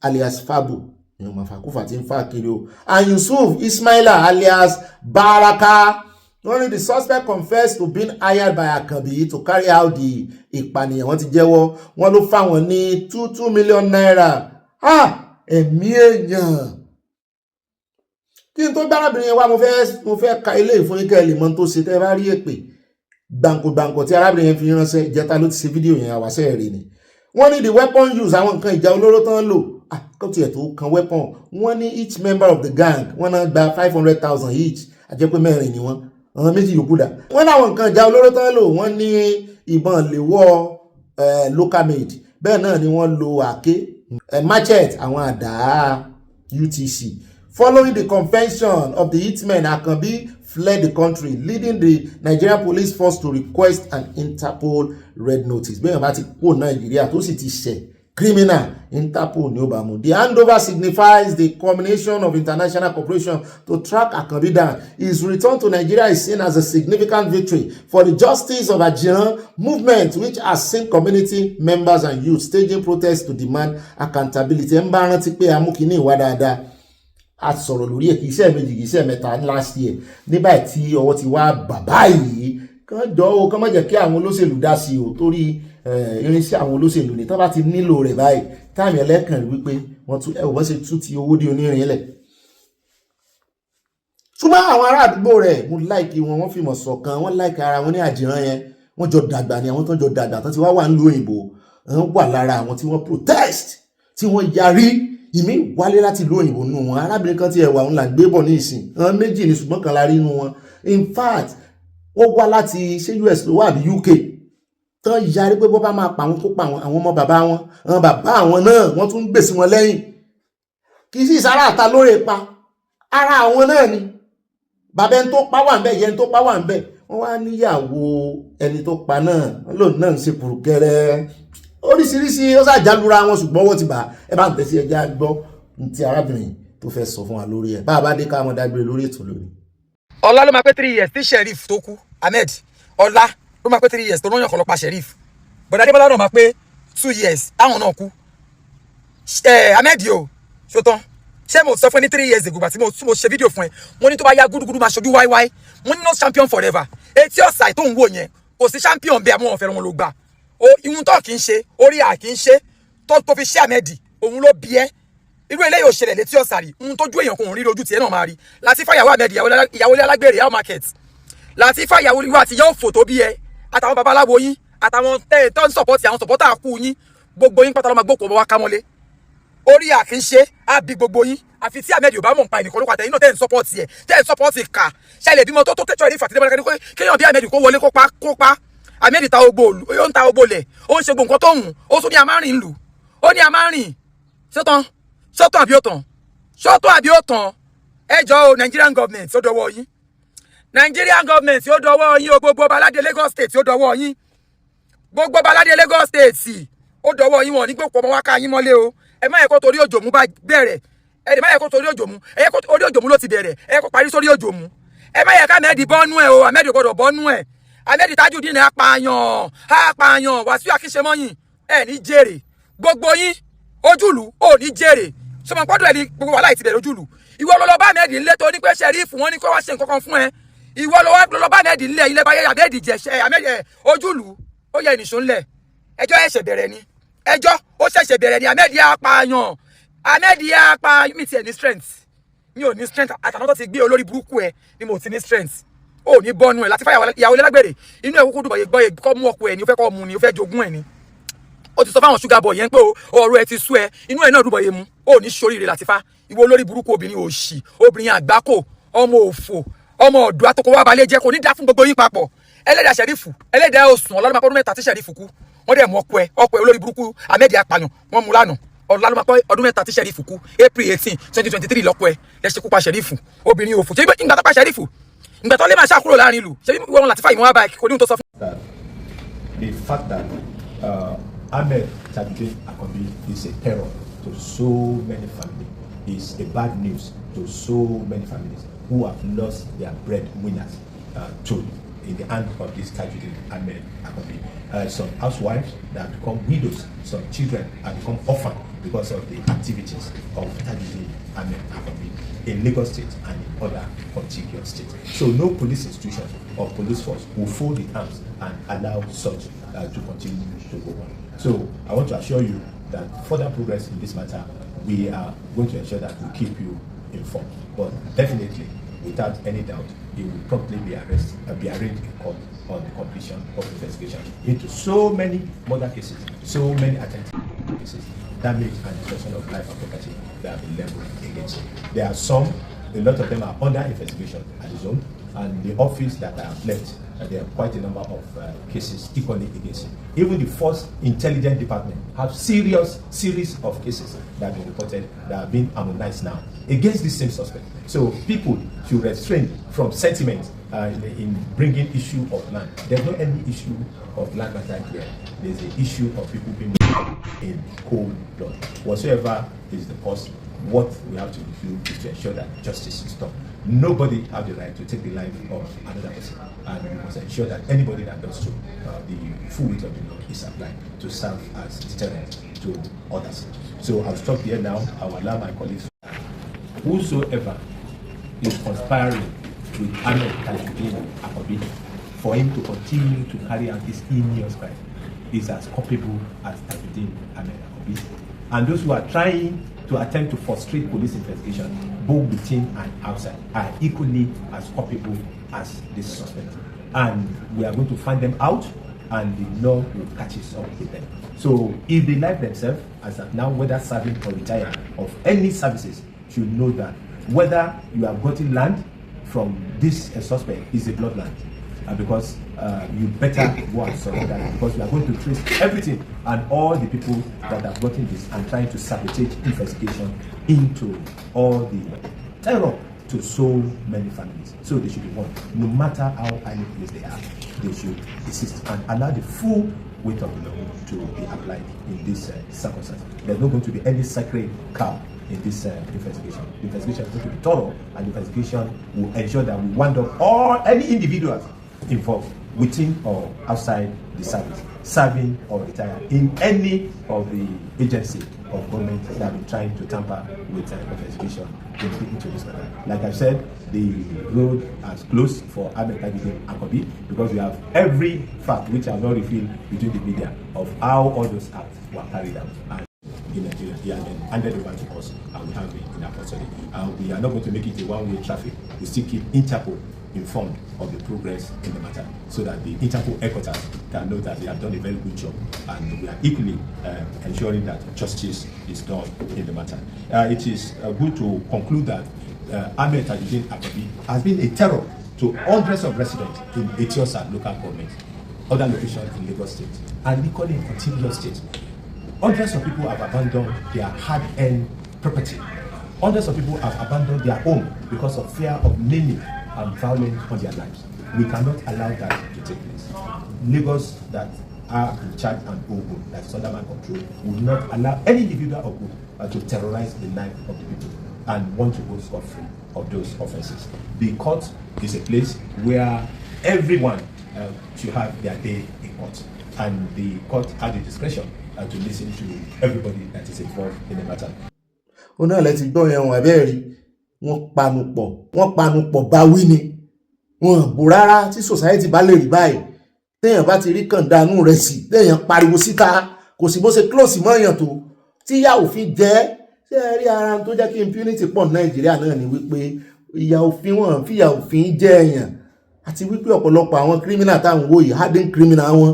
Speaker 15: alias Fabo ìyẹn Mafakufa tí ń fà kiri o, and Yusuf Ismaila alias Baraka. Only the suspect confessed to being hired by Akanbi to carry out the ìpànìyàn. Wọ́n ti jẹ́wọ́, wọ́n ló fáwọn ní 2 million naira. Ẹ̀mí èèyàn. Kí n tó gbárábìnrin yẹn wá, mo fẹ́ ka ilé ìfúnnikẹ́ lè mọ tó ṣe tẹ́ bá rí èpè gbàǹkọ̀gbàǹkọ̀ tí arábìnrin yẹn fi ránṣẹ́ ìjẹta ló ti ṣe fídíò yẹn àwàṣẹ́ rẹ̀ ni. Wọ́n ní the weapon use àwọn nǹkan ìjà olóró tán lò. Kó tiẹ̀ tó kan weapon. Wọ́n ní each member of the gang wọ́n náà gba 500,000 each. Àjẹpẹ́ mẹ́rin ni wọ́n. Àwọn méjì yòókù dà. Wọ́n láwọn nǹkan ìjà olóró tán lò. Wọ́n ní ìbọn léwọ́ local made. Bẹ́ẹ̀ náà ni wọ́n lo àáké, machete, àwọn àdá UTC. Following the convention of the hitmen, Akanbi fled the country, leading the Nigerian police force to request an Interpol red notice. Bẹ́ẹ̀ bá ti kó Nàìjíríà tó sì ti ṣẹ̀ criminal, Interpol ní ó bá mú. The handover signifies the culmination of international cooperation to track Akanbi down. His return to Nigeria is seen as a significant victory for the justice of Ajiran movement, which has seen community members and youth staging protests to demand accountability. Ẹ ń bá rántí pé amúkíní ìwà dáadáa a sọ̀rọ̀ lórí ẹ̀ kì í ṣe méjì kì í ṣe mẹ́ta last year nígbà tí ọwọ́ ti wá bàbá yìí kán jọ o kán má jẹ́ kí àwọn olóṣèlú dá sí o torí irinṣẹ́ àwọn olóṣèlú ni tán bá ti nílò rẹ̀ báyìí táàmì ẹlẹ́kàn rí wípé wọ́n tún wọ́n ṣe tún ti owó dé onírin lẹ̀. ṣùgbọ́n àwọn ará àdúgbò rẹ̀ mo láìkí wọn, wọ́n fìmọ̀ ṣọ̀kan, wọ́n láìkí ara wọn ní Àjìrán yẹn, wọ́n jọ dàgbà ni àwọn tó jọ dàgbà tán ti wá wà nílùú òyìnbó, wọ́n wà lára àwọn tí wọ́n protest tí wọ́n yarí ìmí wálé láti ìlú òyìnbó nù wọn. Arábìnrin kan tí ẹwà òun là ń gbé bọ̀ ní ìsìn, àwọn méjì ní ṣùgbọ́n kan la rí nù wọn. In fact ó wá láti ṣé US ló wà bí UK tán yarí pé bó bá máa pa àwọn kó pa àwọn ọmọ bàbá wọn, àwọn bàbá àwọn náà wọ́n tún ń gbèsè wọn lẹ́yìn. Kì í sì sára àta lóore pa ara àwọn náà ni. Bàbá ẹni tó pa wà ń bẹ̀, ìyẹn tó pa wà ń bẹ̀, wọ́n wá níyàwó ẹni tó pa náà lóun náà ń ṣe kùrùkẹrẹ oríṣiríṣi ó ṣàjálura wọn, ṣùgbọ́n wọ́n ti bà ẹ bá ń tẹ̀sí ẹja gbọ́ ti arábìnrin tó fẹ́ sọ fún wa lórí ẹ̀ bá a bá dé ká wọn dágbére lórí ètò lórí.
Speaker 7: Ọlá ló máa pé 3 years tí sheriff tó kú Ahmed, ọlá ló máa pé 3 years tó rán yàn kọlọpàá sheriff, bọ̀dá Adébọ́lá náà máa pé 2 years táwọn náà kú. Ahmed o ṣótán ṣé mo sọ fún ẹ ní 3 years ago tí mo ṣe fídíò fún ẹ, mo ní tó bá yá gúdúgúdú máa ṣojú wáíwáí, mo ní no champion forever. Eti-Osa tó ń wò yẹn kò sí champion bẹ́ẹ̀ àwọn ọ̀fẹ́ wọn ló gbà. Ìhun tó kì í ṣe orí à kì í ṣe tó fi ṣe Ahmed òun ló bí ẹ irú eléyìí ò ṣẹlẹ̀ l'Eti-Osa rí, ohun tójú èèyàn kò ń rí ojú tiẹ̀ náà máa rí. Latifa ìyàwó Ahmed ìyàwó ilé alágbèrè yàwó market, Latifa ìyàwó ìwà àti yóò fò tó bí ẹ àtàwọn babaláwo yín àtàwọn tó ń sọpọ́tì àwọn sọpọ́tà kú yín, gbogbo yín pátá ló máa gbókòó bọ́ wá kámọ́lé. Orí à kì í ṣe á bí gbogbo yín àfi tí Ahmed ò bá mọ̀ nípa ẹnìkan ló pàtẹ́ yín náà tẹ́ ń sọpọ́tì ẹ̀ tẹ́ ń sọpọ́tì kà ṣẹlẹ̀ bímọ tó tẹ́tọ́ ẹ̀rí fàtí débọ̀lẹ́kẹ́ kéèyàn bí Ahmed kó wọlé kó pa. Ahmed ta ogbó òlù, ó ń ta ogbó lẹ̀, ó ń ṣe gbogbo nǹkan tó hùn, ó tún ní a máa rìn lù, ó ní a máa rìn. Ṣọ́tàn àbí ó tàn? Ṣọ́tàn àbí ó tàn? Ẹ jọ̀ọ́ o, Nigerian government ó dọwọ́ yín. Nigerian government ó dọwọ́ yín o, gbogbo baládé Lagos state ó dọwọ́ yín. Gbogbo baládé Lagos state ó dọwọ́ yín, wọn ní gbogbo ọmọ wa ká yín mọ́lé o. Ẹ má yẹ kó torí òjò mú bá bẹ̀rẹ̀. Ẹ má yẹ kó torí òjò mú. Ẹ yẹ kó orí òjò mú ló ti bẹ̀rẹ̀. Ẹ yẹ kó parí sórí òjò mú. Ẹ má yẹ ká Ahmed bọ́nú ẹ̀ o, Ahmed gbọ́dọ̀ bọ́nú ẹ̀. Ahmed Tajudeen apààyàn Wàsíù Akínṣemọ́yìn ẹ ní jèrè, gbogbo yín ojúlù ò ní jèrè. Sọmọ gbọ́dọ̀ ẹ ní gbogbo wàhálà ìtìbẹ̀rẹ̀ ojúlù. Ìwọ ló lọ bá Ahmed nílé tó ní pé sheriff wọn ní kó wá ṣe nǹkan kan fún ẹ. Ìwọ ló bá Ahmed nílé ilé bá yẹ Ahmed jẹ̀ṣẹ̀ Ahmed ojúlù ó yẹ ìnìṣó ńlẹ̀. Ẹjọ́ ẹ̀ṣẹ̀ bẹ̀rẹ̀ ni, ẹjọ́ ó ṣẹ̀ṣẹ̀ bẹ̀rẹ̀ ni. Ahmed apààyàn mi tiẹ̀ ní strength, mi ò ní strength àtàwọn tó ti gbé olórí burúkú ẹ ni mo ti ní strength. ó ní bọ́nu ẹ̀ láti fáyàwó ìyàwó lágbèrè inú ẹ̀ kúkú dùbọ̀ gbọ́ kọ́ mú ọkọ ẹ̀ ní ó fẹ́ kọ́ mu ni ó fẹ́ jogún ẹ̀ ni ó ti sọ fáwọn sugar boy yẹn pé ọ̀rọ̀ ẹ̀ ti sú ẹ inú ẹ̀ náà dùbọ̀ yẹn mu ó ní ṣoríire láti fa ìwọ olórí burúkú obìnrin òṣì obìnrin àgbákò ọmọ òfò ọmọ ọ̀dọ́ àtọkọ wa balẹ̀ jẹ́ kò ní dá fún gbogbo yín papọ̀ ẹlẹ́dàá ṣẹ̀rífù ẹlẹ́dàá òsùn ọlọ́dún mẹ́ta tí ṣẹ̀rífù kú wọ́n dẹ̀ mú ọkọ ẹ̀ olórí burúkú Ahmed apààyàn wọ́n mú lánàá ọdún mẹ́ta tí ṣẹ̀rífù kú April 18 2023 lọ́kọ ẹ̀ lẹ́sẹ̀ kú pa ṣẹ̀rífù obìnrin òfò ṣé ìgbà tó pa ṣẹ̀rífù ìgbà tó lè máa ṣàkúrò láàrin ìlú ṣé wọ́n láti fà ìwọ̀n wá báyìí kò ní ohun tó sọ fún.
Speaker 6: The fact that Ahmed Akojopo is a terror to so many families is a bad news to so many families who have lost their breadwinners in the hand of this Tajuddin Ahmed Akojopo. Some housewives that become widows, some children have become orphaned because of the activities of Tajuddin Ahmed Akojopo in Lagos State and in other contiguous states. So no police institution or police force will fold its arms and allow such to continue to go on. So I want to assure you that further progress in this matter, we are going to ensure that we keep you informed. But definitely, without any doubt, he will promptly be arraigned in court on the completion of the investigation into so many murder cases, so many attempted cases, damage and destruction of life and property that have been leveled against him. There are some, a lot of them are under investigation at his own, and the office that I have left, there are quite a number of cases equally against him. Even the Force Intelligence Department have series of cases that have been reported that have been harmonized now against the same suspect. So people should refrain from sentiment in bringing issue of land. There's not any issue of land matter here. There's an issue of people being in cold blood. Whatsoever is the cause, what we have to do is to ensure that justice is done. Nobody has the right to take the life of another person, and we must ensure that anybody that does so, the full weight of the law is applied to serve as deterrent to others. So I'll stop here now. I will allow my colleagues. Whosoever is conspiring with Ahmed Akojopo for him to continue to carry out this heinous crime is as culpable as Ahmed Akojopo. And those who are trying to attempt to frustrate police investigation, both within and outside, are equally as culpable as this suspect. And we are going to find them out, and the law will catch us up with them. So if they like themselves, as of now, whether serving or retired of any services, should know that whether you have gotten land from this suspect is a bloodline. Because you better go and surrender, because we are going to trace everything and all the people that have gotten this and trying to sabotage investigation into all the terror to so many families. So they should be warned. No matter how highly placed they are, they should desist and allow the full weight of the law to be applied in this circumstance. There's not going to be any sacred cow in this investigation. The investigation is going to be thorough, and the investigation will ensure that we wind up any individuals involved within or outside the service, serving or retired in any of the agency of government that have been trying to tamper with investigation into this matter. Like I said, the road has closed for Ahmed Akojopo because we have every fact which I have not revealed between the media of how all those acts were carried out. And in Nigeria, he has been handed over to us, and we have it in our custody. We are not going to make it a one-way traffic. We still keep Interpol informed of the progress in the matter, so that the Interpol headquarters can know that they have done a very good job, and we are equally ensuring that justice is done in the matter. It is good to conclude that Ahmed Akojopo has been a terror to hundreds of residents in Etiosa local government, other locations in Lagos State, and equally in contiguous states. Hundreds of people have abandoned their hard-earned property. Hundreds of people have abandoned their home because of fear of naming and violence on their lives. We cannot allow that to take place. Lagos that are in charge and own, that is under my control, will not allow any individual or group to terrorize the life of the people and want to go scot-free of those offenses. The court is a place where everyone should have their day in court, and the court has the discretion to listen to everybody that is involved in the matter.
Speaker 15: Ó náà lẹ ti gbọ́ yẹn wọn abẹ́rẹ́ wọ́n panupọ̀ bá wí ni wọn bò rárá tí society bá lè rí báyìí téèyàn bá ti rí kàndánù rẹ̀ sí téèyàn pariwo síta kò sí bó ṣe close mọ́ èèyàn tó tí ìyà òfin jẹ́ ṣé ẹ rí ara tó jẹ́ kí impunity pọ̀ ní Nàìjíríà náà ni wípé ìyà òfin wọn fìyà òfin jẹ́ èèyàn àti wípé ọ̀pọ̀lọpọ̀ àwọn criminal táwọn wò yìí hardened criminal wọn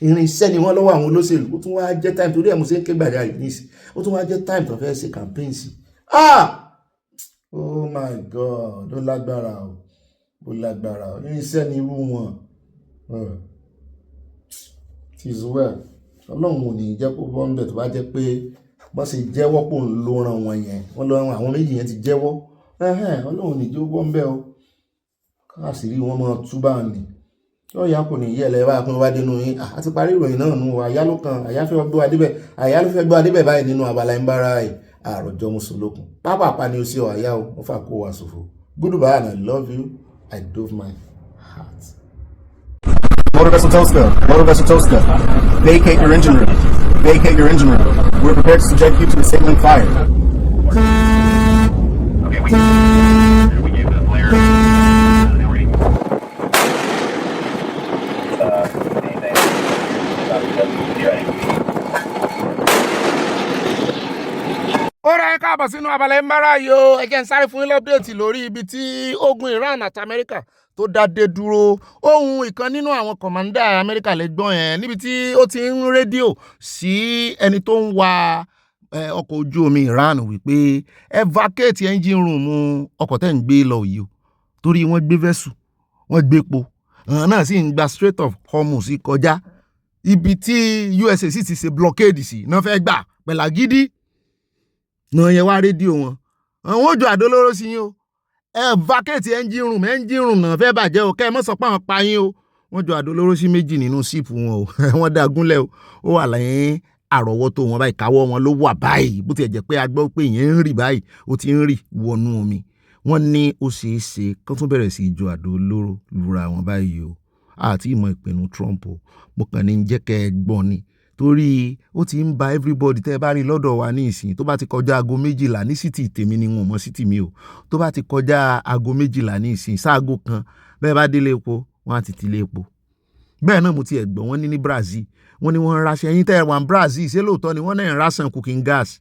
Speaker 15: irinṣẹ́ ni wọ́n lọ́wọ́ àwọn olóṣèlú. Ó tún wá jẹ́ time torí ẹ̀ mo ṣe ń ké gbàjarè nísì, ó tún wá jẹ́ time tó fẹ́ ṣe campaign sí. Oh my God, ó lágbára o, ó lágbára o, irinṣẹ́ ni irú wọn. It is well. Ọlọ́run ò ní jẹ́ kó bọ́ ń bẹ̀ tó bá jẹ́ pé bọ́n ṣe jẹ́wọ́ pò ń lo ran wọn yẹn, wọ́n lọ ran àwọn méjì yẹn ti jẹ́wọ́. Ọlọ́run ò ní jẹ́ ó bọ́ ń bẹ̀ o, káàsìrí wọn máa túbà ní. Ọ̀yá kò ní yẹ̀ lẹ́ bá pín wá dénú yín. Àti parí ìròyìn náà nù, àyá ló kan, àyá fẹ́ gbọ́ adébẹ̀, àyá ló fẹ́ gbọ́ adébẹ̀ báyìí nínú abala ń bára ẹ̀ àròjọ mùsùlùkùn. Pápápá ni ó sí ọ̀yá o, wọ́n fà kó wa ṣòfò. Goodbye and I love you. I dove my heart.
Speaker 8: Motor vessel toaster. Vacate your engine room. Vacate your engine room. We're prepared to subject you to a signaling fire. Okay, we gave the flare.
Speaker 1: Ó ra ẹ káàbọ̀ sínú abala ń bára yo. Ẹ jẹ́ n sáré fún yín lọ́pdéètì lórí ibi tí ogun Iran àti Amẹ́ríkà tó dádé dúró. Ohun ìkan nínú àwọn kọ̀mándà Amẹ́ríkà lẹ́gbọ́n yẹn níbi tí ó ti ń rédíò sí ẹni tó ń wa ọkọ̀ ojú omi Iran wípé vacate engine room ọkọ̀ tẹ́ ń gbé lọ yìí o, torí wọ́n gbé vessel, wọ́n gbé epo, náà sì ń gba Strait of Hormuz kọjá ibi tí USA sì ti ṣe blockade sí náà fẹ́ gbà pẹ̀lú agídí náà yẹn wá rédíò wọn. Àwọn òjò àdólóró sí yín o, vacate engine room náà fẹ́ bàjẹ́ o, kẹ́ ẹ mọ́ sọ pé àwọn pa yín o. Wọ́n jọ àdólóró sí méjì nínú síìpù wọn o, wọ́n dá gúnlẹ̀ o, ó wà lẹ́yìn àrọ́wọ́tó wọn báyìí, káwọ́ wọn ló wà báyìí, bó ti jẹ́ pé a gbọ́ pé ìyẹn ń rì báyìí, ó ti ń rì wọnú omi. Wọ́n ní ó ṣeé ṣe kán tún bẹ̀rẹ̀ sí ìjọ àdólóró lura wọn báyìí o, àti ìmọ̀ ìpinnu Trump o, mo kàn ní jẹ́ kẹ́ ẹ gbọ́n ni, torí ó ti ń ba everybody tẹ́ ẹ bá rí lọ́dọ̀ wa ní ìsìn tó bá ti kọjá aago 12 ní city tèmi ni wọn mọ̀ city mi o, tó bá ti kọjá aago 12 ní ìsìn sáago kan bẹ́ẹ̀ bá délé epo wọ́n á ti tilé epo. Bẹ́ẹ̀ náà mo ti ẹ̀gbọ́n wọn ní Brazil, wọ́n ní wọ́n ń raṣẹ́ ẹ̀yin tẹ́ ẹ wà ní Brazil ṣé lóòótọ́ ni wọ́n náà ń raṣan cooking gas.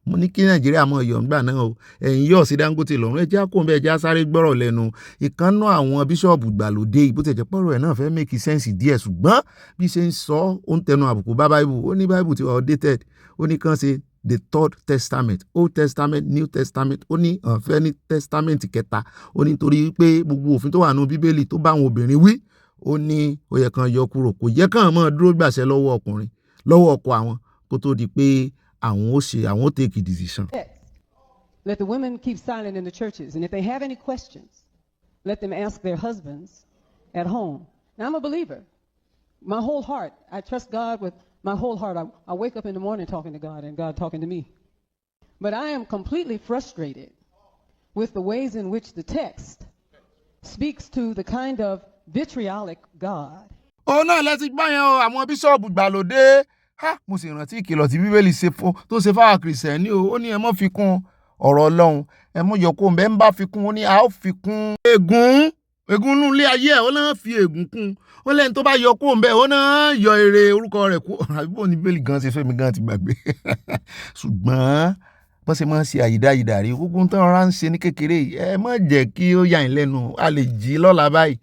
Speaker 1: Mo ní kí Nàìjíríà mọ̀ yọ̀ ńgbà náà o, ẹ̀yin yọ̀ sí Dangote lọ́rùn, ẹjẹ́ àkóńbẹ́ ẹjẹ́ àsáré gbọ́rọ̀ lẹ́nu ìkànnà àwọn bíṣọ̀bù gbàlódé bó ti jẹ́ pọ̀rọ̀ ẹ̀ náà fẹ́ make sense díẹ̀, ṣùgbọ́n bí ṣe ń sọ ó ń tẹnu àbùkù bá Bible, ó ní Bible ti wà outdated, ó ní kàn ṣe the third testament, Old Testament, New Testament, ó ní ọ̀fẹ́ ní testament kẹta, ó ní torí pé gbogbo òfin tó wà nínú Bíbélì tó bá àwọn obìnrin wí, ó ní ó yẹ kàn yọ kúrò, kò yẹ kàn mọ́ dúró gbàṣẹ lọ́wọ́ ọkùnrin lọ́wọ́ ọkọ àwọn kó tó di pé àwọn ó take a decision.
Speaker 22: Let the women keep silent in the churches, and if they have any questions, let them ask their husbands at home. Now, I'm a believer. My whole heart, I trust God with my whole heart. I wake up in the morning talking to God and God talking to me. But I am completely frustrated with the ways in which the text speaks to the kind of vitriolic God.
Speaker 1: Oh no, let's gbọ́ yẹn o, àwọn bíṣọ̀bù gbàlódé. Mo sì rántí ìkìlọ̀ tí Bíbélì tó ṣe fáwọn Kìrìsìtẹ́nì o, ó ní ẹ mọ́ fi kún ọ̀rọ̀ Ọlọ́run, ẹ mọ́ yọ kó ń bá fi kún, ó ní a ó fi kún ègún nínú ilé ayé ẹ̀, ó náà fi ègún kún, ó lẹ́yìn tó bá yọ kó ń bẹ́ ó náà yọ èrè orúkọ rẹ̀ kú. Àbíbò ní Bíbélì gan ṣe fẹ́mi gan ti gbàgbé. Ṣùgbọ́n bọ́n ṣe máa ń ṣe àyídáyidà rí gbogbo ń tán ọ̀rá ń ṣe ní kékeré yìí, ẹ má jẹ́ kí ó yà yín lẹ́nu, a lè jí lọ́la báyìí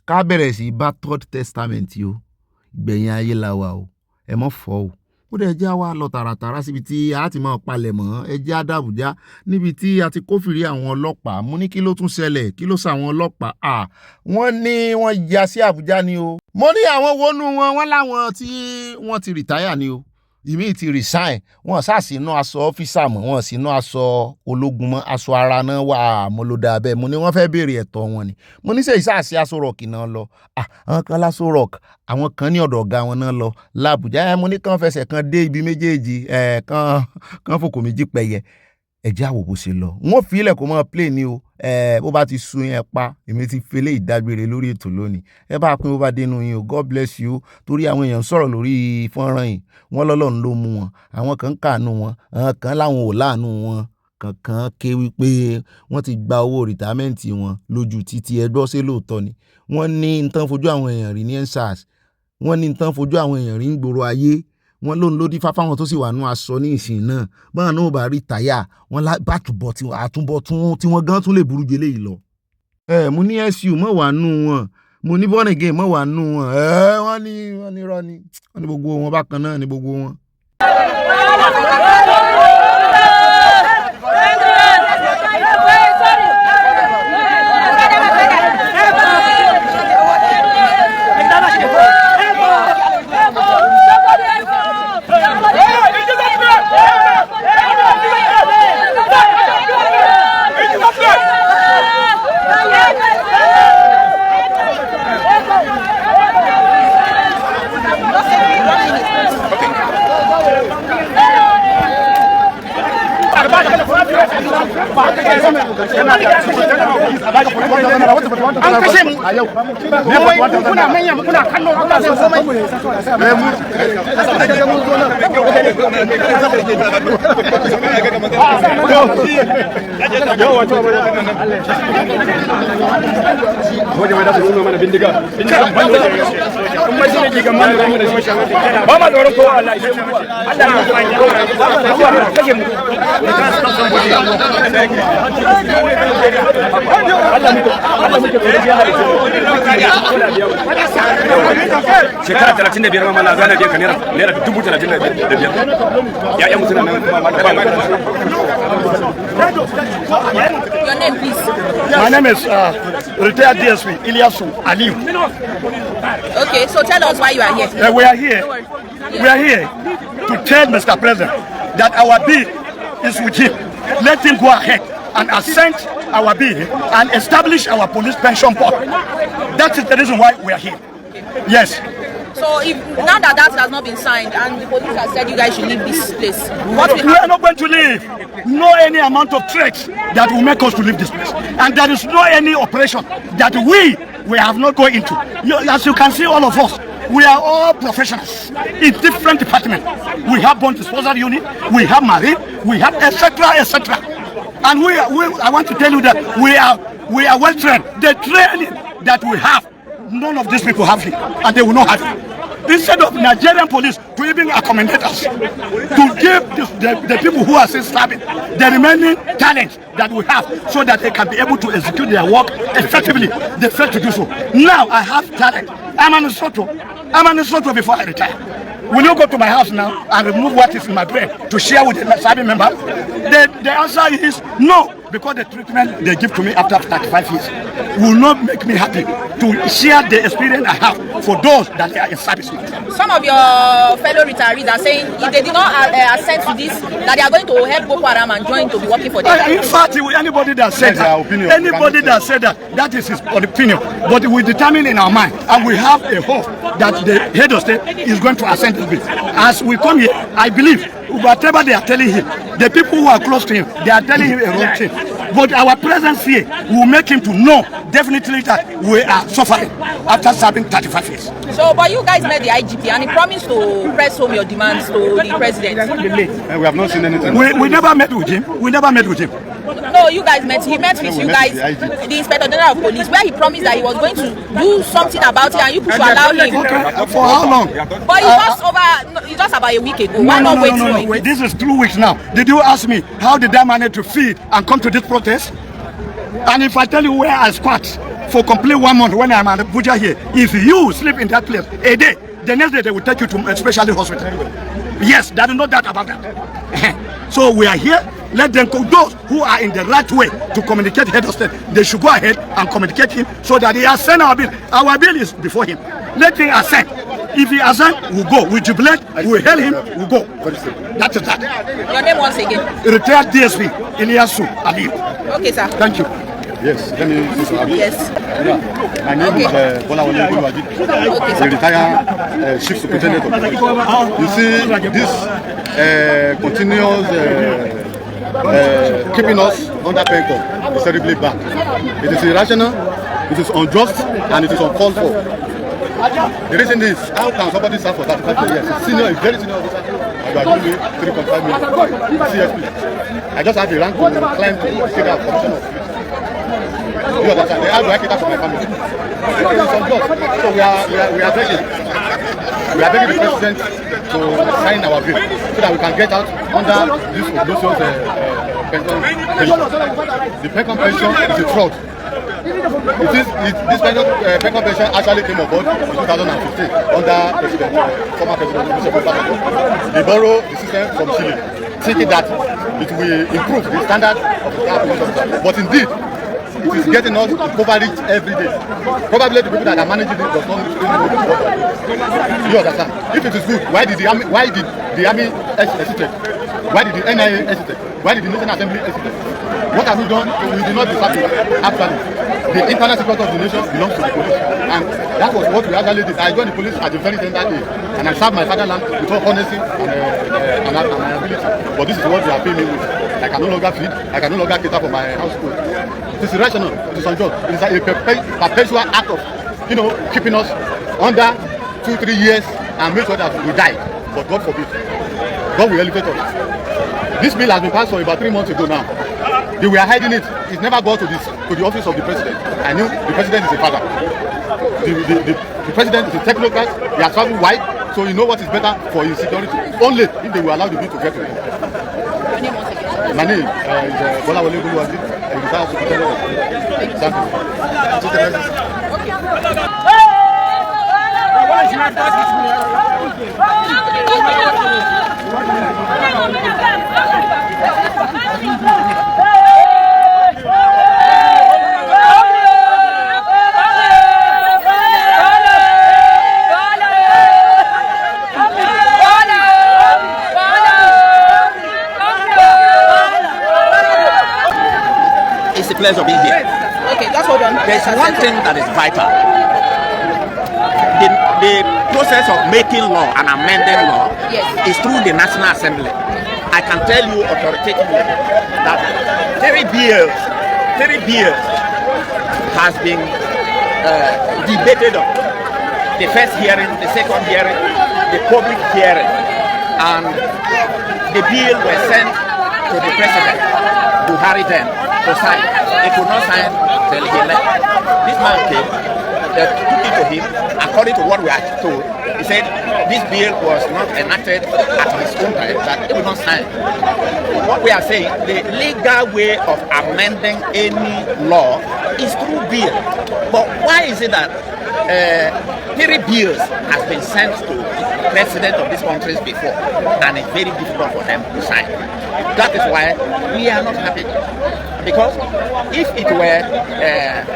Speaker 1: ká bẹ̀rẹ̀ sí bá third testament o, gbẹ̀yìn ayé la wà o, ẹ mọ́ fọ́ o. Ó dẹ̀ jẹ́ wá lọ tààràtàrà síbi tí a ti máa palẹ̀ mọ́, ẹ jẹ́ àdàbùjá níbi tí a ti kófìrí àwọn ọlọ́pàá. Mo ní kí ló tún ṣẹlẹ̀, kí ló sa àwọn ọlọ́pàá? Wọ́n ní wọ́n ya sí Àbújá ni o. Mo ní àwọn wọnú wọn láwọn tí wọ́n ti rìtáyà ni o, ìmí ti resign, wọ́n sàṣìnú aṣọ ọ́fíìsà mọ́, wọ́n sínú aṣọ ológun mọ́, aṣọ ara náà wà mo ló dà bẹ́ẹ̀. Mo ní wọ́n fẹ́ béèrè ẹ̀tọ́ wọn ni. Mo ní sèyí sáà sí aṣọ rock náà lọ, àwọn kan láṣọ rock, àwọn kan ní ọ̀dọ̀ ọ̀gá wọn náà lọ l'Àbújá. Mo ní kàn fẹsẹ̀ kan dé ibi méjèèjì, kan fòkò méjì pẹ̀yẹ, ẹ̀jẹ̀ àwò bó ṣe lọ. Wọ́n fi ilẹ̀ kó mọ́ play ni o, bó bá ti sun yẹn pa, èmi ti fele ìdágbére lórí ètò lónìí. Ẹ bá pín bó bá dénú yín o, God bless you. Torí àwọn èèyàn sọ̀rọ̀ lórí fọ́nrán yìí, wọ́n lọ́lọ́run ló mú wọn, àwọn kan kàánú wọn, àwọn kan láwọn ò láàánú wọn, kankan ké wípé wọ́n ti gba owó rìtámẹ́ǹtì wọn lójú títí ẹgbọ́ sí lóòótọ́ ni. Wọ́n ní nǹkan fojú àwọn èèyàn rí ní EndSARS, wọ́n ní nǹkan fojú àwọn èèyàn rí ń gbòòrò ayé, wọ́n lóun ló dífá fáwọn tó sì wà nú aṣọ ní ìsìn náà, báwọn náà ò bá rí táyà, wọ́n bá túbọ̀ tí wọ́n gan tún lè burú jù eléyìí lọ. mo ní SU mọ̀ wá nù wọn mo ní born again mọ̀ wá nù wọn wọ́n ní irọ́ ni wọ́n ní gbogbo wọn bákan náà ní gbogbo wọn.
Speaker 5: An kashe mu a yau. Kuna manya kuna kallo kuna sai komai. Waje mai da su nuna mana bindiga. Kuma shi ne ke gamar da mu da shi. Ba ma tsoron kowa Allah ya Allah ya kashe mu. Shekara 35 ma mana zana biyan ka naira 35,000 ya musu nan kuma
Speaker 9: Your name, please.
Speaker 5: My name is retired DSP Ilyasu Aliu.
Speaker 9: Okay, so tell us why you are here.
Speaker 5: We are here to tell Mr. President that our bill is with him. Let him go ahead and assent our bill and establish our police pension board. That is the reason why we are here. Yes.
Speaker 9: So if now that has not been signed and the police has said you guys should leave this place, what will happen?
Speaker 5: We are not going to leave. No any amount of threats that will make us to leave this place. And there is no any operation that we have not gone into. As you can see, all of us, we are all professionals in different departments. We have bomb disposal unit, we have marine, we have etc. And I want to tell you that we are well trained. The training that we have, none of these people have it, and they will not have it. Instead of Nigerian police to even accommodate us, to give the people who are still stabbing the remaining talent that we have so that they can be able to execute their work effectively, they fail to do so. Now I have talent. I'm an instructor before I retire. Will you go to my house now and remove what is in my brain to share with the serving member? The answer is no, because the treatment they give to me after 35 years will not make me happy to share the experience I have for those that are in service.
Speaker 9: Some of your fellow retirees are saying if they did not assent to this, that they are going to help Boko Haram and join to be working for them.
Speaker 5: In fact, anybody that said that, that is his opinion. But we determine in our mind, and we have a hope that the head of state is going to assent this bill. As we come here, I believe whatever they are telling him, the people who are close to him, they are telling him a wrong thing. But our presence here will make him to know definitely that we are suffering after serving 35 years.
Speaker 9: So, but you guys met the IGP and he promised to press home your demands to the president.
Speaker 5: We have not seen anything. We never met with him.
Speaker 9: No, you guys met. He met with you guys, the Inspector General of Police, where he promised that he was going to do something about it and you should allow him.
Speaker 5: Okay. For how long?
Speaker 9: But it's just about a week ago. Why not wait for him?
Speaker 5: This is 2 weeks now. Did you ask me how did I manage to feed and come to this protest? And if I tell you where I squat for complete 1 month when I'm at Abuja here, if you sleep in that place a day, the next day they will take you to a specialty hospital. Yes, there is no doubt about that. So we are here. Let them go. Those who are in the right way to communicate head of state, they should go ahead and communicate him so that he assent our bill. Our bill is before him. Let him assent. If he assent, we'll go. We jubilate, we hail him, we'll go. That is that.
Speaker 9: Your name once again?
Speaker 5: Retired DSP Ilyasu Aliu.
Speaker 9: Okay, sir.
Speaker 5: Thank you.
Speaker 8: Yes, let me
Speaker 9: Yes.
Speaker 8: My name is Abala Lerefe. The retired chief superintendent. You see, this continuous keeping us under pension is terribly bad. It is irrational, it is unjust, and it is uncalled for. The reason is, how can somebody serve for 35 years? Senior, very senior officer, and you are giving me 3.5 million CSP. I just have the rank to climb to take out commission of police. You understand? How do I get out of my family? It is unjust. So we are begging. We are begging the president to sign our bill so that we can get out under this obnoxious pension. The pension is a fraud. This pension actually came aboard in 2015 under former President Tinubu. They borrowed the system from Chile, thinking that it will improve the standard of the police. But indeed, it is getting us impoverished every day. Probably the people that are managing it does not know. You understand? If it is good, why did the army hesitate? Why did the NIA hesitate? Why did the National Assembly hesitate? What have we done? We did not decide to actually. The internal security of the nation belongs to the police. And that was what we actually did. I joined the police at the very tender age. And I served my fatherland with all honesty and ability. But this is what they are paying me with. I can no longer feed. I can no longer cater for my household. It is irrational. It is unjust. It is a perpetual act of, keeping us under 2-3 years and make sure that we die. But God forbid. God will elevate us. This bill has been passed for about 3 months ago now. They were hiding it. It never got to the office of the president. I knew the president is a father. The president is a technocrat. He has traveled wide, so you know what is better for his security. Only if they will allow the bill to get to him. My name is Abala Lerefe. I'm retired superintendent.
Speaker 10: It's a pleasure being here.
Speaker 9: Okay, just hold on.
Speaker 10: There's one thing that is vital. The process of making law and amending law is through the National Assembly. I can tell you authoritatively that 3 bills has been debated on. The first hearing, the second hearing, the public hearing, and the bill was sent to the president, Buhari then, to sign. He could not sign till he left. This man came, they took it to him, according to what we are told. He said this bill was not enacted at his own time, that he would not sign. What we are saying, the legal way of amending any law is through bill. But why is it that 3 bills has been sent to the president of these countries before, and it's very difficult for them to sign? That is why we are not happy. Because if it were,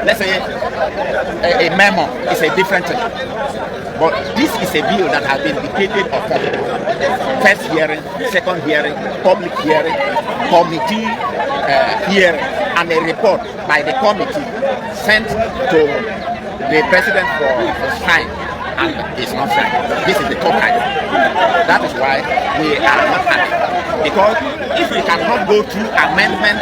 Speaker 10: let's say, a memo, it's a different thing. But this is a bill that has been debated upon. First hearing, second hearing, public hearing, committee hearing, and a report by the committee sent to the president for sign, and it's not signed. This is the top item. That is why we are not happy. Because if we cannot go through amendment